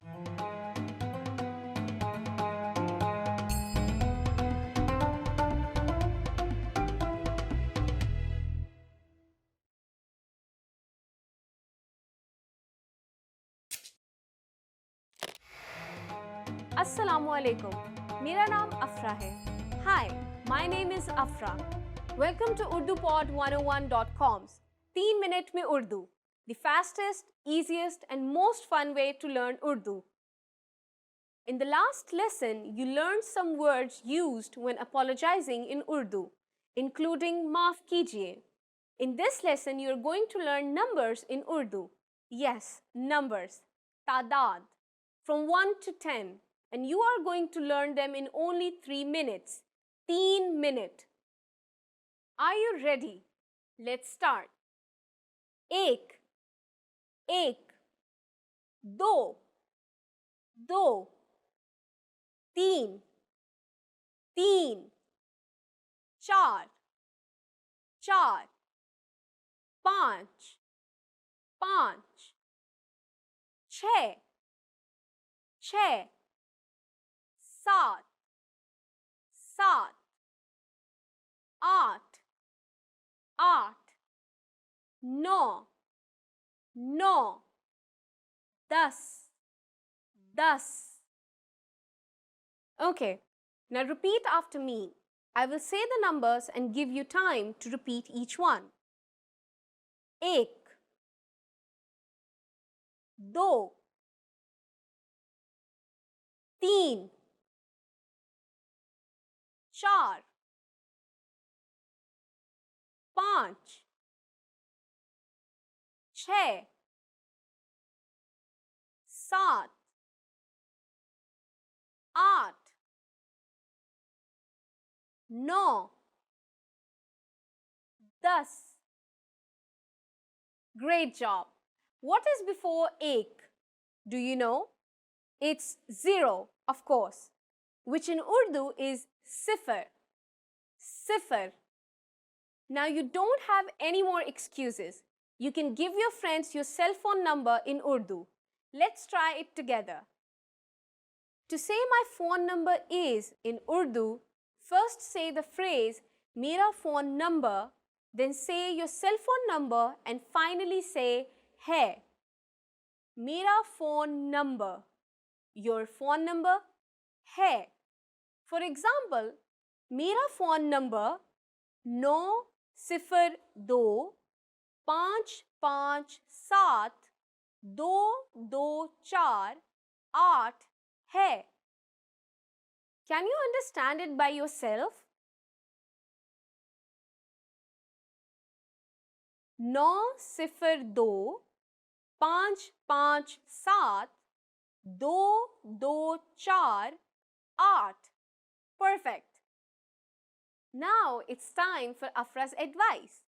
Assalamualaikum. मेरा नाम अफरा है. Hi, my name is Afra. Welcome to UrduPod101.com's 3 minute में Urdu, the fastest, easiest and most fun way to learn Urdu. In the last lesson, you learned some words used when apologizing in Urdu, including maaf kijiye. In this lesson, you are going to learn numbers in Urdu. Yes, numbers. Tadad. From 1 to 10. And you are going to learn them in only 3 minutes. 3 minutes. Are you ready? Let's start. Ek, ek. Do, do. Teen, teen. Char, char. Panch, panch. Chhe, chhe. Saat, saat. Aat, aat. No, no. Das, das. Okay, now repeat after me. I will say the numbers and give you time to repeat each one. Ek, do, teen, char, पांच, छः, सात, आठ, नौ, 10. Great job. What is before ek? Do you know? It's 0, of course, which in Urdu is sifar. Sifar. Now you don't have any more excuses. You can give your friends your cell phone number in Urdu. Let's try it together. To say my phone number is in Urdu, first say the phrase Mera phone number, then say your cell phone number and finally say hai. Mera phone number. Your phone number hai. For example, Mera phone number 902 557 224 8 है. Can you understand it by yourself? 902 557 224 8. Perfect. Now it's time for Afra's advice.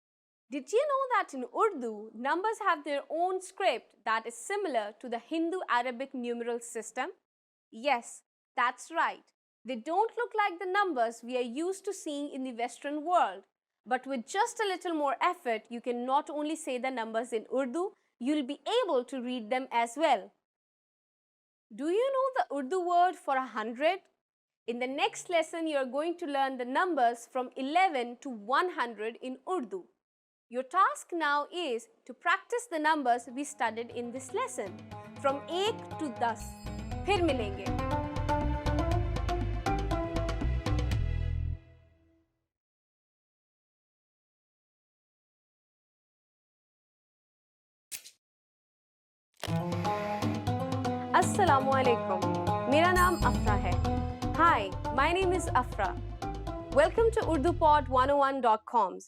Did you know that in Urdu, numbers have their own script that is similar to the Hindu-Arabic numeral system? Yes, that's right. They don't look like the numbers we are used to seeing in the Western world. But with just a little more effort, you can not only say the numbers in Urdu, you'll be able to read them as well. Do you know the Urdu word for 100? In the next lesson, you are going to learn the numbers from 11 to 100 in Urdu. Your task now is to practice the numbers we studied in this lesson from 1 to 10. फिर मिलेंगे. Assalamualaikum. मेरा नाम अफरा है. Hi, my name is Afra. Welcome to UrduPod101.com's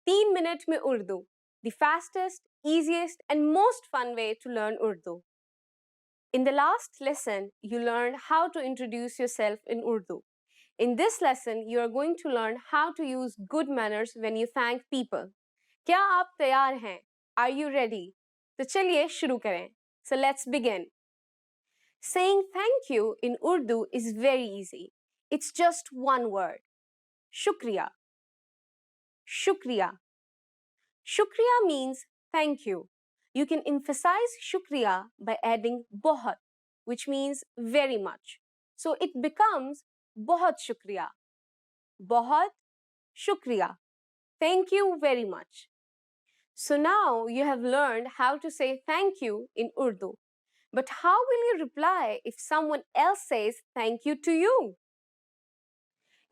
3 minute में Urdu, the fastest, easiest and most fun way to learn Urdu. In the last lesson, you learned how to introduce yourself in Urdu. In this lesson, you are going to learn how to use good manners when you thank people. क्या आप तैयार हैं? Are you ready? तो चलिए शुरू करें. So let's begin. Saying thank you in Urdu is very easy. It's just one word. Shukriya. Shukriya. Shukriya means thank you. You can emphasize shukriya by adding बहुत, which means very much. So it becomes बहुत shukriya. बहुत shukriya. Thank you very much. So now you have learned how to say thank you in Urdu. But how will you reply if someone else says thank you to you?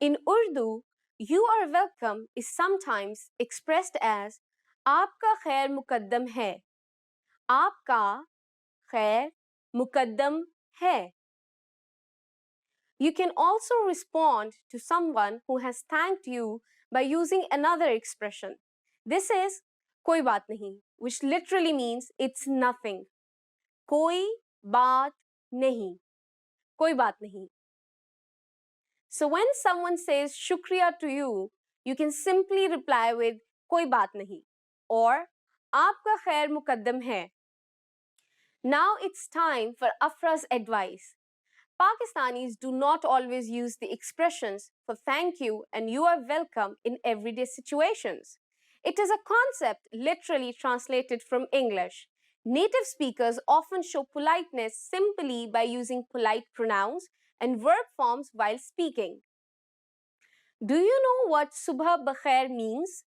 In Urdu, you are welcome is sometimes expressed as आपका खैर मुकद्दम है. आपका खैर मुकद्दम है. You can also respond to someone who has thanked you by using another expression. This is कोई बात नहीं, which literally means it's nothing. कोई बात नहीं. कोई बात नहीं. So when someone says shukriya to you, you can simply reply with कोई बात नहीं or आपका खैर मुकद्दम है. Now it's time for Afra's advice. Pakistanis do not always use the expressions for thank you and you are welcome in everyday situations. It is a concept literally translated from English. Native speakers often show politeness simply by using polite pronouns and verb forms while speaking. Do you know what Subha Bakhair means?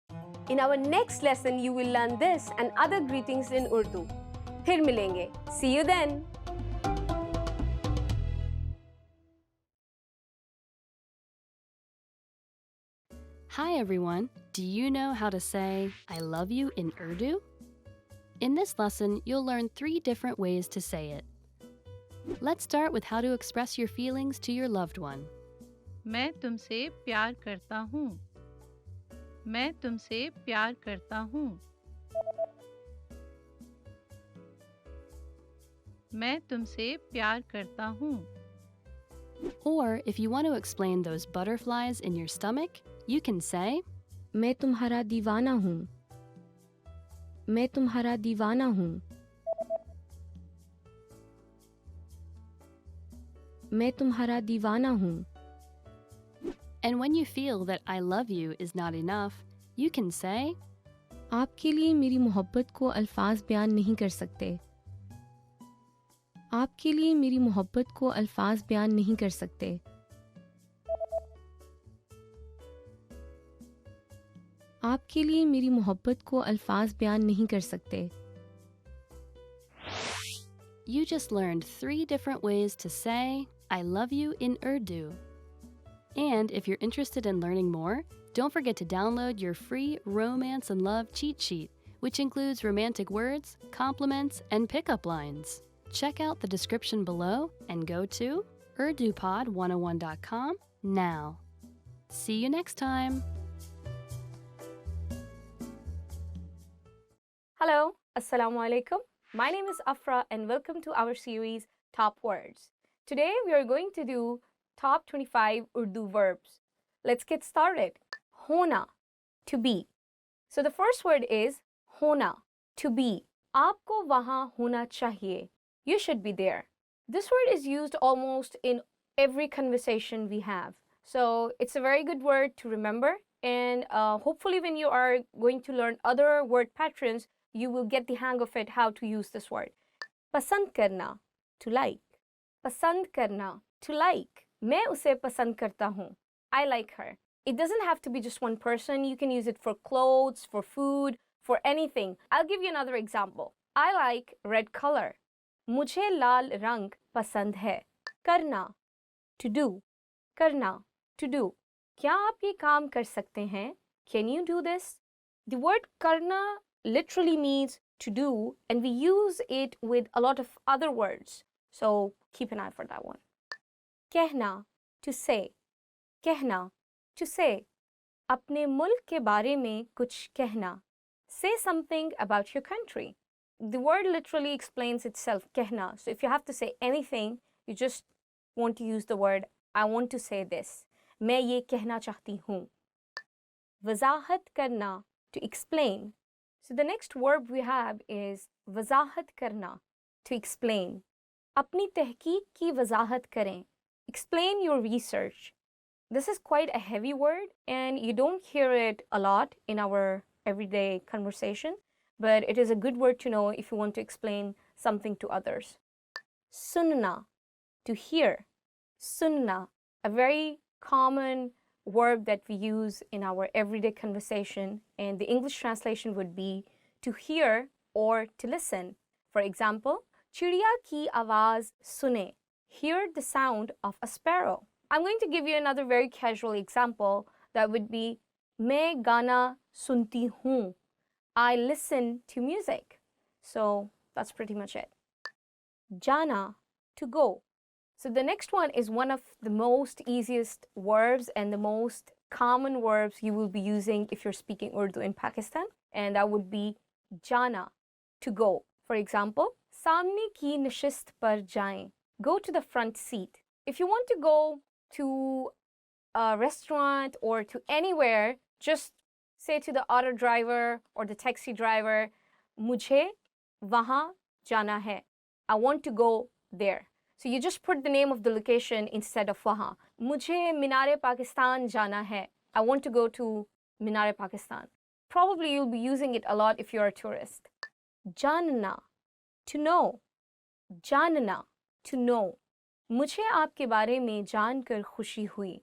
In our next lesson, you will learn this and other greetings in Urdu. फिर मिलेंगे. See you then. Hi everyone! Do you know how to say I love you in Urdu? In this lesson, you'll learn 3 different ways to say it. Let's start with how to express your feelings to your loved one. मैं तुमसे प्यार करता हूँ. मैं तुमसे प्यार करता हूँ. मैं तुमसे प्यार करता हूँ. Or if you want to explain those butterflies in your stomach, you can say मैं तुम्हारा दीवाना हूँ. मैं तुम्हारा दीवाना हूँ. मैं तुम्हारा दीवाना हूँ. And when you feel that I love you is not enough, you can say आपके लिए मेरी मोहब्बत को अल्फाज बयान नहीं कर सकते. आपके लिए मेरी मोहब्बत को अल्फाज बयान नहीं कर सकते. आपके लिए मेरी मोहब्बत को अल्फाज बयान नहीं कर सकते. You just learned 3 different ways to say I love you in Urdu. And if you're interested in learning more, don't forget to download your free Romance and Love cheat sheet, which includes romantic words, compliments, and pickup lines. Check out the description below and go to urdupod101.com now. See you next time. Hello, Assalamu alaikum. My name is Afra and welcome to our series Top Words. Today we are going to do top 25 Urdu verbs. Let's get started. Hona, to be. So the first word is hona, to be. Aapko wahan hona chahiye. You should be there. This word is used almost in every conversation we have. So it's a very good word to remember, and hopefully when you are going to learn other word patterns, you will get the hang of it, how to use this word. Pasand karna, to like. Pasand karna, to like. मैं उसे पसंद करता हूँ. I like her. It doesn't have to be just one person. You can use it for clothes, for food, for anything. I'll give you another example. I like red color. मुझे लाल रंग पसंद है. करना, to do. करना, to do. क्या आप ये काम कर सकते हैं? Can you do this? The word karna literally means to do, and we use it with a lot of other words. So keep an eye for that one. कहना, to say. कहना, to say. अपने मुल्क के बारे में कुछ कहना. Say something about your country. The word literally explains itself, कहना. So if you have to say anything, you just want to use the word, I want to say this. मैं ये कहना चाहती हूँ. वजाहत करना, to explain. So the next verb we have is वजाहत करना, to explain. अपनी तहकीक की वजाहत करें. Explain your research. This is quite a heavy word and you don't hear it a lot in our everyday conversation, but it is a good word to know if you want to explain something to others. Sunna, to hear. Sunna, a very common verb that we use in our everyday conversation, and the English translation would be to hear or to listen. For example, चिड़िया की आवाज सुने. Hear the sound of a sparrow. I'm going to give you another very casual example that would be मैं गाना सुनती हूँ. I listen to music. So that's pretty much it. Jana, to go. So the next one is one of the most easiest verbs and the most common verbs you will be using if you're speaking Urdu in Pakistan, and that would be jana, to go. For example, सामने की नशिस्त पर जाएं. Go to the front seat. If you want to go to a restaurant or to anywhere, just say to the auto driver or the taxi driver, मुझे वहाँ जाना है. I want to go there. So you just put the name of the location instead of वहाँ. मुझे मीनार पाकिस्तान जाना है. I want to go to Minar Pakistan. Probably you'll be using it a lot if you're a tourist. जानना, to know. जानना, to know. मुझे आपके बारे में जानकर खुशी हुई.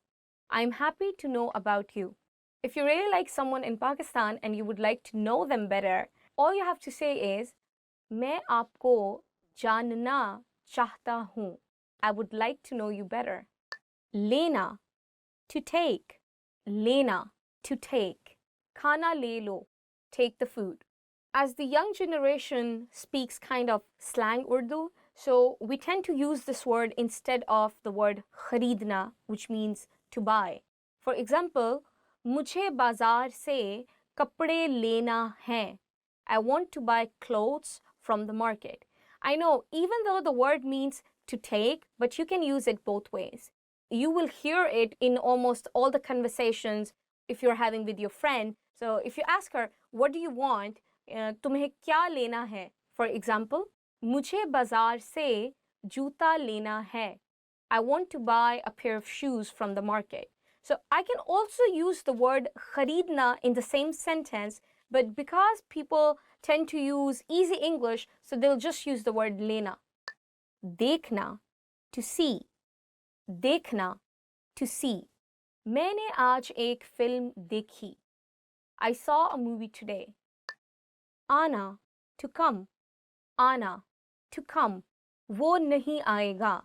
I'm happy to know about you. If you really like someone in Pakistan and you would like to know them better, all you have to say is, मैं आपको जानना चाहता हूँ. I would like to know you better. लेना, to take. लेना, to take. खाना ले लो, take the food. As the young generation speaks kind of slang Urdu, so we tend to use this word instead of the word खरीदना, which means to buy. For example, मुझे बाजार से कपड़े लेना है. I want to buy clothes from the market. I know, even though the word means to take, but you can use it both ways. You will hear it in almost all the conversations if you're having with your friend. So if you ask her, what do you want? तुम्हें क्या लेना है? For example, मुझे बाजार से जूता लेना है. I want to buy a pair of shoes from the market. So I can also use the word kharidna in the same sentence, but because people tend to use easy English, so they'll just use the word lena. Dekhna, to see. Dekhna, to see. मैंने आज एक film देखी. I saw a movie today. Ana, to come. Ana, to come. वो नहीं आएगा.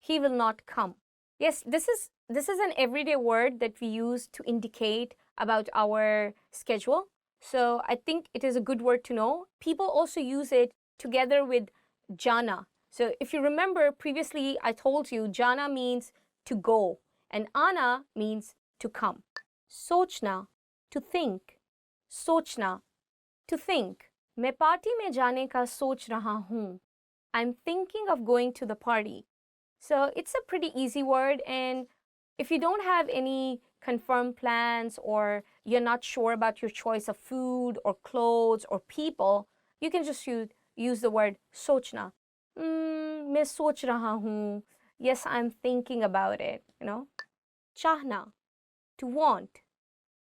He will not come. Yes, this is an everyday word that we use to indicate about our schedule. So I think it is a good word to know. People also use it together with jana. So if you remember previously, I told you jana means to go and ana means to come. Sochna, to think. Sochna, to think. मैं party में जाने का सोच रहा हूँ. I'm thinking of going to the party. So it's a pretty easy word, and if you don't have any confirmed plans or you're not sure about your choice of food or clothes or people, you can just use the word sochna. मैं सोच रहा हूँ. Yes, I'm thinking about it, you know. Chahna, to want.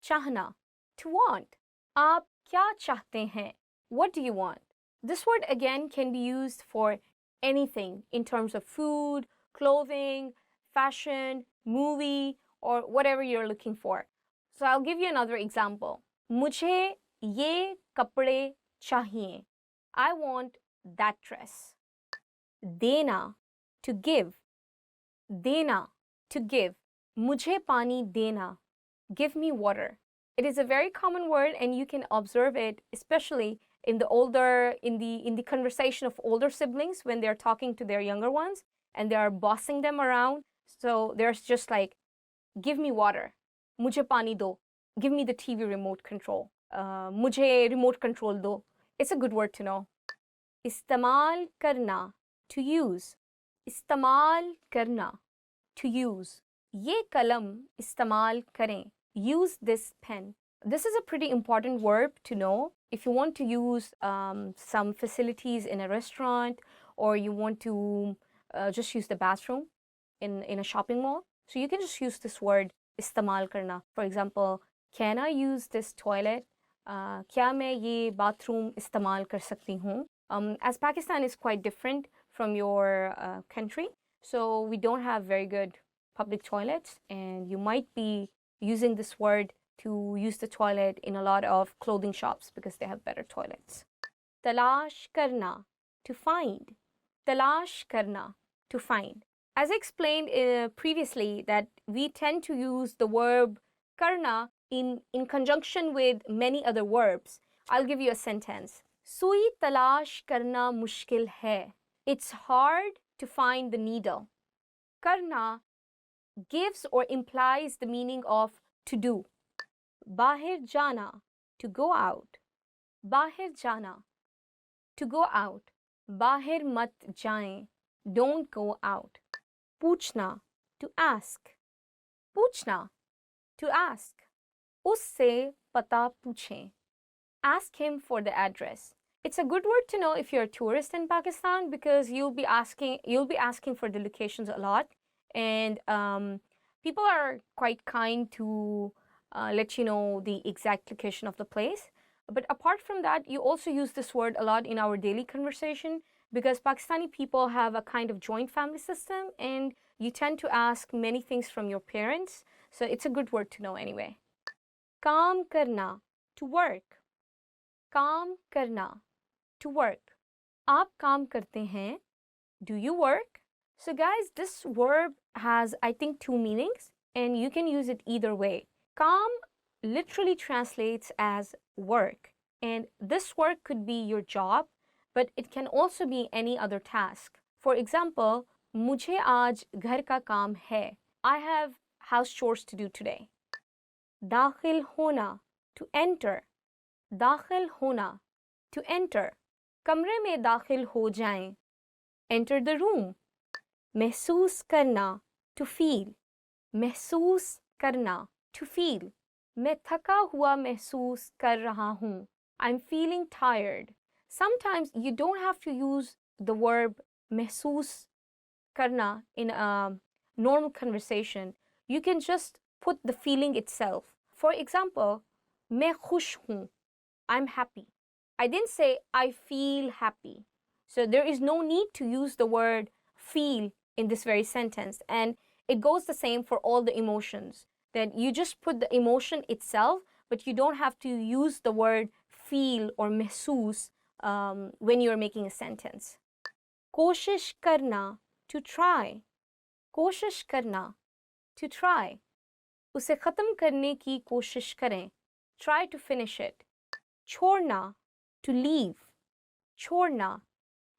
Chahna, to want. आप क्या चाहते हैं? What do you want? This word again can be used for anything in terms of food, clothing, fashion, movie, or whatever you're looking for. So I'll give you another example. मुझे ये कपड़े चाहिए. I want that dress. देना, to give. देना, to give. मुझे पानी देना. Give me water. It is a very common word, and you can observe it, especially in the conversation of older siblings when they're talking to their younger ones and they are bossing them around. So there's just like, give me water. मुझे पानी दो. Give me the TV remote control. मुझे remote control दो. It's a good word to know. इस्तेमाल करना, to use. इस्तेमाल करना, to use. ये कलम इस्तेमाल करें. Use this pen. This is a pretty important verb to know. If you want to use some facilities in a restaurant, or you want to just use the bathroom in a shopping mall, so you can just use this word istamal karna. For example, can I use this toilet? क्या मैं ये bathroom इस्तेमाल कर सकती हूँ? As Pakistan is quite different from your country, so we don't have very good public toilets, and you might be using this word to use the toilet in a lot of clothing shops because they have better toilets. Talash karna, to find. Talash karna, to find. As I explained previously, that we tend to use the verb karna in conjunction with many other verbs. I'll give you a sentence. Sui talash karna mushkil hai. It's hard to find the needle. Karna gives or implies the meaning of to do. Bahir jana, to go out. Bahir jana, to go out. Bahir mat jaएं, don't go out. Puchna, to ask. Puchna, to ask. Usse pata pucheं. Ask him for the address. It's a good word to know if you're a tourist in Pakistan, because you'll be asking for the locations a lot, and people are quite kind to let you know the exact location of the place. But apart from that, you also use this word a lot in our daily conversation, because Pakistani people have a kind of joint family system, and you tend to ask many things from your parents. So it's a good word to know anyway. Kaam karna, to work. Kaam karna, to work. Aap kaam karte hain? Do you work? So guys, this verb has, I think, two meanings, and you can use it either way. Kaam literally translates as work, and this work could be your job, but it can also be any other task. For example, mujhe aaj ghar ka kaam hai. I have house chores to do today. Dakhil hona, to enter. Dakhil hona, to enter. Kamre mein dakhil ho jaएं. Enter the room. Mehsoos karna, to feel. Mehsoos karna, to feel. मैं थका हुआ महसूस कर रहा हूँ. I'm feeling tired. Sometimes you don't have to use the verb महसूस करना in a normal conversation. You can just put the feeling itself. For example, मैं खुश हूँ. I'm happy. I didn't say I feel happy. So there is no need to use the word feel in this very sentence. And it goes the same for all the emotions. That you just put the emotion itself, but you don't have to use the word feel or महसूस when you're making a sentence. कोशिश करना, to try. कोशिश करना, to try. उसे ख़त्म करने की कोशिश करें. Try to finish it. छोड़ना, to leave. छोड़ना,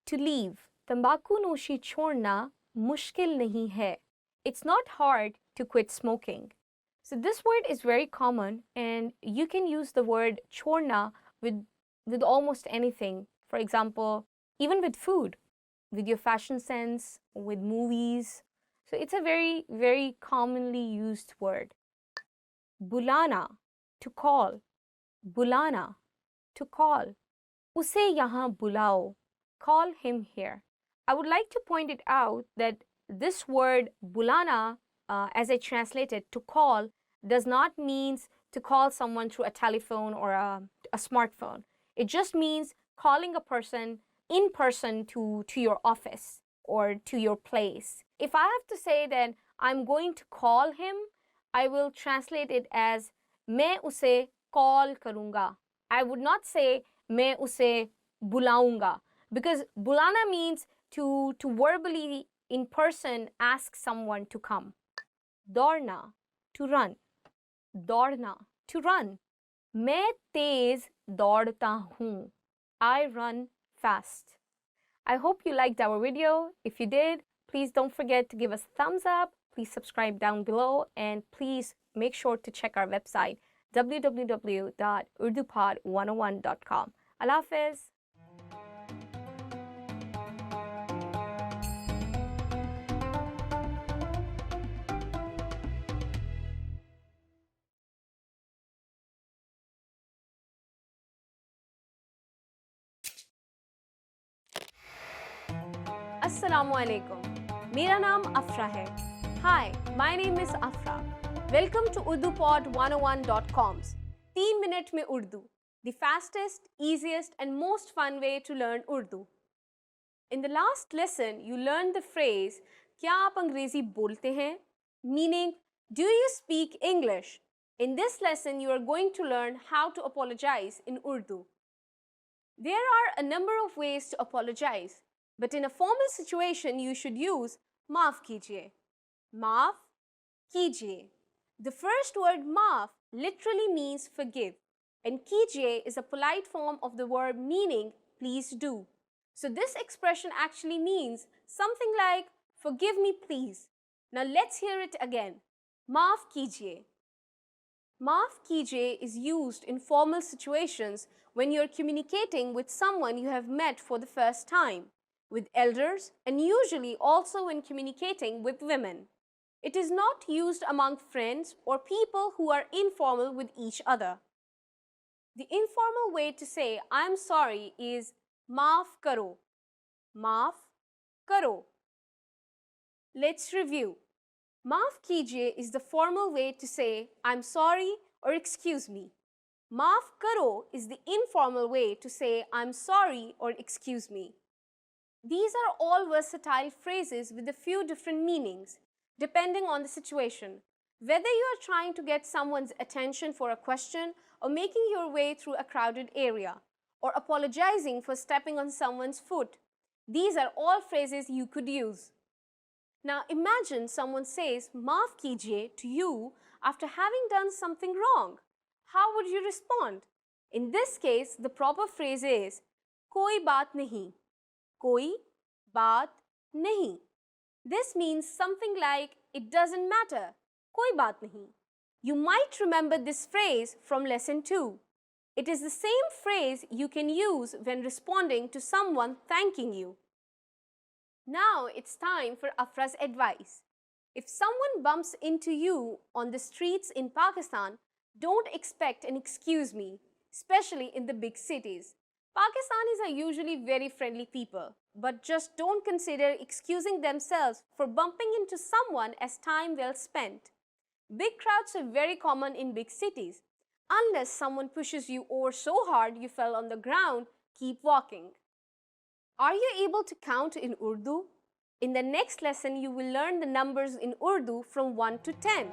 to leave. तंबाकू नोशी छोड़ना मुश्किल नहीं है. It's not hard to quit smoking. So this word is very common, and you can use the word chorna with almost anything. For example, even with food, with your fashion sense, with movies. So it's a very, very commonly used word. Bulana, to call. Bulana, to call. Use yahan bulao. Call him here. I would like to point it out that this word bulana, as I translate it, to call, does not mean to call someone through a telephone or a smartphone. It just means calling a person in person to your office or to your place. If I have to say that I'm going to call him, I will translate it as मैं उसे call करूँगा. I would not say मैं उसे बुलाऊँगा, because bulana means to verbally in person ask someone to come. दौड़ना, to run. दौड़ना, to run. मैं तेज दौड़ता हूँ. I run fast. I hope you liked our video. If you did, please don't forget to give us a thumbs up. Please subscribe down below, and please make sure to check our website www.urdupod101.com. Allah Hafiz. Assalamu alaikum. मेरा नाम अफरा है. Hi, my name is Afra. Welcome to UrduPod101.com's 3 minute में Urdu, the fastest, easiest and most fun way to learn Urdu. In the last lesson, you learned the phrase क्या आप अंग्रेजी बोलते हैं? Meaning, do you speak English? In this lesson, you are going to learn how to apologize in Urdu. There are a number of ways to apologize. But in a formal situation, you should use maaf kijiye. Maaf kijiye. The first word maaf literally means forgive, and kijiye is a polite form of the verb meaning please do. So this expression actually means something like forgive me please. Now let's hear it again. Maaf kijiye. Maaf kijiye is used in formal situations when you're communicating with someone you have met for the first time, with elders, and usually also when communicating with women. It is not used among friends or people who are informal with each other. The informal way to say I'm sorry is maaf karo. Maaf karo. Let's review. Maaf kijiye is the formal way to say I'm sorry or excuse me. Maaf karo is the informal way to say I'm sorry or excuse me. These are all versatile phrases with a few different meanings, depending on the situation. Whether you are trying to get someone's attention for a question or making your way through a crowded area, or apologizing for stepping on someone's foot, these are all phrases you could use. Now imagine someone says maaf kijiye to you after having done something wrong. How would you respond? In this case, the proper phrase is koi baat nahi. Koi baat nahi. This means something like it doesn't matter. Koi baat nahi. You might remember this phrase from lesson 2. It is the same phrase you can use when responding to someone thanking you. Now it's time for Afra's advice. If someone bumps into you on the streets in Pakistan, don't expect an excuse me, especially in the big cities. Pakistanis are usually very friendly people, but just don't consider excusing themselves for bumping into someone as time well spent. Big crowds are very common in big cities. Unless someone pushes you over so hard you fell on the ground, keep walking. Are you able to count in Urdu? In the next lesson, you will learn the numbers in Urdu from 1 to 10.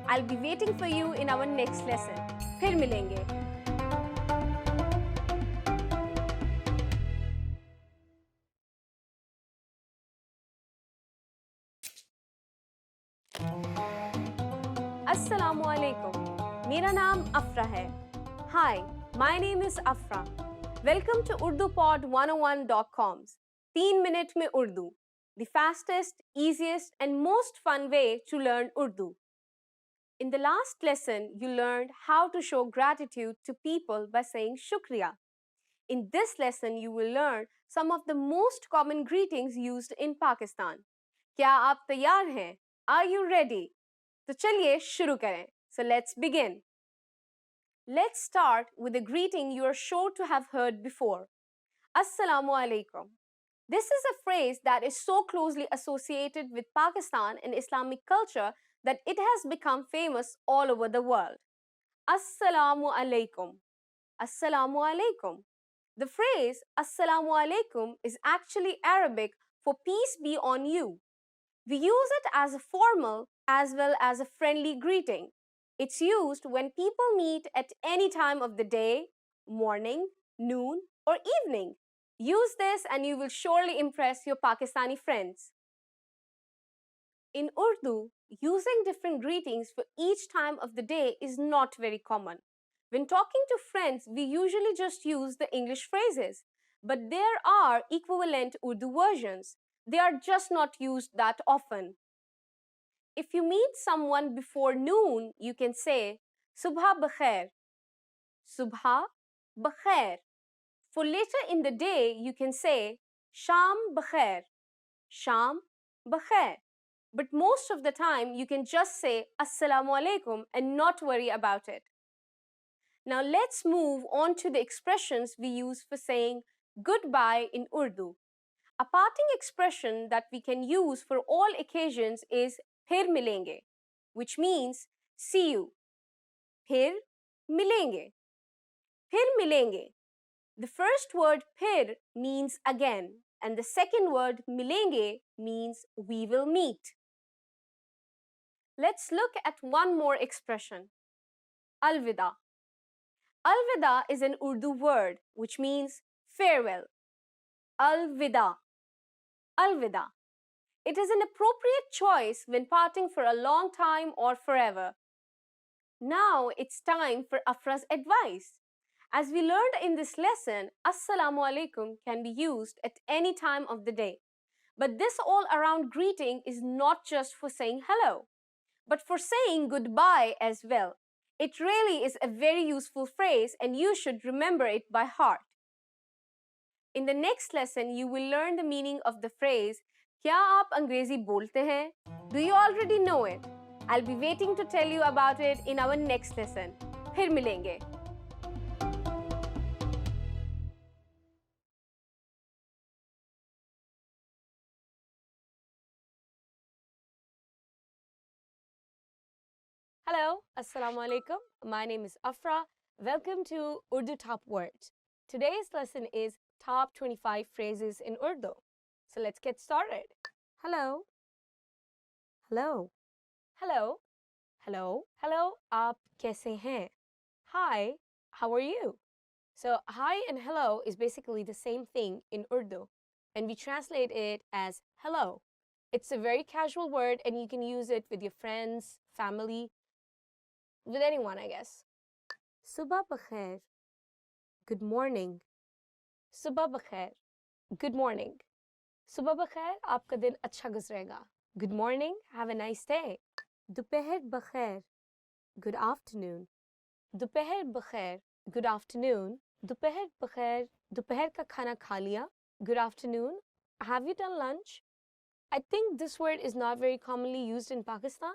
I'll be waiting for you in our next lesson. फिर मिलेंगे. Assalamu alaikum. मेरा नाम अफरा है. Hi, my name is Afra. Welcome to UrduPod101.com's 3 Minute में Urdu, the fastest, easiest and most fun way to learn Urdu. In the last lesson, you learned how to show gratitude to people by saying shukriya. In this lesson, you will learn some of the most common greetings used in Pakistan. क्या आप तैयार हैं? Are you ready? तो चलिए शुरू करें. So let's begin. Let's start with a greeting you are sure to have heard before. Assalamu alaikum. This is a phrase that is so closely associated with Pakistan and Islamic culture that it has become famous all over the world. Assalamu alaikum. Assalamu alaikum. The phrase Assalamu alaikum is actually Arabic for peace be on you. We use it as a formal as well as a friendly greeting. It's used when people meet at any time of the day, morning, noon, or evening. Use this and you will surely impress your Pakistani friends. In Urdu, using different greetings for each time of the day is not very common. When talking to friends, we usually just use the English phrases, but there are equivalent Urdu versions. They are just not used that often. If you meet someone before noon, you can say Subha bakhair. Subha bakhair. For later in the day, you can say Sham bakhair. Sham bakhair. But most of the time, you can just say Assalamu alaikum and not worry about it. Now let's move on to the expressions we use for saying goodbye in Urdu. A parting expression that we can use for all occasions is phir milenge, which means see you. Phir milenge. Phir milenge. The first word phir means again, and the second word milenge means we will meet. Let's look at one more expression. Alvida. Alvida is an Urdu word which means farewell. Alvida. Alvida. It is an appropriate choice when parting for a long time or forever. Now it's time for Afra's advice. As we learned in this lesson, Assalamu alaikum can be used at any time of the day. But this all-around greeting is not just for saying hello, but for saying goodbye as well. It really is a very useful phrase and you should remember it by heart. In the next lesson, you will learn the meaning of the phrase, क्या आप अंग्रेजी बोलते हैं? Do you already know it? I'll be waiting to tell you about it in our next lesson. फिर मिलेंगे. Hello, Assalamu alaikum. My name is Afra. Welcome to Urdu Top Words. Today's lesson is Top 25 Phrases in Urdu. So let's get started. Hello. Hello. Hello. Hello. Hello. आप कैसे हैं? Hi. How are you? So hi and hello is basically the same thing in Urdu, and we translate it as hello. It's a very casual word and you can use it with your friends, family, with anyone, I guess. Subah bakhair. Good morning. Subah bakhair. Good morning. Subah bakhair, आपका दिन अच्छा गुजरेगा. Good morning, have a nice day. Dopeher bakhair. Good afternoon. Dopeher bakhair. Good afternoon. Dopeher bakhair. Dopeher ka khana kha liya. Good afternoon. Have you done lunch? I think this word is not very commonly used in Pakistan.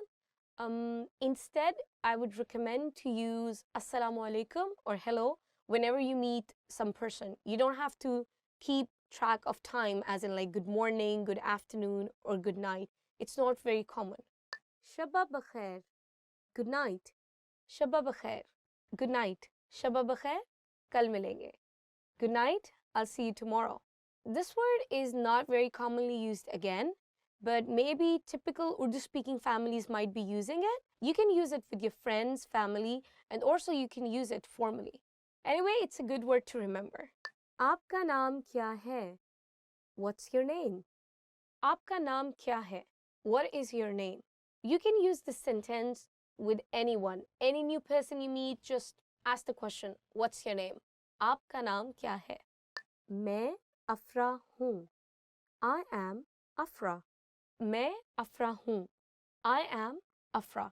Instead, I would recommend to use Assalamu alaikum or hello whenever you meet some person. You don't have to keep track of time as in like good morning, good afternoon, or good night. It's not very common. Shabba bakhair. Good night. Shabba bakhair. Good night. Shabba bakhair. Kal milenge. Good night. I'll see you tomorrow. This word is not very commonly used again, but maybe typical Urdu-speaking families might be using it. You can use it with your friends, family, and also you can use it formally. Anyway, it's a good word to remember. Aapka naam kya hai? What's your name? Aapka naam kya hai? What is your name? You can use this sentence with anyone. Any new person you meet, just ask the question, what's your name? Aapka naam kya hai? Main Afra hoon. I am Afra. Main Afra hoon. I am Afra.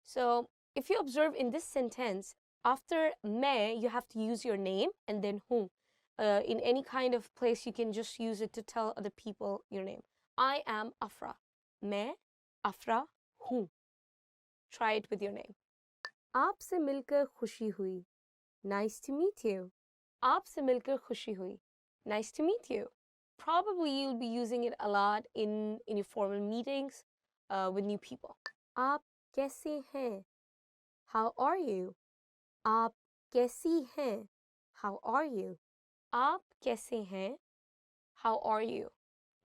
So, if you observe in this sentence, after main, you have to use your name and then hoon. In any kind of place, you can just use it to tell other people your name. I am Afra. Main Afra hoon. Try it with your name. Aapse milkar khushi hui. Nice to meet you. Aapse milkar khushi hui. Nice to meet you. Probably you'll be using it a lot in your formal meetings with new people. Aap kaise hain? How are you? Aap kaisi hain? How are you? Aap kaise hain? How are you?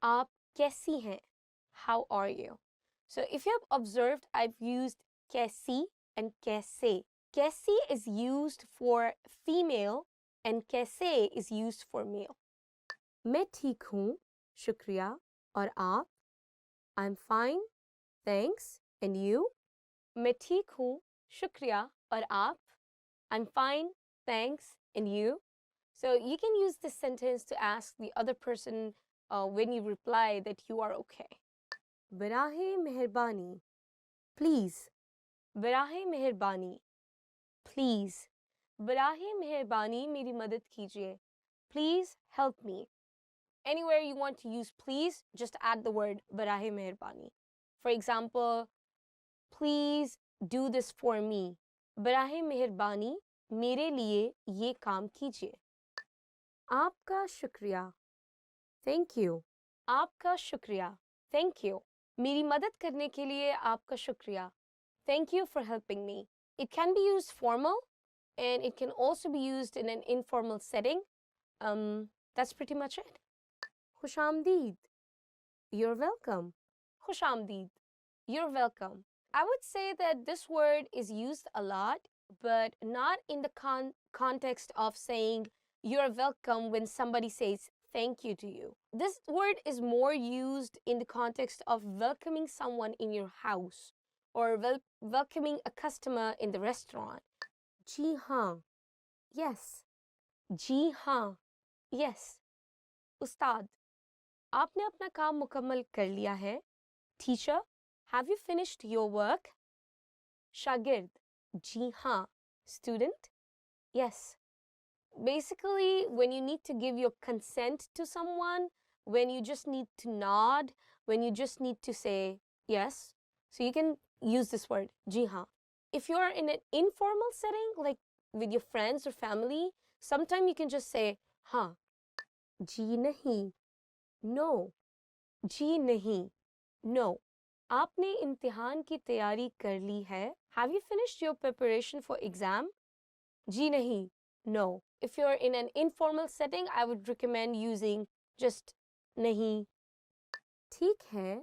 Aap kaisi hain? How are you? So if you have observed, I've used kaisi and kaise. Kaisi is used for female and kaise is used for male. मैं ठीक हूँ, शुक्रिया, और आप? I'm fine, thanks, and you? मैं ठीक हूँ, शुक्रिया, और आप? I'm fine, thanks, and you? So you can use this sentence to ask the other person when you reply that you are okay. Barahe meherbani. Please. Barahe meherbani. Please. Barahe meherbani meri madad kijiye. Please help me. Anywhere you want to use please, just add the word barahe meherbani. For example, please do this for me. Barahe meherbani mere liye ye kaam kijiye. Aapka shukriya. Thank you. Aapka shukriya. Thank you. Meri madad karne ke liye aapka shukriya. Thank you for helping me. It can be used formal and it can also be used in an informal setting. That's pretty much it. Khushamdeed. You're welcome. Khushamdeed. You're welcome. I would say that this word is used a lot, but not in the context of saying you're welcome when somebody says thank you to you. This word is more used in the context of welcoming someone in your house or welcoming a customer in the restaurant. जी हाँ, yes. जी हाँ, yes. उस्ताद, आपने अपना काम मुकम्मल कर लिया है? Teacher, have you finished your work? शागिर्द, जी हाँ. Student, yes. Basically, when you need to give your consent to someone, when you just need to nod, when you just need to say yes, so you can use this word, ji haan. If you're in an informal setting, like with your friends or family, sometimes you can just say, हाँ, जी नहीं, no, जी नहीं, no. आपने इम्तिहान की तैयारी कर ली है? Have you finished your preparation for exam? जी नहीं, no. If you're in an informal setting, I would recommend using just nahi. ठीक है,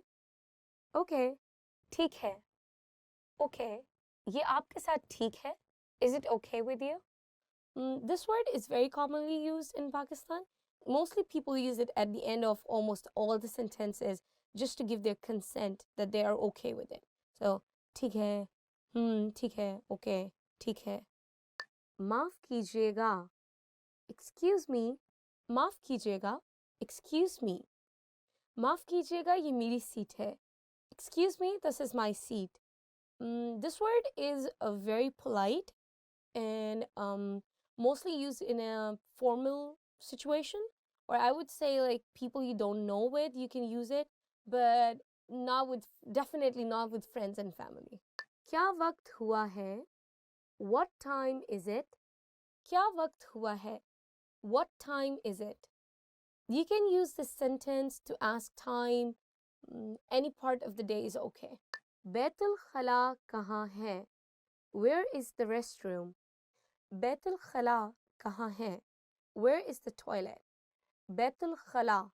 okay, ठीक है, okay. ये आपके साथ ठीक है? Is it okay with you? This word is very commonly used in Pakistan. Mostly people use it at the end of almost all the sentences just to give their consent that they are okay with it. So, ठीक है, ठीक है, okay, ठीक है. माफ कीजिएगा. Excuse me, माफ कीजिएगा, excuse me. माफ कीजिएगा, ये मेरी सीट है. Excuse me, this is my seat. This word is very polite and mostly used in a formal situation, or I would say like people you don't know with, you can use it, but definitely not with friends and family. क्या वक्त हुआ है? What time is it? क्या वक्त हुआ है? What time is it? You can use this sentence to ask time. Any part of the day is okay. Baitul Khala kahan hai? Where is the restroom? Baitul Khala kahan hai? Where is the toilet? Baitul Khala,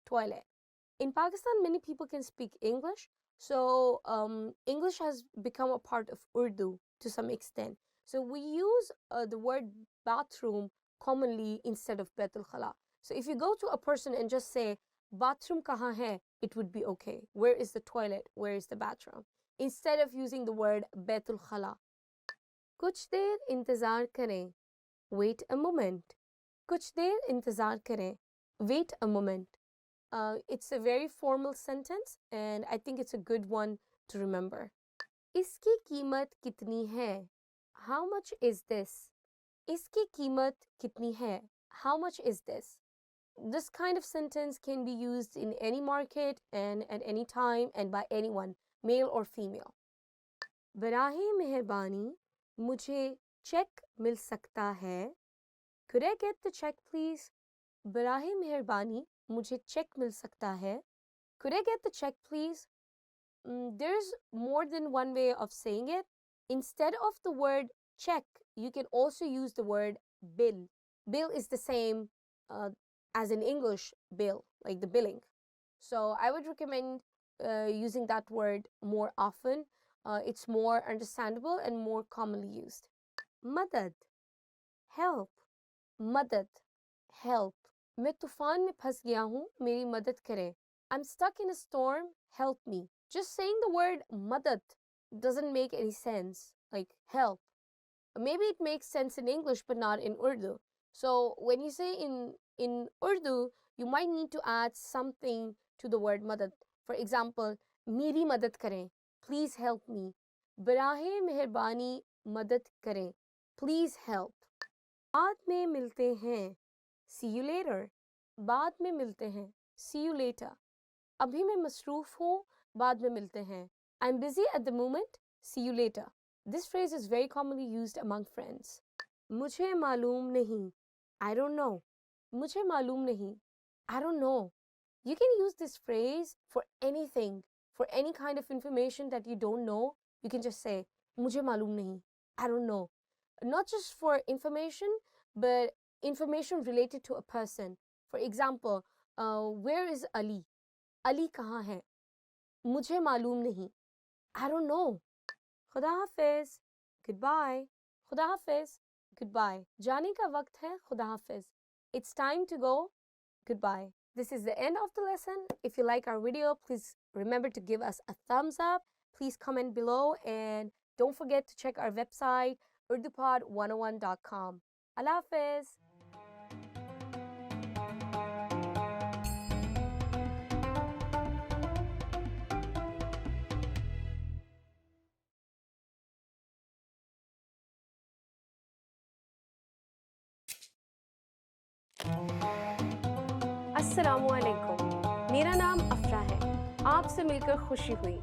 toilet. In Pakistan, many people can speak English, so English has become a part of Urdu to some extent. So we use the word bathroom commonly instead of Baitul Khala. So if you go to a person and just say, bathroom kahan hai, it would be okay. Where is the toilet? Where is the bathroom? Instead of using the word Baitul Khala. Kuch der intezar kare. Wait a moment. Kuch der intezar kare. Wait a moment. It's a very formal sentence and I think it's a good one to remember. Iski कीमत कितनी है? How much is this? Iski कीमत कितनी है? How much is this? This kind of sentence can be used in any market and at any time and by anyone, male or female. बराहे मेहरबानी मुझे check मिल सकता है? Could I get the check please? बराहे मेहरबानी मुझे check मिल सकता है? Could I get the check please? There's more than one way of saying it. Instead of the word check, you can also use the word bill. Bill is the same as in English bill, like the billing. So I would recommend using that word more often. It's more understandable and more commonly used. Madad, help. Madad, help. मैं तूफान में फंस गया हूँ, मेरी मदद करें. I'm stuck in a storm, help me. Just saying the word madad doesn't make any sense, like help. Maybe it makes sense in English, but not in Urdu. So when you say in Urdu, you might need to add something to the word madad. For example, मेरी मदद करें, please help me. बराहे मेहरबानी मदद करें, please help. बाद में मिलते हैं, see you later. बाद में मिलते हैं, see you later. अभी मैं मसरूफ हूँ, बाद में मिलते हैं. I'm busy at the moment, see you later. This phrase is very commonly used among friends. मुझे मालूम नहीं, I don't know. मुझे मालूम नहीं, I don't know. You can use this phrase for anything, for any kind of information that you don't know. You can just say, मुझे मालूम नहीं, I don't know. Not just for information, but information related to a person. For example, where is Ali? Ali कहाँ है? मुझे मालूम नहीं. I don't know. खुदा हाफिज. Goodbye. खुदा हाफिज. Goodbye. जाने का वक्त है. खुदा हाफिज. It's time to go. goodbye. This is the end of the lesson. If you like our video, please remember to give us a thumbs up. Please comment below and don't forget to check our website urdupod101.com. Allah Hafiz. Assalamualaikum. मेरा नाम अफरा है. आपसे मिलकर खुशी हुई.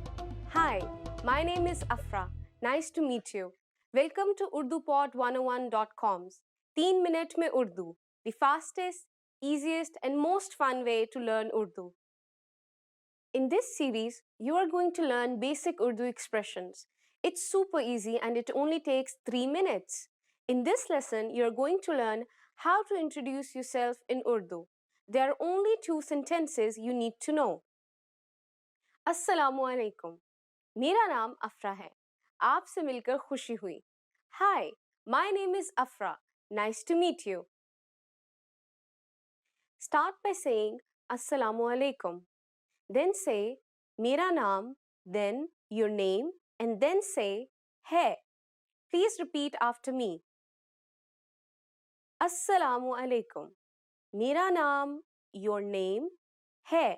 Hi, my name is Afra. Nice to meet you. Welcome to UrduPod101.com's 3 minute में Urdu, the fastest, easiest and most fun way to learn Urdu. In this series, you are going to learn basic Urdu expressions. It's super easy and it only takes 3 minutes. In this lesson, you are going to learn how to introduce yourself in Urdu. There are only 2 sentences you need to know. Assalamu alaikum. मेरा नाम अफरा है. आपसे मिलकर खुशी हुई. Hi, my name is Afra. Nice to meet you. Start by saying Assalamu alaikum. Then say मेरा नाम, then your name, and then say है. Please repeat after me. Assalamu alaikum. मेरा नाम, your name, है.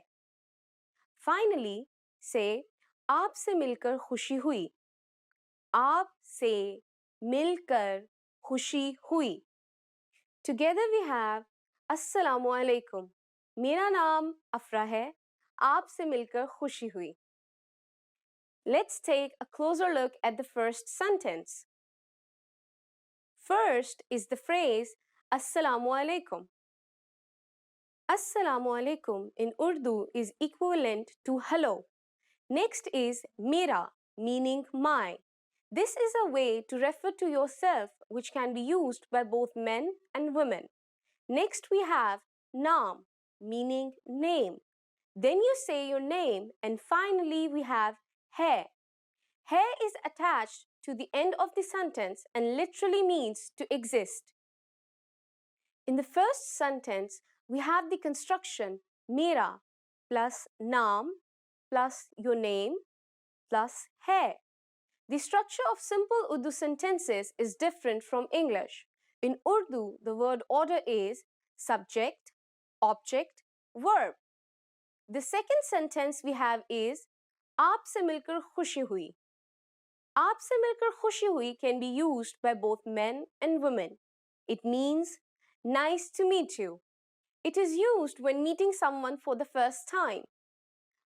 Finally, say आपसे मिलकर खुशी हुई. आपसे मिलकर खुशी हुई. Together we have Assalamu alaikum. मेरा नाम अफरा है. आपसे मिलकर खुशी हुई. Let's take a closer look at the first sentence. First is the phrase Assalamu alaikum. Assalamu alaikum in Urdu is equivalent to hello. Next is mera, meaning my. This is a way to refer to yourself which can be used by both men and women. Next we have naam, meaning name. Then you say your name, and finally we have hai. Hai is attached to the end of the sentence and literally means to exist. In the first sentence, we have the construction mera plus naam plus your name plus hai. The structure of simple Urdu sentences is different from English. In Urdu, the word order is subject, object, verb. The second sentence we have is आपसे मिलकर खुशी हुई. आपसे मिलकर खुशी हुई can be used by both men and women. It means nice to meet you. It is used when meeting someone for the first time.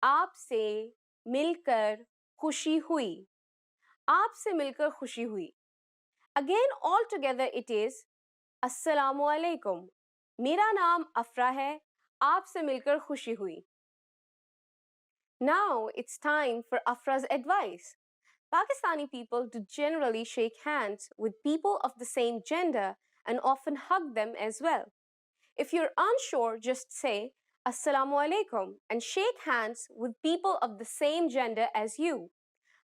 आपसे मिलकर खुशी हुई. आपसे मिलकर खुशी हुई. Again, all together it is Assalamu alaikum. मेरा नाम अफरा है. आपसे मिलकर खुशी हुई. Now it's time for Afra's advice. Pakistani people do generally shake hands with people of the same gender and often hug them as well. If you're unsure, just say Assalamu alaikum and shake hands with people of the same gender as you.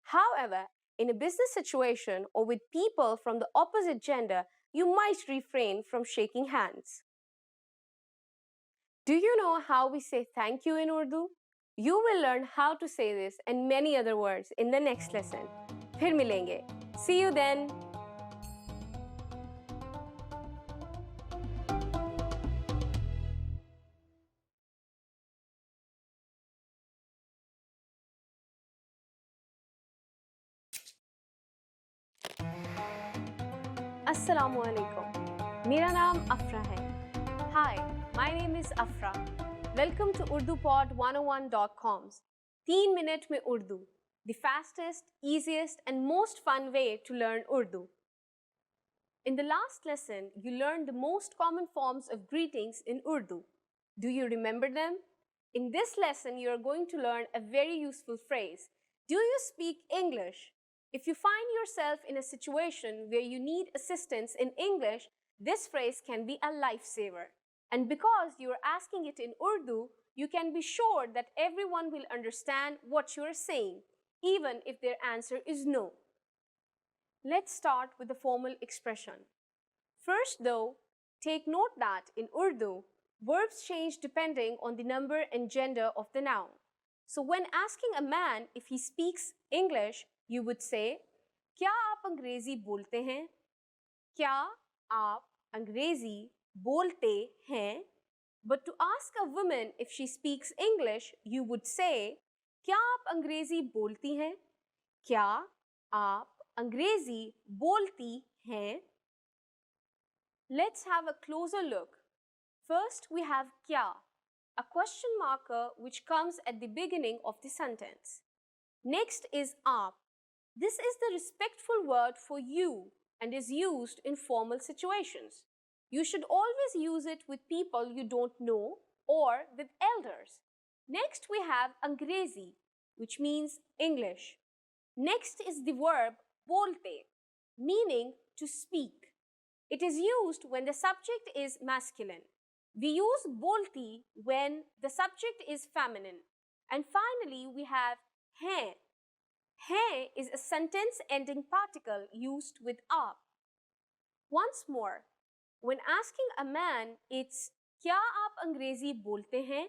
However, in a business situation or with people from the opposite gender, you might refrain from shaking hands. Do you know how we say thank you in Urdu? You will learn how to say this and many other words in the next lesson. फिर मिलेंगे. See you then. Assalamu alaikum. मेरा नाम अफरा है. Hi, my name is Afra. Welcome to UrduPod101.com's 3 minute में Urdu, the fastest, easiest and most fun way to learn Urdu. In the last lesson, you learned the most common forms of greetings in Urdu. Do you remember them? In this lesson, you are going to learn a very useful phrase. Do you speak English? If you find yourself in a situation where you need assistance in English, this phrase can be a lifesaver. And because you are asking it in Urdu, you can be sure that everyone will understand what you are saying, even if their answer is no. Let's start with the formal expression. First though, take note that in Urdu, Verbs change depending on the number and gender of the noun. So when asking a man if he speaks English, you would say, क्या आप अंग्रेजी बोलते हैं? क्या आप अंग्रेजी बोलते हैं? But to ask a woman if she speaks English, you would say, क्या आप अंग्रेजी बोलती हैं? क्या आप अंग्रेजी बोलती हैं? Let's have a closer look. First, we have kya, a question marker which comes at the beginning of the sentence. Next is aap. This is the respectful word for you and is used in formal situations. You should always use it with people you don't know or with elders. Next, we have angrezi, which means English. Next is the verb bolte, meaning to speak. It is used when the subject is masculine. We use bolti when the subject is feminine. And finally, we have hain. Hain is a sentence ending particle used with aap. Once more, when asking a man, it's क्या आप अंग्रेजी बोलते हैं?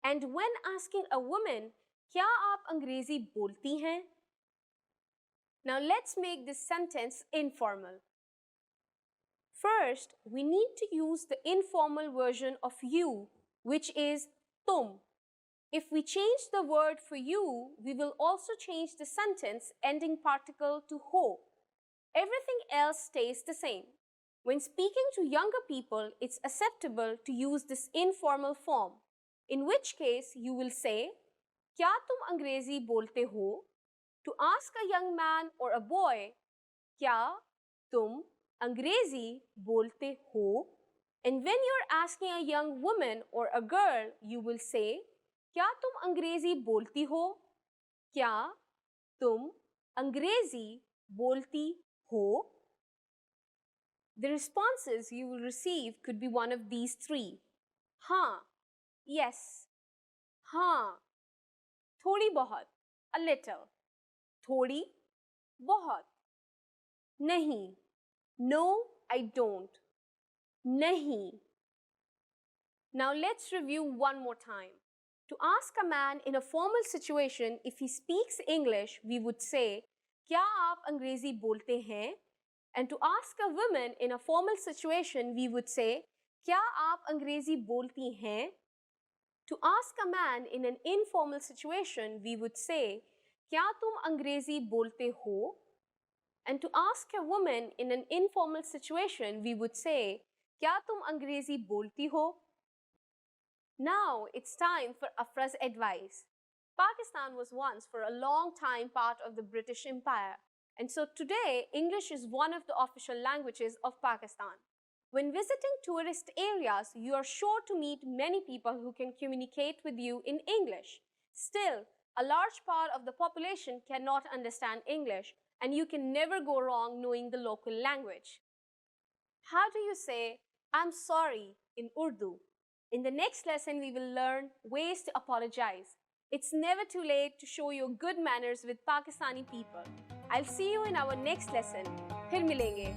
And when asking a woman, क्या आप अंग्रेजी बोलती हैं? Now let's make this sentence informal. First, we need to use the informal version of you, which is tum. If we change the word for you, we will also change the sentence ending particle to ho. Everything else stays the same. When speaking to younger people, it's acceptable to use this informal form, in which case you will say, क्या तुम अंग्रेजी बोलते हो? To ask a young man or a boy, क्या तुम अंग्रेजी बोलते हो? And when you're asking a young woman or a girl, you will say, क्या तुम अंग्रेजी बोलती हो? क्या तुम अंग्रेजी बोलती हो? The responses you will receive could be one of these three. हाँ, yes, हाँ, थोड़ी बहुत, a little, थोड़ी, बहुत, नहीं, no, I don't, नहीं. Now let's review one more time. To ask a man in a formal situation if he speaks English, we would say, क्या आप अंग्रेजी बोलते हैं? And to ask a woman in a formal situation, we would say, क्या आप अंग्रेजी बोलती हैं? To ask a man in an informal situation, we would say, क्या तुम अंग्रेजी बोलते हो? And to ask a woman in an informal situation, we would say, क्या तुम अंग्रेजी बोलती हो? Now it's time for Afra's advice. Pakistan was once for a long time part of the British Empire, and so today English is one of the official languages of Pakistan. When visiting tourist areas, you are sure to meet many people who can communicate with you in English. Still, a large part of the population cannot understand English, and you can never go wrong knowing the local language. How do you say, I'm sorry in Urdu? In the next lesson, we will learn ways to apologize. It's never too late to show your good manners with Pakistani people. I'll see you in our next lesson. फिर मिलेंगे.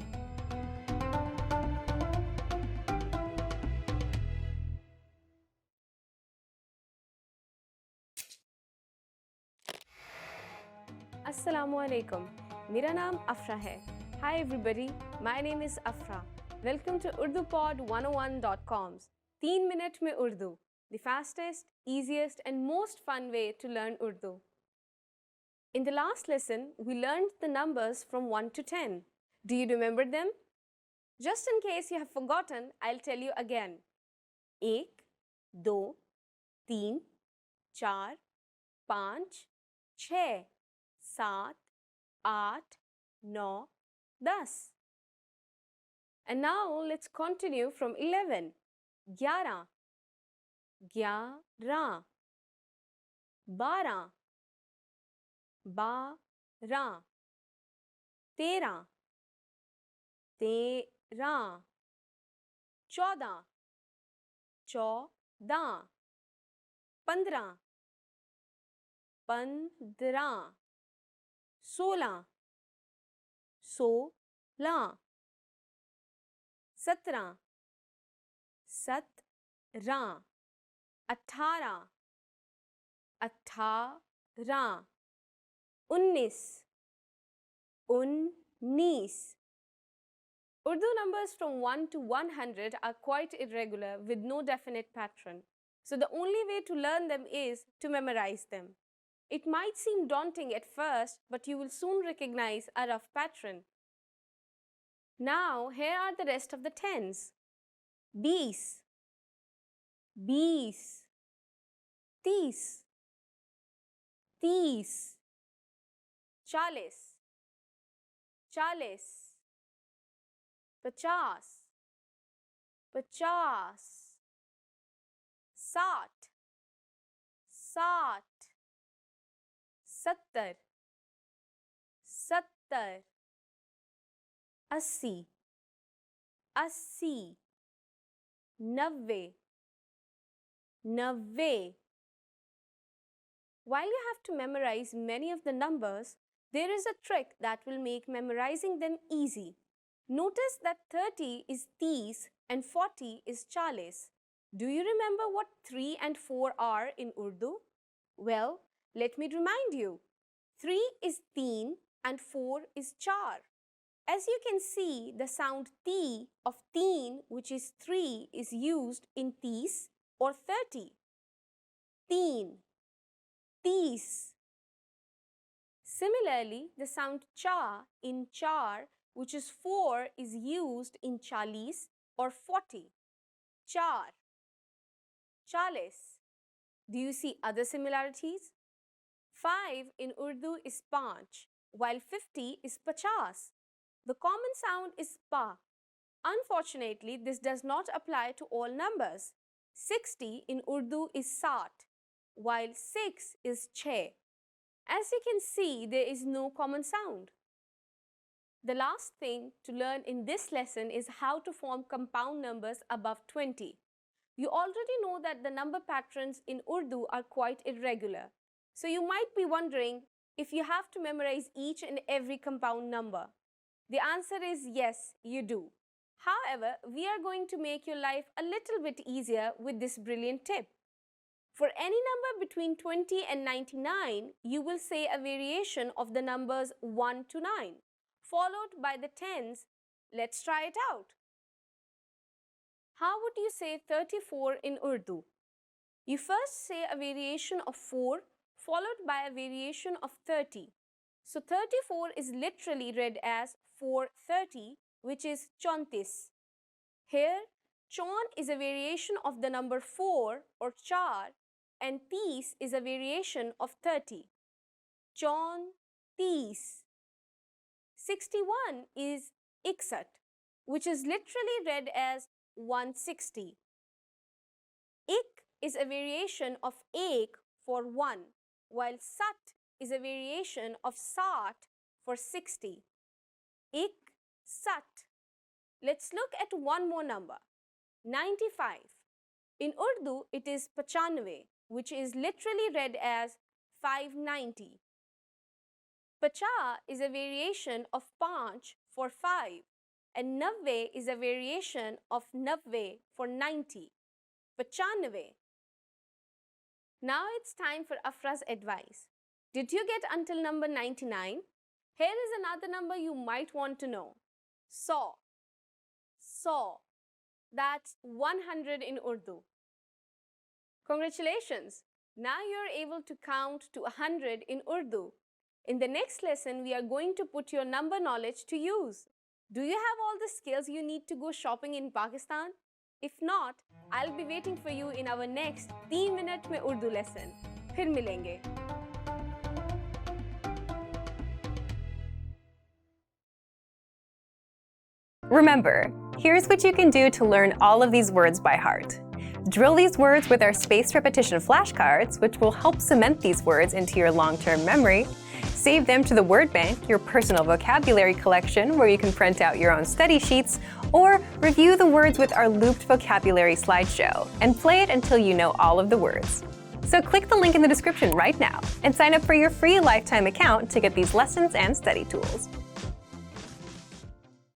Assalamu alaikum. मेरा नाम अफरा है. Hi everybody, my name is Afra. Welcome to UrduPod101.com's 3 Minute में Urdu, the fastest, easiest and most fun way to learn Urdu. In the last lesson, we learned the numbers from 1 to 10. Do you remember them? Just in case you have forgotten, I'll tell you again. 1, 2, 3, 4, 5, 6, 7, 8, 9, 10. And now let's continue from 11. 11, 11, 12, 12, 13, 13, 14, 14, 15, 15, 16, 16, 17, 17, 18 18 18 19 19 Urdu numbers from 1 to 100 are quite irregular with no definite pattern. So the only way to learn them is to memorize them. It might seem daunting at first, but you will soon recognize a rough pattern. Now, here are the rest of the tens. 20 20 30 30 40 40 50 50 60 60 70 70 80 80 90 90 While you have to memorize many of the numbers, there is a trick that will make memorizing them easy. Notice that 30 is 30 and 40 is 40. Do you remember what 3 and 4 are in Urdu? Well, let me remind you. 3 is 3 and 4 is 4. As you can see, the sound T of 3, which is 3, is used in 30 or 30. 3 30. Similarly, the sound cha in char, which is 4, is used in 40 or 40. Char, 40. Do you see other similarities? 5 in Urdu is 5, while 50 is 50. The common sound is pa. Unfortunately, this does not apply to all numbers. 60 in Urdu is 60, while 6 is 6. As you can see, there is no common sound. The last thing to learn in this lesson is how to form compound numbers above 20. You already know that the number patterns in Urdu are quite irregular. So you might be wondering if you have to memorize each and every compound number. The answer is yes, you do. However, we are going to make your life a little bit easier with this brilliant tip. For any number between 20 and 99, you will say a variation of the numbers 1 to 9, followed by the tens. Let's try it out. How would you say 34 in Urdu? You first say a variation of 4, followed by a variation of 30. So 34 is literally read as 430, which is 34. Here, chaun is a variation of the number 4 or char, and 30 is a variation of 30. Chaun 30. 61 is 61, which is literally read as 160. Ik is a variation of ek for 1, while sat is a variation of sat for 60. Ik, sat. Let's look at one more number, 95. In Urdu, it is 95, which is literally read as 590. 50 is a variation of 5 for 5, and 90 is a variation of 90 for 90. 95. Now it's time for Afra's advice. Did you get until number 99? Here is another number you might want to know. 100. 100. That's 100 in Urdu. Congratulations! Now you're able to count to 100 in Urdu. In the next lesson, we are going to put your number knowledge to use. Do you have all the skills you need to go shopping in Pakistan? If not, I'll be waiting for you in our next 3 minute mein Urdu lesson. Phir milenge. Remember, here's what you can do to learn all of these words by heart. Drill these words with our spaced repetition flashcards, which will help cement these words into your long-term memory. Save them to the word bank, your personal vocabulary collection, where you can print out your own study sheets, or review the words with our looped vocabulary slideshow, and play it until you know all of the words. So click the link in the description right now and sign up for your free lifetime account to get these lessons and study tools.